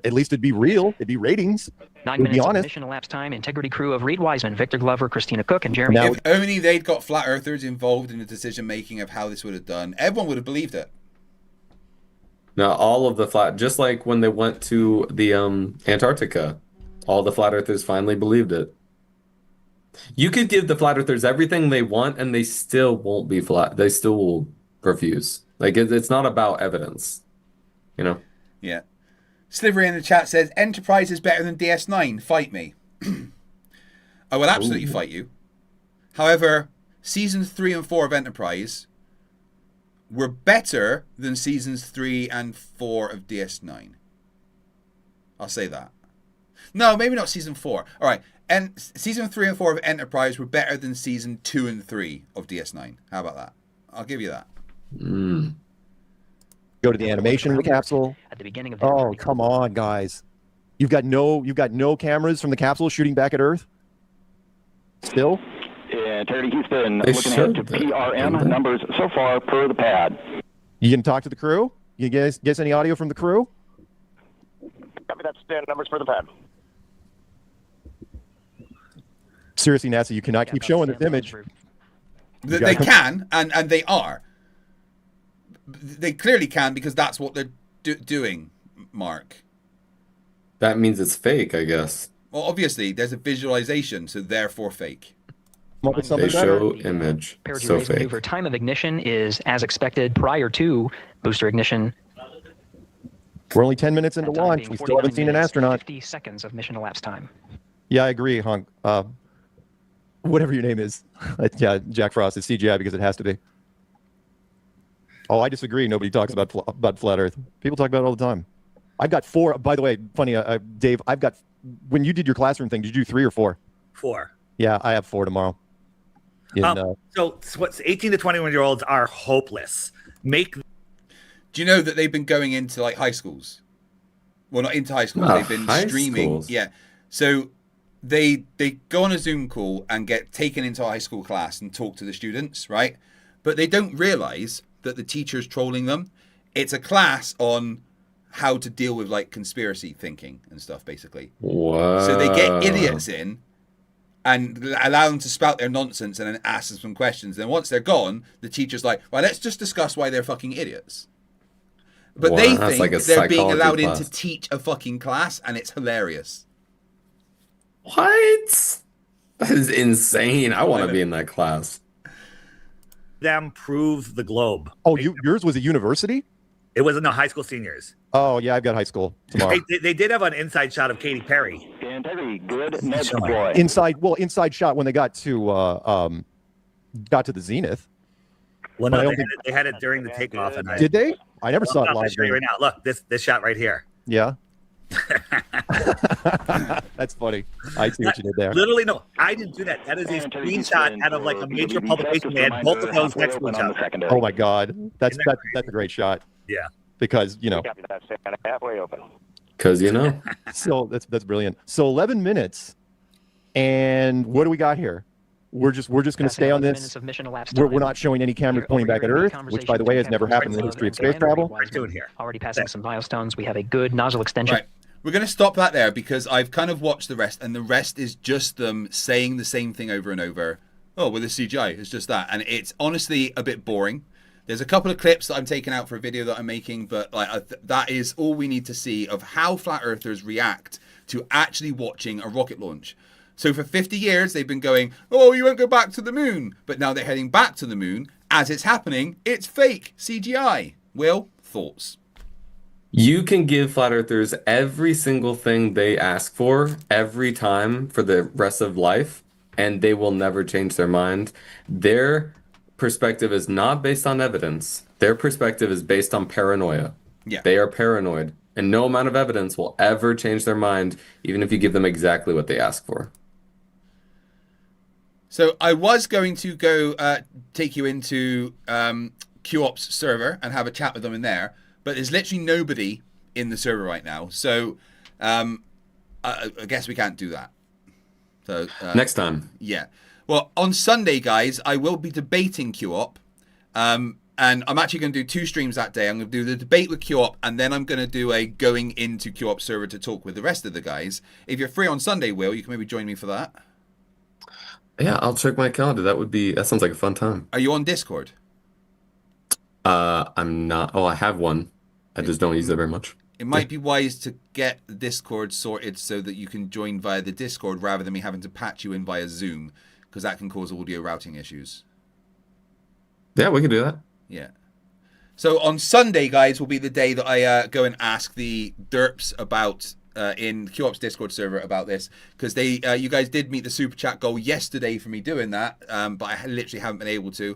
at least it'd be real. It'd be ratings. 9 minutes of mission elapsed time. Integrity crew of Reed Wiseman, Victor Glover, Christina Cook, and Jeremy. If only they'd got flat earthers involved in the decision making of how this would have done, everyone would have believed it. Now, all of the flat, just like when they went to the Antarctica, all the flat earthers finally believed it. You could give the flat earthers everything they want, and they still won't be flat. They still will refuse. Like it's not about evidence, you know. Yeah. Slivery in the chat says Enterprise is better than DS9. Fight me. I will absolutely fight you. However, seasons 3 and 4 of Enterprise were better than seasons 3 and 4 of DS9. I'll say that. No, maybe not season 4. All right. And season 3 and 4 of Enterprise were better than season 2 and 3 of DS9. How about that? I'll give you that. Go to the animation of the capsule. At the beginning of oh, come on, guys. You've got no cameras from the capsule shooting back at Earth? Still? Yeah, Terry Houston, looking ahead to PRM numbers so far per the pad. You can talk to the crew? You guys any audio from the crew? Copy that, Stan. Numbers for the pad. Seriously, NASA, you cannot keep showing this image. They can, and they are. They clearly can because that's what they're doing, Mark? That means it's fake, I guess. Well, obviously, there's a visualization, so therefore fake. They show image, so fake. Maneuver time of ignition is as expected prior to booster ignition. We're only 10 minutes into launch. We still haven't seen an astronaut. 50 seconds of mission elapsed time. Yeah, I agree, Hunk. Whatever your name is. Yeah, Jack Frost is CGI because it has to be. Oh, I disagree. Nobody talks about flat Earth. People talk about it all the time. I've got 4. By the way, funny, Dave, I've got, when you did your classroom thing, did you do 3 or 4? 4. Yeah, I have 4 tomorrow. So what's 18 to 21-year-olds are hopeless. Do you know that they've been going into like high schools? Well, not into high schools. They've been streaming. Schools. Yeah. So they go on a Zoom call and get taken into a high school class and talk to the students, right? But they don't realize that the teacher's trolling them. It's a class on how to deal with like conspiracy thinking and stuff, basically. Wow. So they get idiots in and allow them to spout their nonsense and then ask them some questions. Then once they're gone, the teacher's like, well, let's just discuss why they're fucking idiots. But they think like they're being allowed in to teach a fucking class, and it's hilarious. What? That is insane. I want to be in that class. Them prove the globe. Oh, yours was a university? It was in the high school seniors. Oh, yeah, I've got high school tomorrow. They did have an inside shot of Katy Perry. Inside shot when they got to the Zenith. Well, no, they had it during the takeoff. And did they? I never saw it live. I'll show you right now. Look, this shot right here. Yeah. That's funny. I see what you did there. Literally, no, I didn't do that. That is a screenshot out of like a major publication. They had both of those next to each other. Oh my God, that's a great shot. Yeah. Because halfway open. Because So that's brilliant. So 11 minutes, and what do we got here? We're just going to stay on this. We're not showing any cameras pointing back at Earth, which, by the way, has never happened in the history of space travel. Already passing some milestones. We have a good nozzle extension. Right. We're going to stop that there because I've kind of watched the rest, and the rest is just them saying the same thing over and over. Oh, well, the CGI is just that, and it's honestly a bit boring. There's a couple of clips that I'm taking out for a video that I'm making, but like that is all we need to see of how flat earthers react to actually watching a rocket launch. So for 50 years, they've been going, oh, you won't go back to the moon. But now they're heading back to the moon. As it's happening, it's fake CGI. Will, thoughts? You can give flat earthers every single thing they ask for every time for the rest of life, and they will never change their mind. Their perspective is not based on evidence. Their perspective is based on paranoia. Yeah. They are paranoid, and no amount of evidence will ever change their mind, even if you give them exactly what they ask for. So I was going to go take you into QOP's server and have a chat with them in there, but there's literally nobody in the server right now. So I guess we can't do that. So next time. Yeah. Well, on Sunday, guys, I will be debating QOP. And I'm actually going to do 2 streams that day. I'm going to do the debate with QOP, and then I'm going to do a going into QOP server to talk with the rest of the guys. If you're free on Sunday, Will, you can maybe join me for that. Yeah, I'll check my calendar. That sounds like a fun time. Are you on Discord? I'm not. Oh, I have one. I just don't use it very much. It might be wise to get the Discord sorted so that you can join via the Discord rather than me having to patch you in via Zoom, because that can cause audio routing issues. Yeah, we can do that. Yeah. So on Sunday, guys, will be the day that I go and ask the derps about in QOP's Discord server about this, because you guys did meet the super chat goal yesterday for me doing that, but I literally haven't been able to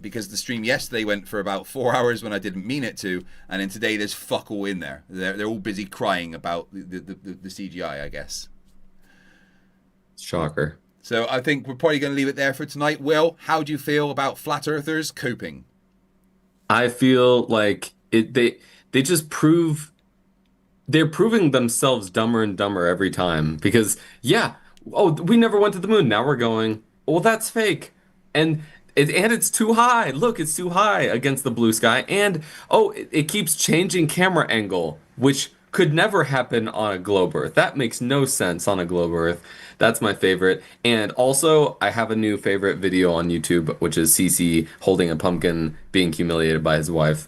because the stream yesterday went for about 4 hours when I didn't mean it to, and then today there's fuck all in there. They're all busy crying about the CGI, I guess. Shocker. So I think we're probably going to leave it there for tonight. Will, how do you feel about flat earthers coping? I feel like they just they're proving themselves dumber and dumber every time, because we never went to the moon. Now we're going, well, that's fake. And it's too high. Look, it's too high against the blue sky. And it keeps changing camera angle, which could never happen on a globe Earth. That makes no sense on a globe Earth. That's my favorite. And also, I have a new favorite video on YouTube, which is CeCe holding a pumpkin, being humiliated by his wife.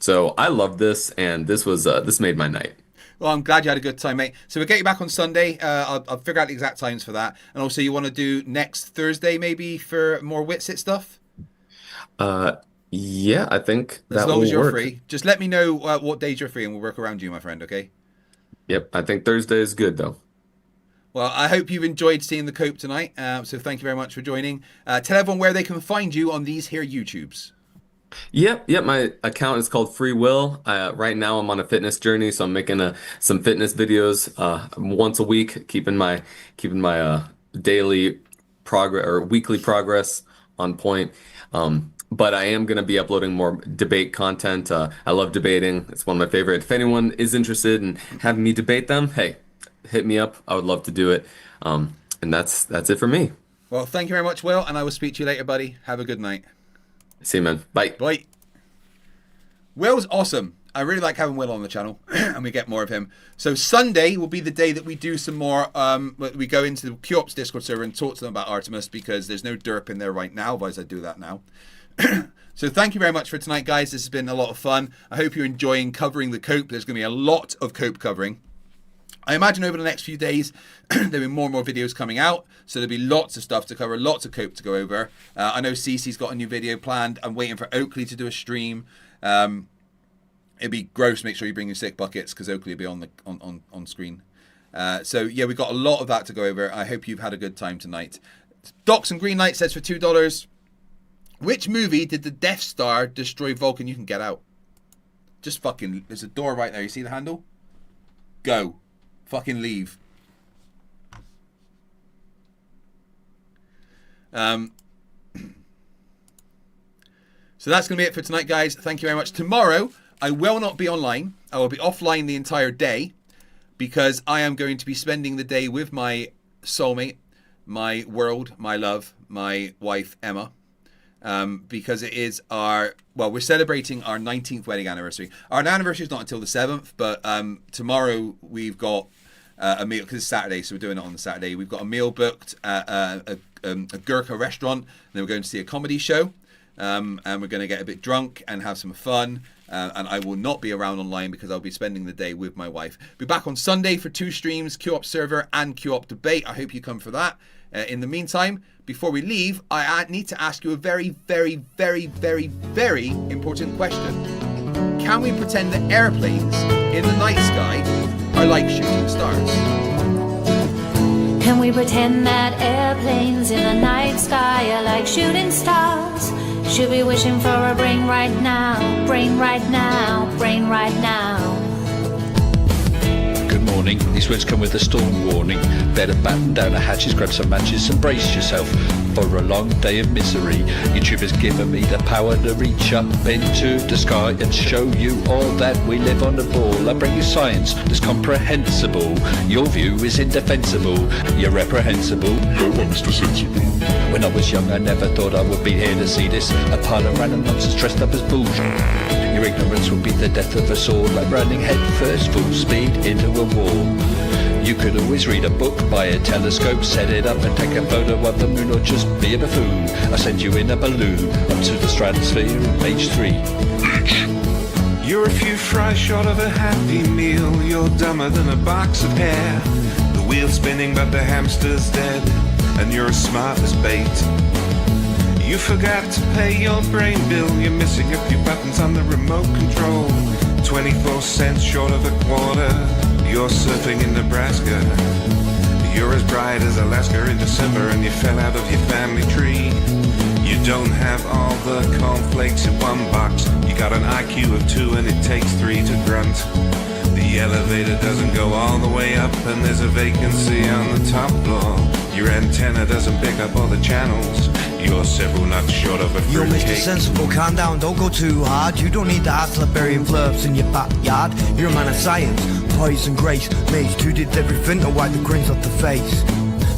So I love this, and this made my night. Well, I'm glad you had a good time, mate. So we'll get you back on Sunday. I'll figure out the exact times for that. And also, you want to do next Thursday maybe for more Witsit stuff? Yeah, I think that will work. As long as you're free. Just let me know what days you're free and we'll work around you, my friend, okay? Yep, I think Thursday is good, though. Well, I hope you've enjoyed seeing the Cope tonight. So thank you very much for joining. Tell everyone where they can find you on these here YouTubes. Yep. My account is called Free Will. Right now I'm on a fitness journey, so I'm making some fitness videos once a week, keeping my daily progress or weekly progress on point. But I am going to be uploading more debate content. I love debating. It's one of my favorite. If anyone is interested in having me debate them, hey, hit me up. I would love to do it. And that's it for me. Well, thank you very much, Will, and I will speak to you later, buddy. Have a good night. See you, man. Bye. Bye. Will's awesome. I really like having Will on the channel, and we get more of him. So Sunday will be the day that we do some more. We go into the QOps Discord server and talk to them about Artemis, because there's no derp in there right now. Otherwise, I'd do that now. So thank you very much for tonight, guys. This has been a lot of fun. I hope you're enjoying covering the Cope. There's going to be a lot of Cope covering. I imagine over the next few days, there'll be more and more videos coming out. So there'll be lots of stuff to cover, lots of Cope to go over. I know CeCe's got a new video planned. I'm waiting for Oakley to do a stream. It'd be gross. Make sure you bring your sick buckets, because Oakley will be on screen. So yeah, we've got a lot of that to go over. I hope you've had a good time tonight. Docs and Greenlight says for $2, which movie did the Death Star destroy Vulcan? You can get out. Just fucking, there's a door right there. You see the handle? Go. Fucking leave. So that's going to be it for tonight, guys. Thank you very much. Tomorrow, I will not be online. I will be offline the entire day, because I am going to be spending the day with my soulmate, my world, my love, my wife, Emma. Because it is we're celebrating our 19th wedding anniversary. Our anniversary is not until the 7th, but tomorrow we've got a meal, because it's Saturday, so we're doing it on the Saturday. We've got a meal booked at a Gurkha restaurant, and then we're going to see a comedy show, and we're going to get a bit drunk and have some fun, and I will not be around online because I'll be spending the day with my wife. Be back on Sunday for 2 streams, QOP server and QOP debate. I hope you come for that. In the meantime, before we leave, I need to ask you a very, very, very, very, very important question. Can we pretend that airplanes in the night sky are like shooting stars? Can we pretend that airplanes in the night sky are like shooting stars? Should be wishing for a brain right now, brain right now, brain right now. Good morning. These words come with a storm warning. Better batten down the hatches, grab some matches and brace yourself for a long day of misery. YouTube has given me the power to reach up into the sky and show you all that we live on the ball. I bring you science that's comprehensible. Your view is indefensible. You're reprehensible. No one's sensible. When I was young, I never thought I would be here to see this. A pile of random nonsense dressed up as bullshit. Your ignorance will be the death of us all, like running head first full speed into a wall. You could always read a book, buy a telescope, set it up and take a photo of the moon, or just be a buffoon. I send you in a balloon up to the stratosphere in page 3. You're a few fries short of a happy meal. You're dumber than a box of hair. The wheel's spinning but the hamster's dead, and you're as smart as bait. You forgot to pay your brain bill. You're missing a few buttons on the remote control. 24 cents short of a quarter. You're surfing in Nebraska. You're as bright as Alaska in December, and you fell out of your family tree. You don't have all the cornflakes in one box. You got an IQ of 2 and it takes 3 to grunt. The elevator doesn't go all the way up, and there's a vacancy on the top floor. Your antenna doesn't pick up all the channels. You're several nuts short of a fruitcake. You're Mr. Sensible, calm down, don't go too hard. You don't need the Astley and Flerfs in your backyard. You're a man of science, poise and grace. Mage 2 did everything to wipe the grins off the face.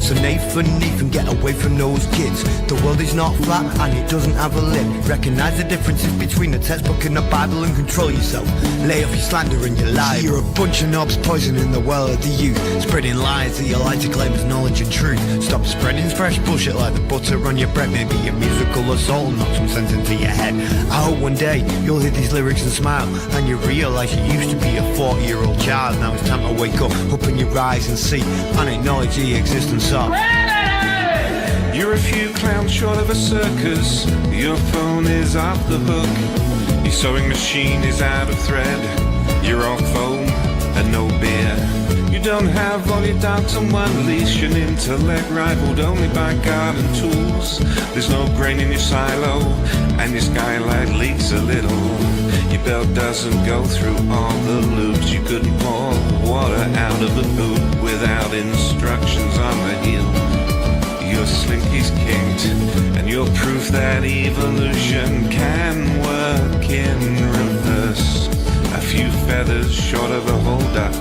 So Nathan, get away from those kids. The world is not flat and it doesn't have a lid. Recognize the differences between the textbook and the Bible and control yourself. Lay off your slander and your lies. You're a bunch of knobs poisoning the well of the youth, spreading lies that you like to claim as knowledge and truth. Stop spreading fresh bullshit like the butter on your bread. Maybe a musical assault will knock some sense into your head. I hope one day you'll hear these lyrics and smile, and you realise you used to be a 40-year-old child. Now it's time to wake up, open your eyes and see, and acknowledge the existence of. You're a few clowns short of a circus. Your phone is off the hook. Your sewing machine is out of thread. You're all foam and no beer. You don't have all your doubts on one leash. An intellect rivaled only by garden tools. There's no grain in your silo, and your skylight leaks a little. Your belt doesn't go through all the loops. You couldn't pour water out of a boot without instructions on the heel. Your slinky's kinked, and you're proof that evolution can work in reverse. A few feathers short of a whole duck,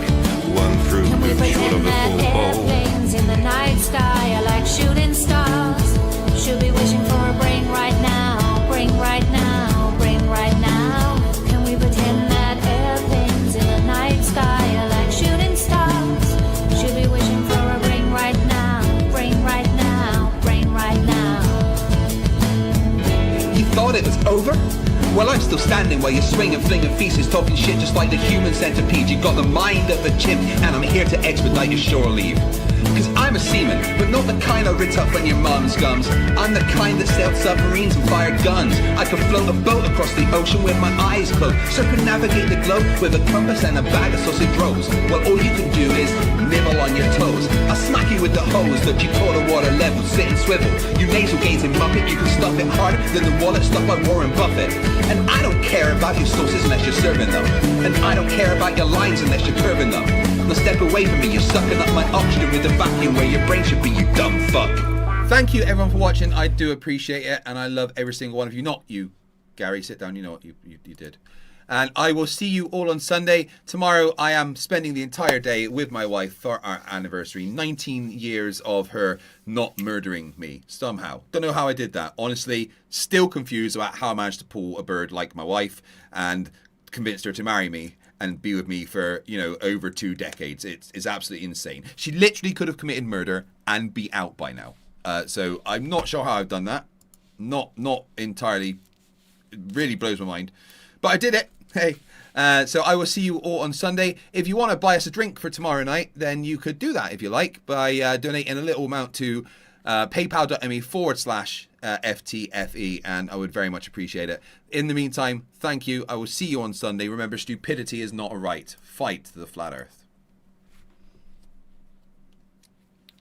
one fruit short of a full bowl. Airplanes in the night sky are like shooting stars. Should be wishing for a brain right now, brain right now, brain right now. Can we pretend that airplanes in the night sky are like shooting stars? Should be wishing for a brain right now, brain right now, brain right now. You thought it was over? Well, I'm still standing while you're swinging, flinging feces, talking shit just like the human centipede. You got the mind of a chimp, and I'm here to expedite your shore leave. Cause I'm a seaman, but not the kind I writ up on your mom's gums. I'm the kind that sailed submarines and fired guns. I could float a boat across the ocean with my eyes closed, circumnavigate the globe with a compass and a bag of sausage rolls. Well, all you can do is nibble on your toes. I'll smack you with the hose that you call a water level, sit and swivel. You nasal gazing muppet, you can stuff it harder than the wallet stuffed by Warren Buffett. And I don't care about your sauces unless you're serving them. And I don't care about your lines unless you're curving them. Now step away from me, you're sucking up my oxygen with the vacuum where your brain should be, you dumb fuck. Thank you everyone for watching. I do appreciate it, and I love every single one of you. Not you, Gary, sit down, you know what you did. And I will see you all on Sunday. Tomorrow I am spending the entire day with my wife for our anniversary. 19 years of her not murdering me somehow. Don't know how I did that. Honestly, still confused about how I managed to pull a bird like my wife and convinced her to marry me and be with me for, you know, over 2 decades. It's absolutely insane. She literally could have committed murder and be out by now. So I'm not sure how I've done that. Not entirely. It really blows my mind. But I did it. Hey. So I will see you all on Sunday. If you want to buy us a drink for tomorrow night, then you could do that if you like by donating a little amount to paypal.me/FTFE, and I would very much appreciate it. In the meantime, thank you. I will see you on Sunday. Remember, stupidity is not a right. Fight the flat earth.